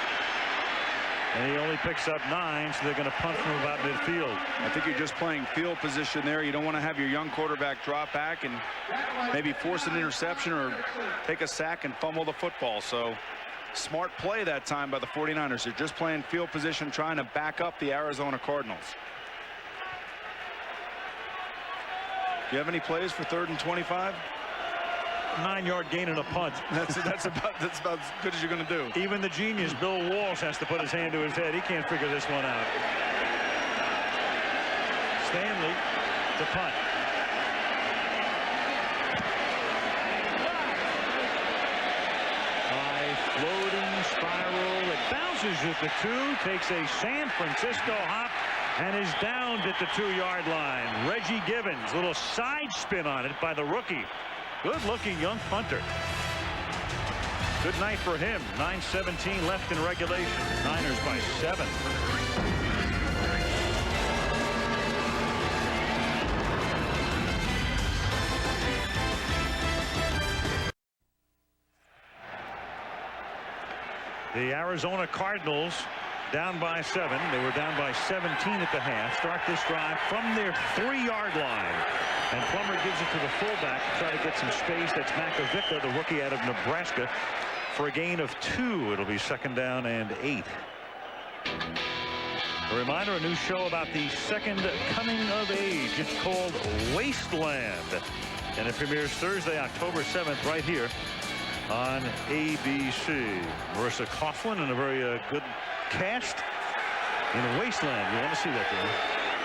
And he only picks up 9, so they're going to punt from about midfield. I think you're just playing field position there. You don't want to have your young quarterback drop back and maybe force an interception or take a sack and fumble the football. So smart play that time by the 49ers. They're just playing field position, trying to back up the Arizona Cardinals. Do you have any plays for 3rd and 25? 9-yard gain and a punt. That's about as good as you're going to do. Even the genius Bill Walsh has to put his hand to his head. He can't figure this one out. Stanley to punt. High floating spiral. It bounces at the 2, takes a San Francisco hop, and is downed at the 2-yard line. Reggie Gibbons, little side spin on it by the rookie. Good-looking young punter. Good night for him. 9:17 left in regulation. Niners by 7. The Arizona Cardinals down by 7. They were down by 17 at the half. Start this drive from their 3-yard line. And Plummer gives it to the fullback to try to get some space. That's Makovica, the rookie out of Nebraska, for a gain of 2. It'll be 2nd down and 8. A reminder, a new show about the second coming of age. It's called Wasteland. And it premieres Thursday, October 7th, right here on ABC. Marissa Coughlin and a very good cast in Wasteland. You want to see that, don't you?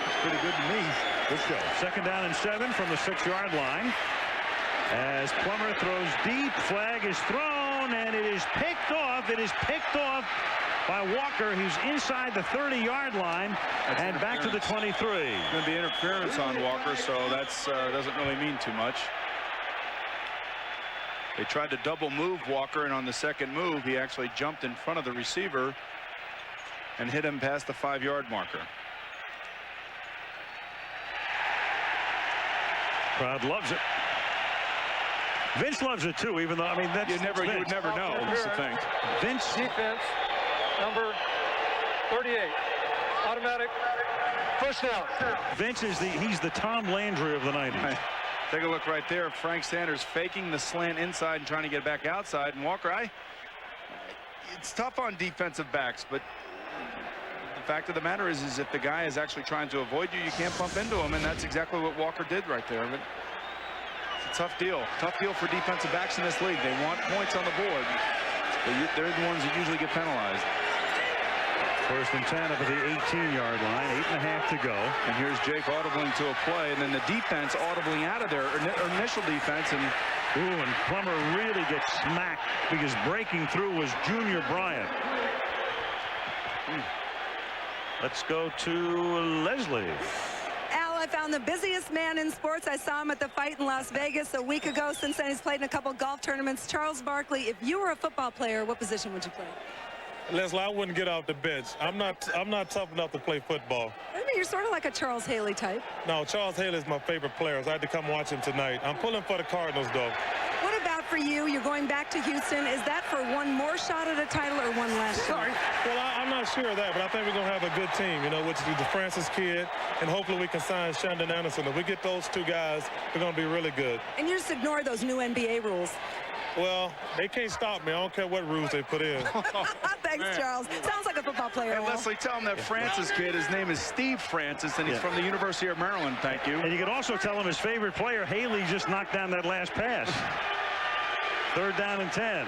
It's pretty good to me. Good show. 2nd down and 7 from the 6-yard line. As Plummer throws deep, flag is thrown, and it is picked off. It is picked off by Walker. He's inside the 30-yard line and back to the 23. It's going to be interference on Walker, so that's doesn't really mean too much. They tried to double move Walker, and on the second move, he actually jumped in front of the receiver and hit him past the 5-yard marker. Crowd loves it. Vince loves it too, even though, I mean, that's you would never know. That's the thing. Vince. Defense, number 38. Automatic. First down. Vince is he's the Tom Landry of the 90s. Right. Take a look right there. Frank Sanders faking the slant inside and trying to get back outside. And Walker, it's tough on defensive backs, but the fact of the matter is if the guy is actually trying to avoid you, you can't bump into him, and that's exactly what Walker did right there. But it's a tough deal. Tough deal for defensive backs in this league. They want points on the board. They're the ones that usually get penalized. 1st and 10 up at the 18-yard line. 8.5 to go. And here's Jake audibling to a play, and then the defense audibling out of their initial defense. And Plummer really gets smacked because breaking through was Junior Bryant. Let's go to Lesley. Al, I found the busiest man in sports. I saw him at the fight in Las Vegas a week ago. Since then, he's played in a couple golf tournaments. Charles Barkley, if you were a football player, what position would you play? Lesley, I wouldn't get off the bench. I'm not tough enough to play football. I mean, you're sort of like a Charles Haley type. No, Charles Haley is my favorite player. So I had to come watch him tonight. I'm pulling for the Cardinals, though. What about for you? You're going back to Houston. Is that for one more shot at a title or one last shot? Well, I'm not sure of that, but I think we're going to have a good team, you know, which is the Francis kid, and hopefully we can sign Shandon Anderson. If we get those 2 guys, we're going to be really good. And you just ignore those new NBA rules. Well, they can't stop me. I don't care what rules they put in. Thanks, Charles. Sounds like a football player. And Lesley, tell him that Francis kid, his name is Steve Francis, and he's from the University of Maryland. Thank you. And you can also tell him his favorite player, Haley, just knocked down that last pass. 3rd down and 10.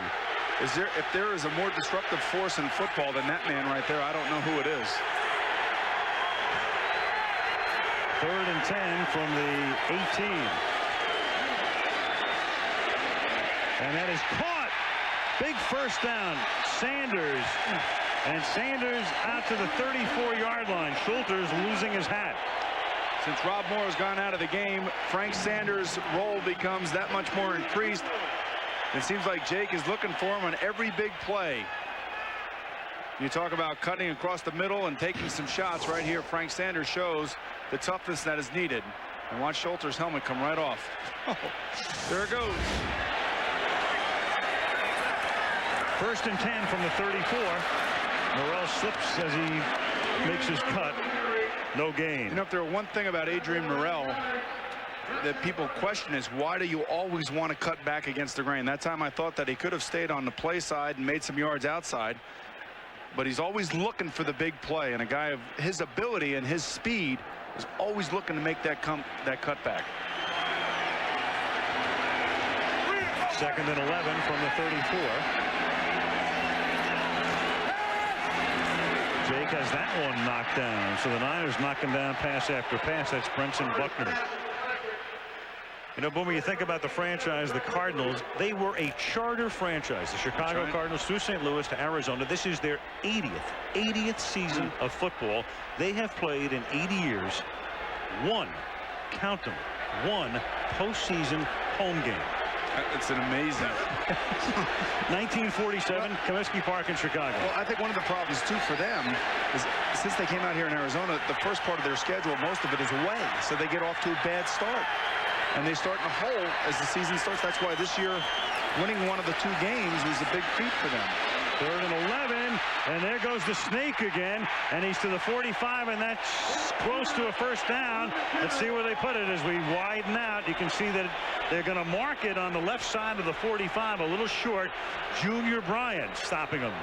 If there is a more disruptive force in football than that man right there, I don't know who it is. 3rd and 10 from the 18. And that is caught. Big first down. Sanders. And Sanders out to the 34-yard line. Schulter's losing his hat. Since Rob Moore has gone out of the game, Frank Sanders' role becomes that much more increased. It seems like Jake is looking for him on every big play. You talk about cutting across the middle and taking some shots right here. Frank Sanders shows the toughness that is needed. And watch Schulter's helmet come right off. Oh, there it goes. 1st and 10 from the 34. Morrell slips as he makes his cut. No gain. You know, if there were one thing about Adrian Morrell that people question is, why do you always want to cut back against the grain? That time I thought that he could have stayed on the play side and made some yards outside, but he's always looking for the big play, and a guy of his ability and his speed is always looking to make that cutback. 2nd and 11 from the 34. Jake has that one knocked down. So the Niners knocking down pass after pass. That's Brenson Buckner. You know, Boomer, you think about the franchise, the Cardinals, they were a charter franchise. The Chicago Cardinals through St. Louis to Arizona. This is their 80th season of football. They have played in 80 years one, count them, one postseason home game. It's an amazing. 1947, Comiskey Park in Chicago. Well, I think one of the problems, too, for them is since they came out here in Arizona, the first part of their schedule, most of it is away. So they get off to a bad start. And they start in a hole as the season starts. That's why this year, winning one of the 2 games was a big feat for them. 3rd and 11, and there goes the snake again, and he's to the 45, and that's close to a first down. Let's see where they put it as we widen out. You can see that they're going to mark it on the left side of the 45, a little short. Junior Bryant stopping him.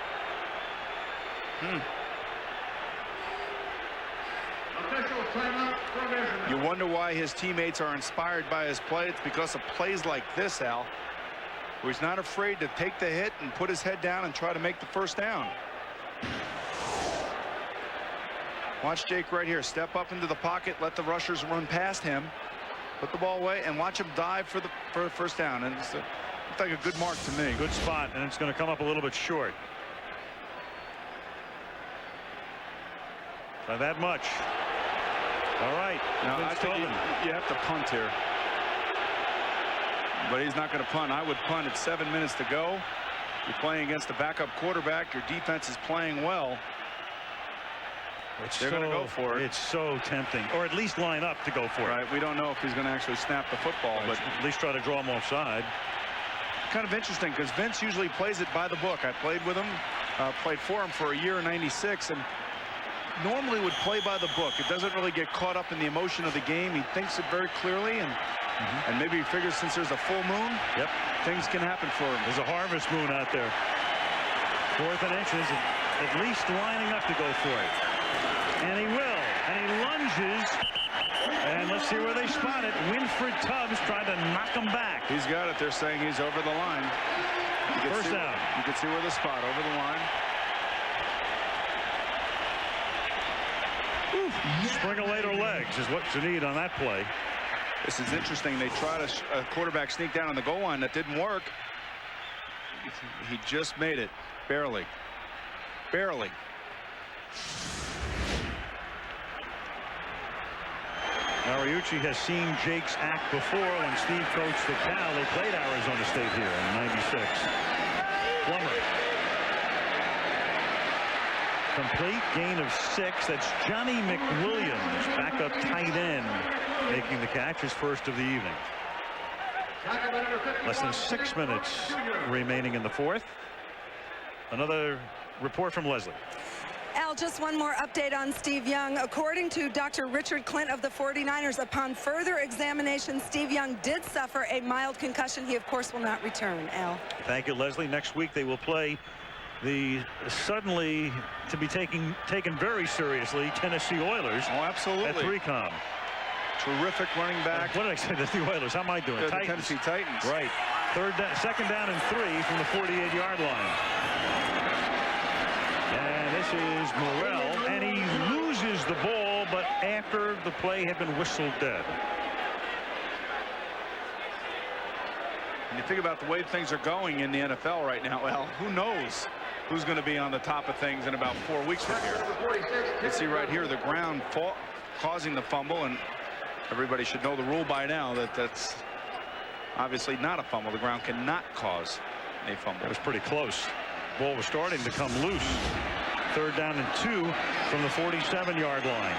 You wonder why his teammates are inspired by his play. It's because of plays like this, Al, where he's not afraid to take the hit and put his head down and try to make the first down. Watch Jake right here. Step up into the pocket, let the rushers run past him, put the ball away, and watch him dive for the first down. And it's looked like a good mark to me. Good spot, and it's going to come up a little bit short. By that much. All right. Now, I think you have to punt here. But he's not going to punt. I would punt at 7 minutes to go. You're playing against a backup quarterback. Your defense is playing well. They're going to go for it. It's so tempting. Or at least line up to go for it. Right. We don't know if he's going to actually snap the football. But at least try to draw him offside. Kind of interesting because Vince usually plays it by the book. I played with him. Played for him for a year in '96. And normally would play by the book. It doesn't really get caught up in the emotion of the game. He thinks it very clearly, and maybe he figures since there's a full moon, things can happen for him. There's a harvest moon out there. 4th and inches, at least lining up to go for it. And he will. And he lunges. And let's see where they spot it. Winfred Tubbs trying to knock him back. He's got it. They're saying he's over the line. First down. You can see where the spot over the line. Springer later legs is what you need on that play. This is interesting. They tried a quarterback sneak down on the goal line. That didn't work. He just made it. Barely. Barely. Mariucci has seen Jake's act before when Steve coached the Cal. They played Arizona State here in '96. Plummer. Complete gain of 6. That's Johnny McWilliams, backup tight end, making the catch, his first of the evening. Less than 6 minutes remaining in the 4th. Another report from Lesley. Al, just one more update on Steve Young. According to Dr. Richard Clint of the 49ers, upon further examination, Steve Young did suffer a mild concussion. He, of course, will not return. Al. Thank you, Lesley. Next week they will play the suddenly to be taken very seriously Tennessee Oilers. Oh, absolutely. At Pregame. Terrific running back. What did I say? The Oilers. How am I doing? The Tennessee Titans. Right. 2nd down and 3 from the 48-yard line. And this is Morrell, and he loses the ball, but after the play had been whistled dead. And you think about the way things are going in the NFL right now, well, who knows who's going to be on the top of things in about 4 weeks from here. You can see right here the ground causing the fumble, and everybody should know the rule by now that that's obviously not a fumble. The ground cannot cause a fumble. It was pretty close. Ball was starting to come loose. 3rd down and 2 from the 47-yard line.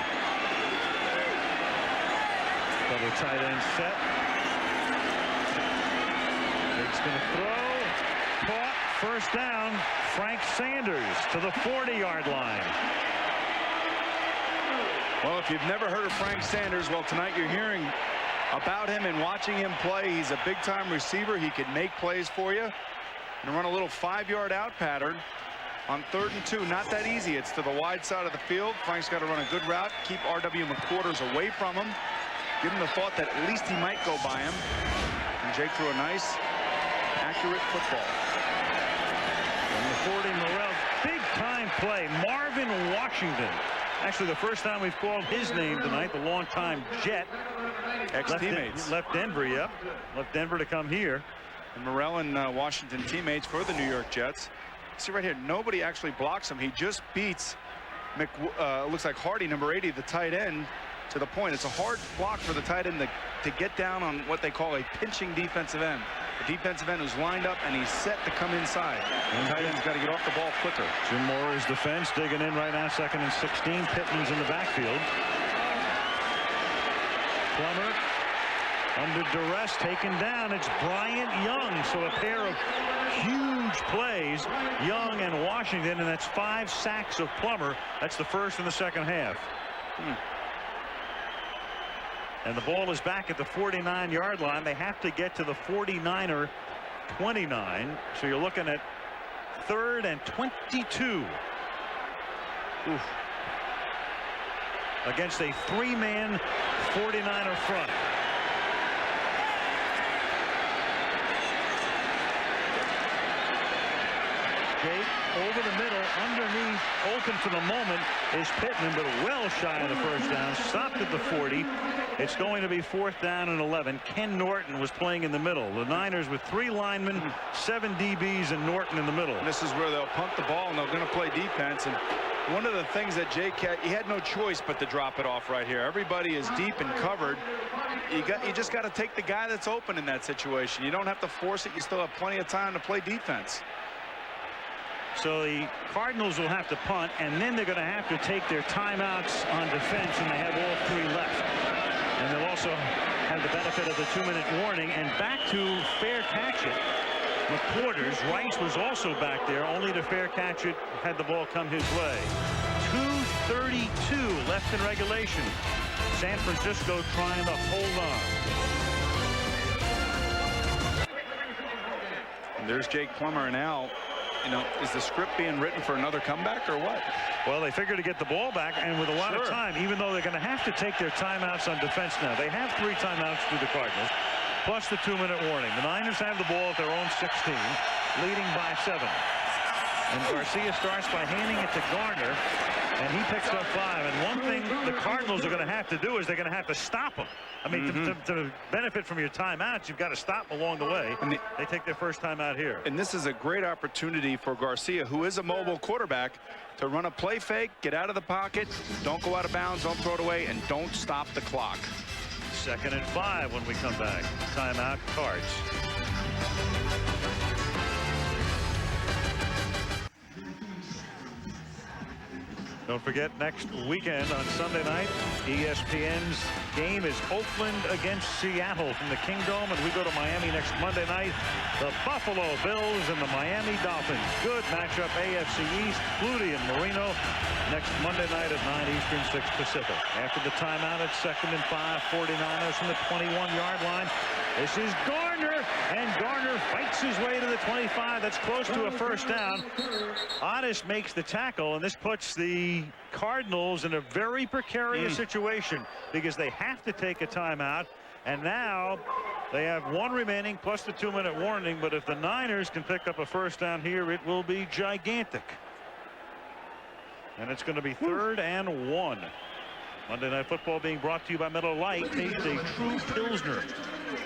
Double tight end set. Jake's going to throw. Caught. First down. Frank Sanders to the 40-yard line. Well, if you've never heard of Frank Sanders, well, tonight you're hearing about him and watching him play. He's a big-time receiver. He can make plays for you. And run a little 5-yard out pattern on 3rd and 2. Not that easy. It's to the wide side of the field. Frank's got to run a good route, keep R.W. McQuarters away from him, give him the thought that at least he might go by him. And Jake threw a nice, accurate football. From the 40, Morrell, big-time play. Marvin Washington. Actually, the first time we've called his name tonight, the longtime Jet. Ex-teammates. Left Denver, yep. Left Denver to come here. And Morrell and Washington teammates for the New York Jets. See right here, nobody actually blocks him. He just beats looks like Hardy, number 80, the tight end, to the point. It's a hard block for the tight end to get down on what they call a pinching defensive end. The defensive end is lined up and he's set to come inside. And the tight end's got to get off the ball quicker. Jim Moore's defense digging in right now. 2nd and 16. Pittman's in the backfield. Plummer under duress, taken down. It's Bryant Young. So a pair of huge plays, Young and Washington, and that's 5 sacks of Plummer. That's the first in the second half. And the ball is back at the 49-yard line. They have to get to the 49er 29. So you're looking at 3rd and 22. Oof. Against a 3-man 49er front. Jake over the middle, underneath, open for the moment is Pittman, but well shy of the first down. Stopped at the 40. It's going to be 4th down and 11. Ken Norton was playing in the middle. The Niners with 3 linemen, 7 DBs, and Norton in the middle. And this is where they'll punt the ball and they're going to play defense. And one of the things that Jake had, he had no choice but to drop it off right here. Everybody is deep and covered. You just got to take the guy that's open in that situation. You don't have to force it. You still have plenty of time to play defense. So the Cardinals will have to punt, and then they're going to have to take their timeouts on defense, and they have all 3 left. And they'll also have the benefit of the 2-minute warning. And back to fair catch it. McQuarters, Rice was also back there, only to fair catch it had the ball come his way. 2:32 left in regulation. San Francisco trying to hold on. And there's Jake Plummer. And now, you know, is the script being written for another comeback or what? Well, they figure to get the ball back, and with a lot of time, even though they're going to have to take their timeouts on defense now. They have 3 timeouts through the Cardinals, plus the 2-minute warning. The Niners have the ball at their own 16, leading by 7. And Garcia starts by handing it to Garner, and he picks up 5. And one thing the Cardinals are going to have to do is they're going to have to stop him. I mean, to benefit from your timeouts, you've got to stop them along the way. And they take their first time out here. And this is a great opportunity for Garcia, who is a mobile quarterback, to run a play fake, get out of the pocket, don't go out of bounds, don't throw it away, and don't stop the clock. 2nd and 5 when we come back. Timeout, Cards. Don't forget, next weekend on Sunday night, ESPN's game is Oakland against Seattle from the Kingdome, and we go to Miami next Monday night. The Buffalo Bills and the Miami Dolphins. Good matchup, AFC East. Flutie and Marino next Monday night at 9 Eastern, 6 Pacific. After the timeout at 2nd and 5, 49ers from the 21-yard line. This is Garner, and Garner fights his way to the 25. That's close to a first down. Otis makes the tackle, and this puts the Cardinals in a very precarious situation because they have to take a timeout, and now they have 1 remaining plus the 2-minute warning. But if the Niners can pick up a first down here, it will be gigantic. And it's going to be 3rd and 1. Monday Night Football being brought to you by Miller Lite. Taste a true Pilsner.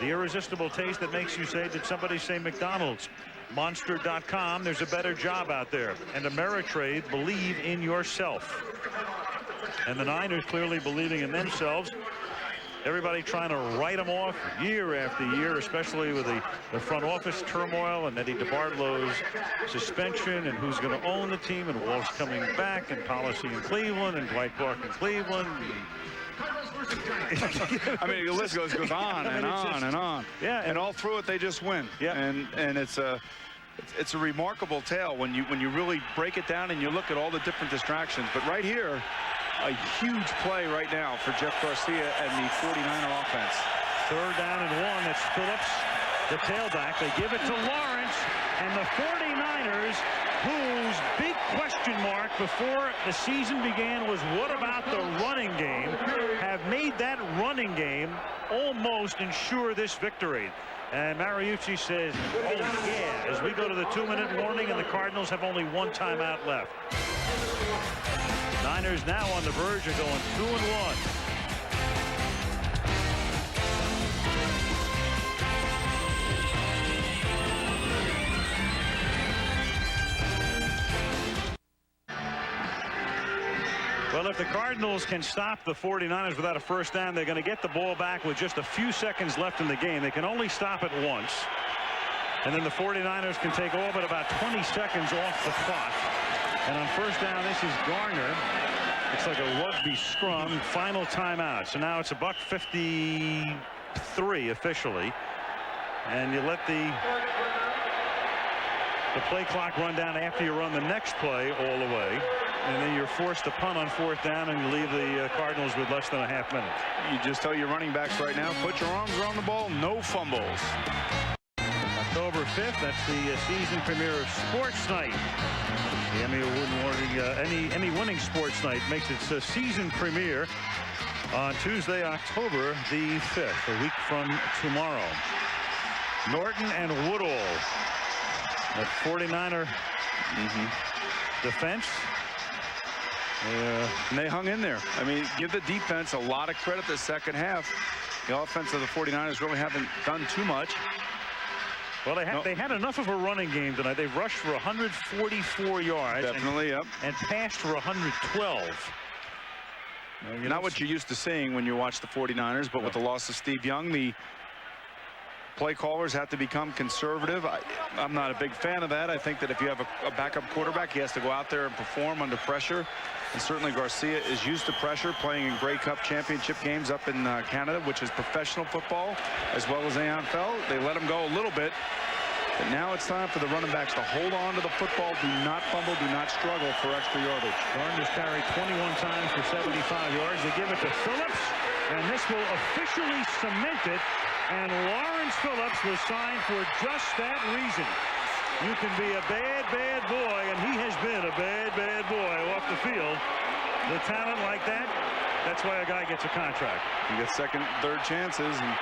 The irresistible taste that makes you say, did somebody say McDonald's? Monster.com. There's a better job out there. And Ameritrade, believe in yourself. And the Niners clearly believing in themselves. Everybody trying to write them off year after year, especially with the front office turmoil and Eddie DeBartolo's suspension and who's going to own the team, and Walsh coming back, and policy in Cleveland, and Dwight Clark in Cleveland. I mean, the list goes on and on and on. Yeah, and all through it, they just win. Yeah, and it's a remarkable tale when you really break it down and you look at all the different distractions. But right here, a huge play right now for Jeff Garcia and the 49er offense. 3rd down and 1. It's Phillips, the tailback. They give it to Lawrence, and the 49ers, whose big question mark before the season began was what about the running game, have made that running game almost ensure this victory. And Mariucci says, oh yeah, as we go to the 2-minute warning, and the Cardinals have only 1 timeout left. Niners now on the verge of going 2-1. Well, if the Cardinals can stop the 49ers without a first down, they're going to get the ball back with just a few seconds left in the game. They can only stop it once. And then the 49ers can take all but about 20 seconds off the clock. And on first down, this is Garner. It's like a rugby scrum. Final timeout. So now it's $1:53 officially. And you let the play clock run down after you run the next play all the way. And then you're forced to punt on fourth down, and you leave the Cardinals with less than a half minute. You just tell your running backs right now, put your arms around the ball, no fumbles. October 5th, that's the season premiere of Sports Night. The Emmy Award-winning, any winning Sports Night makes its season premiere on Tuesday, October the 5th, a week from tomorrow. Norton and Woodall, that 49er defense. And they hung in there. I mean, give the defense a lot of credit the second half. The offense of the 49ers really haven't done too much. Well, they had enough of a running game tonight. They rushed for 144 yards. Definitely, and passed for 112. Not what you're used to seeing when you watch the 49ers, but with the loss of Steve Young, the play callers have to become conservative. I'm not a big fan of that. I think that if you have a backup quarterback, he has to go out there and perform under pressure. And certainly Garcia is used to pressure, playing in Grey Cup championship games up in Canada, which is professional football, as well as AFL. They let him go a little bit. But now it's time for the running backs to hold on to the football, do not fumble, do not struggle for extra yardage. Cardinals carried 21 times for 75 yards. They give it to Phillips, and this will officially cement it. And Lawrence Phillips was signed for just that reason. You can be a bad, bad boy, and he has been a bad, bad boy off the field. The talent like that, that's why a guy gets a contract. You get second, third chances, and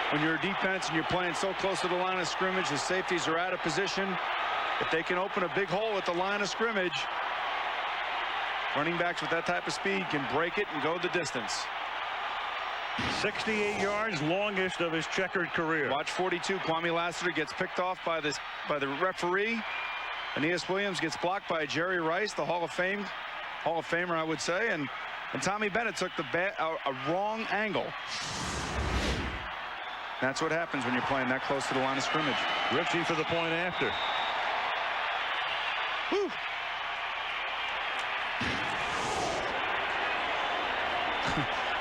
when you're a defense and you're playing so close to the line of scrimmage, the safeties are out of position. If they can open a big hole at the line of scrimmage, running backs with that type of speed can break it and go the distance. 68 yards, longest of his checkered career. Watch 42. Kwame Lassiter gets picked off by the referee. Aeneas Williams gets blocked by Jerry Rice, the Hall of Famer, I would say, and Tommy Bennett took a wrong angle. That's what happens when you're playing that close to the line of scrimmage. Ritchie for the point after. Whew.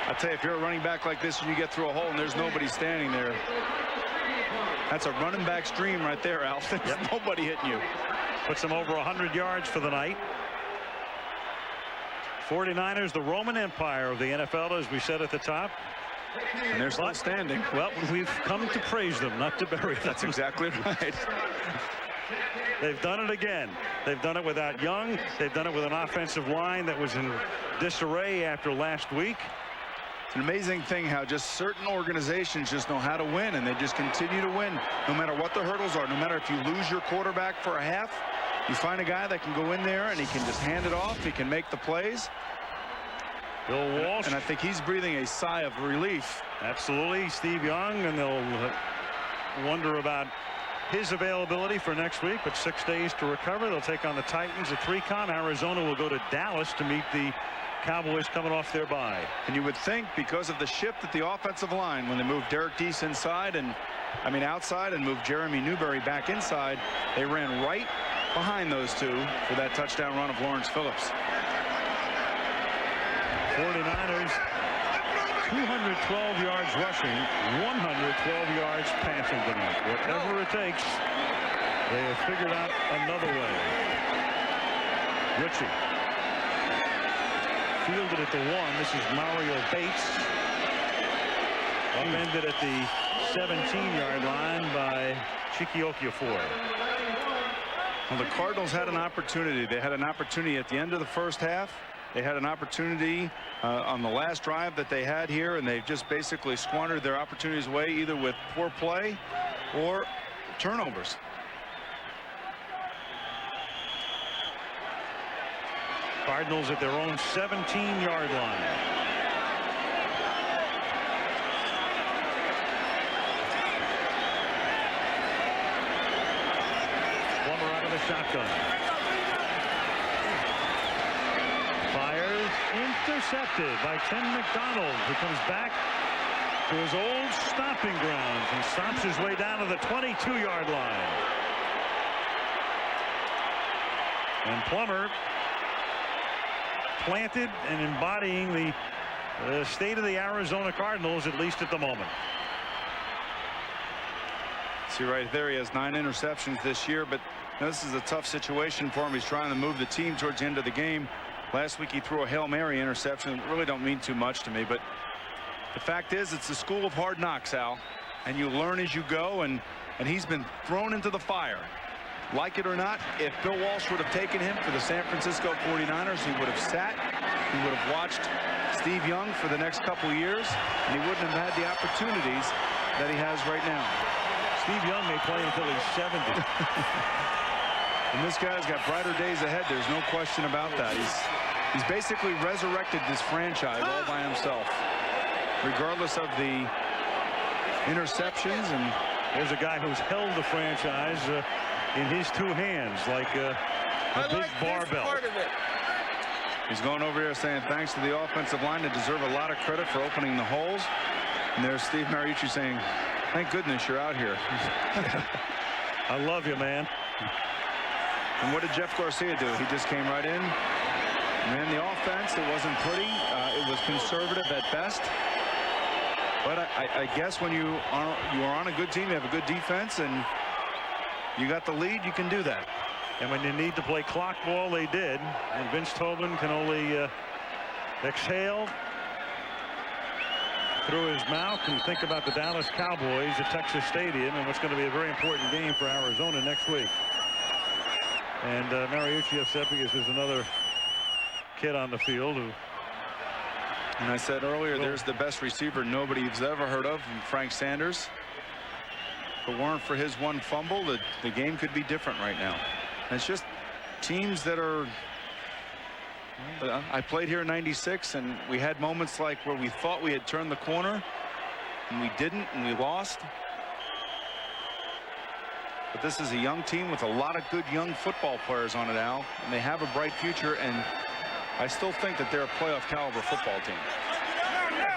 I tell you, if you're a running back like this and you get through a hole and there's nobody standing there, that's a running back's dream right there, Al. There's nobody hitting you. Puts them over 100 yards for the night. 49ers, the Roman Empire of the NFL, as we said at the top. And they're still standing. Well, we've come to praise them, not to bury them. That's exactly right. They've done it again. They've done it without Young. They've done it with an offensive line that was in disarray after last week. It's an amazing thing how just certain organizations just know how to win, and they just continue to win no matter what the hurdles are. No matter if you lose your quarterback for a half, you find a guy that can go in there and he can just hand it off. He can make the plays. Bill Walsh. And I think he's breathing a sigh of relief. Absolutely. Steve Young, and they'll wonder about his availability for next week, but 6 days to recover. They'll take on the Titans at 3-con. Arizona will go to Dallas to meet the Cowboys coming off their bye. And you would think because of the shift at the offensive line when they moved Derek Deese outside and moved Jeremy Newberry back inside, they ran right behind those two for that touchdown run of Lawrence Phillips. 49ers 212 yards rushing, 112 yards passing tonight. Whatever it takes, they have figured out another way. Ritchie fielded at the 1. This is Mario Bates. Upended at the 17-yard line by Chike Okorafor. Well, the Cardinals had an opportunity. They had an opportunity at the end of the first half. They had an opportunity on the last drive that they had here, and they've just basically squandered their opportunities away, either with poor play or turnovers. Cardinals at their own 17-yard line. Plummer out of the shotgun. Fires. intercepted by Tim McDonald, who comes back to his old stomping grounds and stomps his way down to the 22-yard line. And Plummer planted and embodying the state of the Arizona Cardinals, at least at the moment. See right there, he has 9 interceptions this year, but this is a tough situation for him. He's trying to move the team towards the end of the game. Last week he threw a Hail Mary interception. It really don't mean too much to me, but the fact is it's the school of hard knocks, Al, and you learn as you go, and he's been thrown into the fire. Like it or not, if Bill Walsh would have taken him for the San Francisco 49ers, he would have sat, he would have watched Steve Young for the next couple of years, and he wouldn't have had the opportunities that he has right now. Steve Young may play until he's 70. And this guy's got brighter days ahead. There's no question about that. He's basically resurrected this franchise all by himself, regardless of the interceptions. And there's a guy who's held the franchise in his 2 hands like a big barbell. He's going over here saying thanks to the offensive line. They deserve a lot of credit for opening the holes. And there's Steve Mariucci saying, thank goodness you're out here. I love you, man. And what did Jeff Garcia do? He just came right in, ran the offense. It wasn't pretty. It was conservative at best. But I guess when you are on a good team, you have a good defense, and you got the lead, you can do that. And when you need to play clock ball, they did. And Vince Tobin can only exhale through his mouth and think about the Dallas Cowboys at Texas Stadium and what's going to be a very important game for Arizona next week. And Mariucci upset because there's another kid on the field who. And I said earlier, there's the best receiver nobody's ever heard of, Frank Sanders. If it weren't for his one fumble, the game could be different right now. And it's just teams that are. I played here in '96, and we had moments like where we thought we had turned the corner, and we didn't, and we lost. But this is a young team with a lot of good young football players on it, Al, and they have a bright future, and I still think that they're a playoff caliber football team.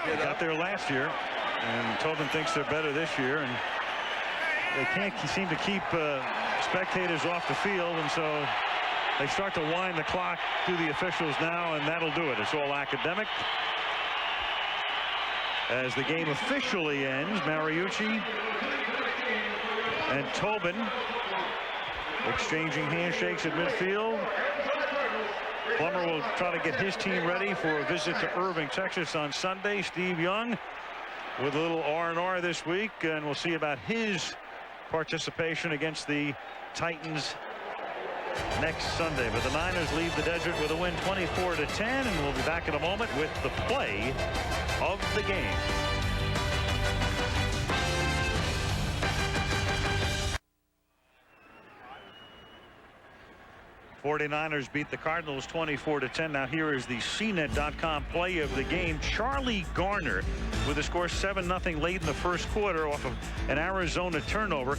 They got there last year, and Tobin thinks they're better this year, and they can't seem to keep spectators off the field, and so they start to wind the clock to the officials now, and that'll do it. It's all academic. As the game officially ends, Mariucci and Tobin exchanging handshakes at midfield. Plummer will try to get his team ready for a visit to Irving, Texas on Sunday. Steve Young with a little R&R this week, and we'll see about his participation against the Titans next Sunday. But the Niners leave the desert with a win 24-10, and we'll be back in a moment with the play of the game. '49ers beat the Cardinals 24-10. Now here is the CNET.com play of the game. Charlie Garner with a score 7-0 late in the first quarter off of an Arizona turnover.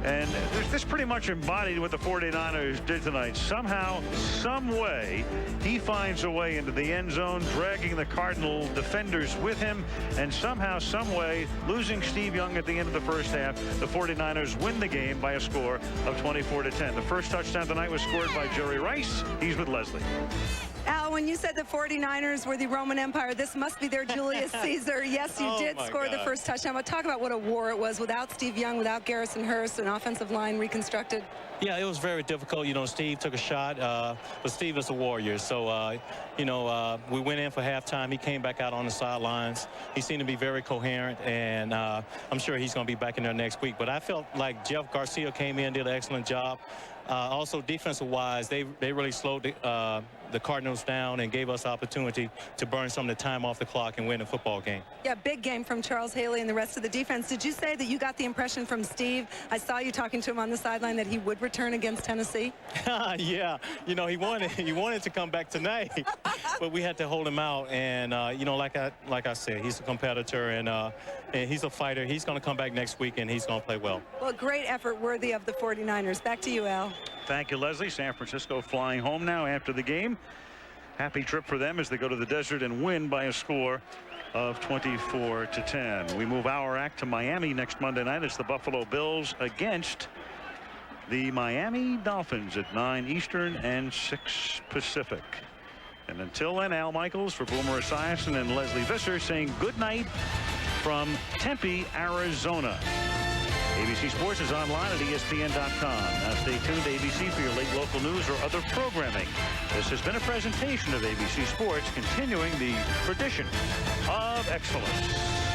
And this pretty much embodied what the 49ers did tonight. Somehow, some way, he finds a way into the end zone, dragging the Cardinal defenders with him, and somehow, some way, losing Steve Young at the end of the first half, the 49ers win the game by a score of 24-10. The first touchdown tonight was scored by Jerry Rice. He's with Lesley. Al, when you said the 49ers were the Roman Empire, this must be their Julius Caesar. Yes, you did score the first touchdown. But talk about what a war it was without Steve Young, without Garrison Hurst, an offensive line reconstructed. Yeah, it was very difficult. You know, Steve took a shot, but Steve is a warrior. So, we went in for halftime. He came back out on the sidelines. He seemed to be very coherent, and I'm sure he's going to be back in there next week. But I felt like Jeff Garcia came in, did an excellent job. Also, defensive-wise, they really slowed the Cardinals down and gave us opportunity to burn some of the time off the clock and win a football game. Yeah, big game from Charles Haley and the rest of the defense. Did you say that you got the impression from Steve? I saw you talking to him on the sideline that he would return against Tennessee. Yeah, you know, he wanted to come back tonight, but we had to hold him out. And like I said, he's a competitor and he's a fighter. He's going to come back next week and he's going to play well. Well, great effort worthy of the 49ers. Back to you, Al. Thank you, Lesley. San Francisco flying home now after the game. happy trip for them as they go to the desert and win by a score of 24-10. We move our act to Miami next Monday night. It's the Buffalo Bills against the Miami Dolphins at 9 Eastern and 6 Pacific. And until then, Al Michaels for Boomer Esiason and Lesley Visser saying good night from Tempe, Arizona. ABC Sports is online at ESPN.com. Now stay tuned to ABC for your late local news or other programming. This has been a presentation of ABC Sports, continuing the tradition of excellence.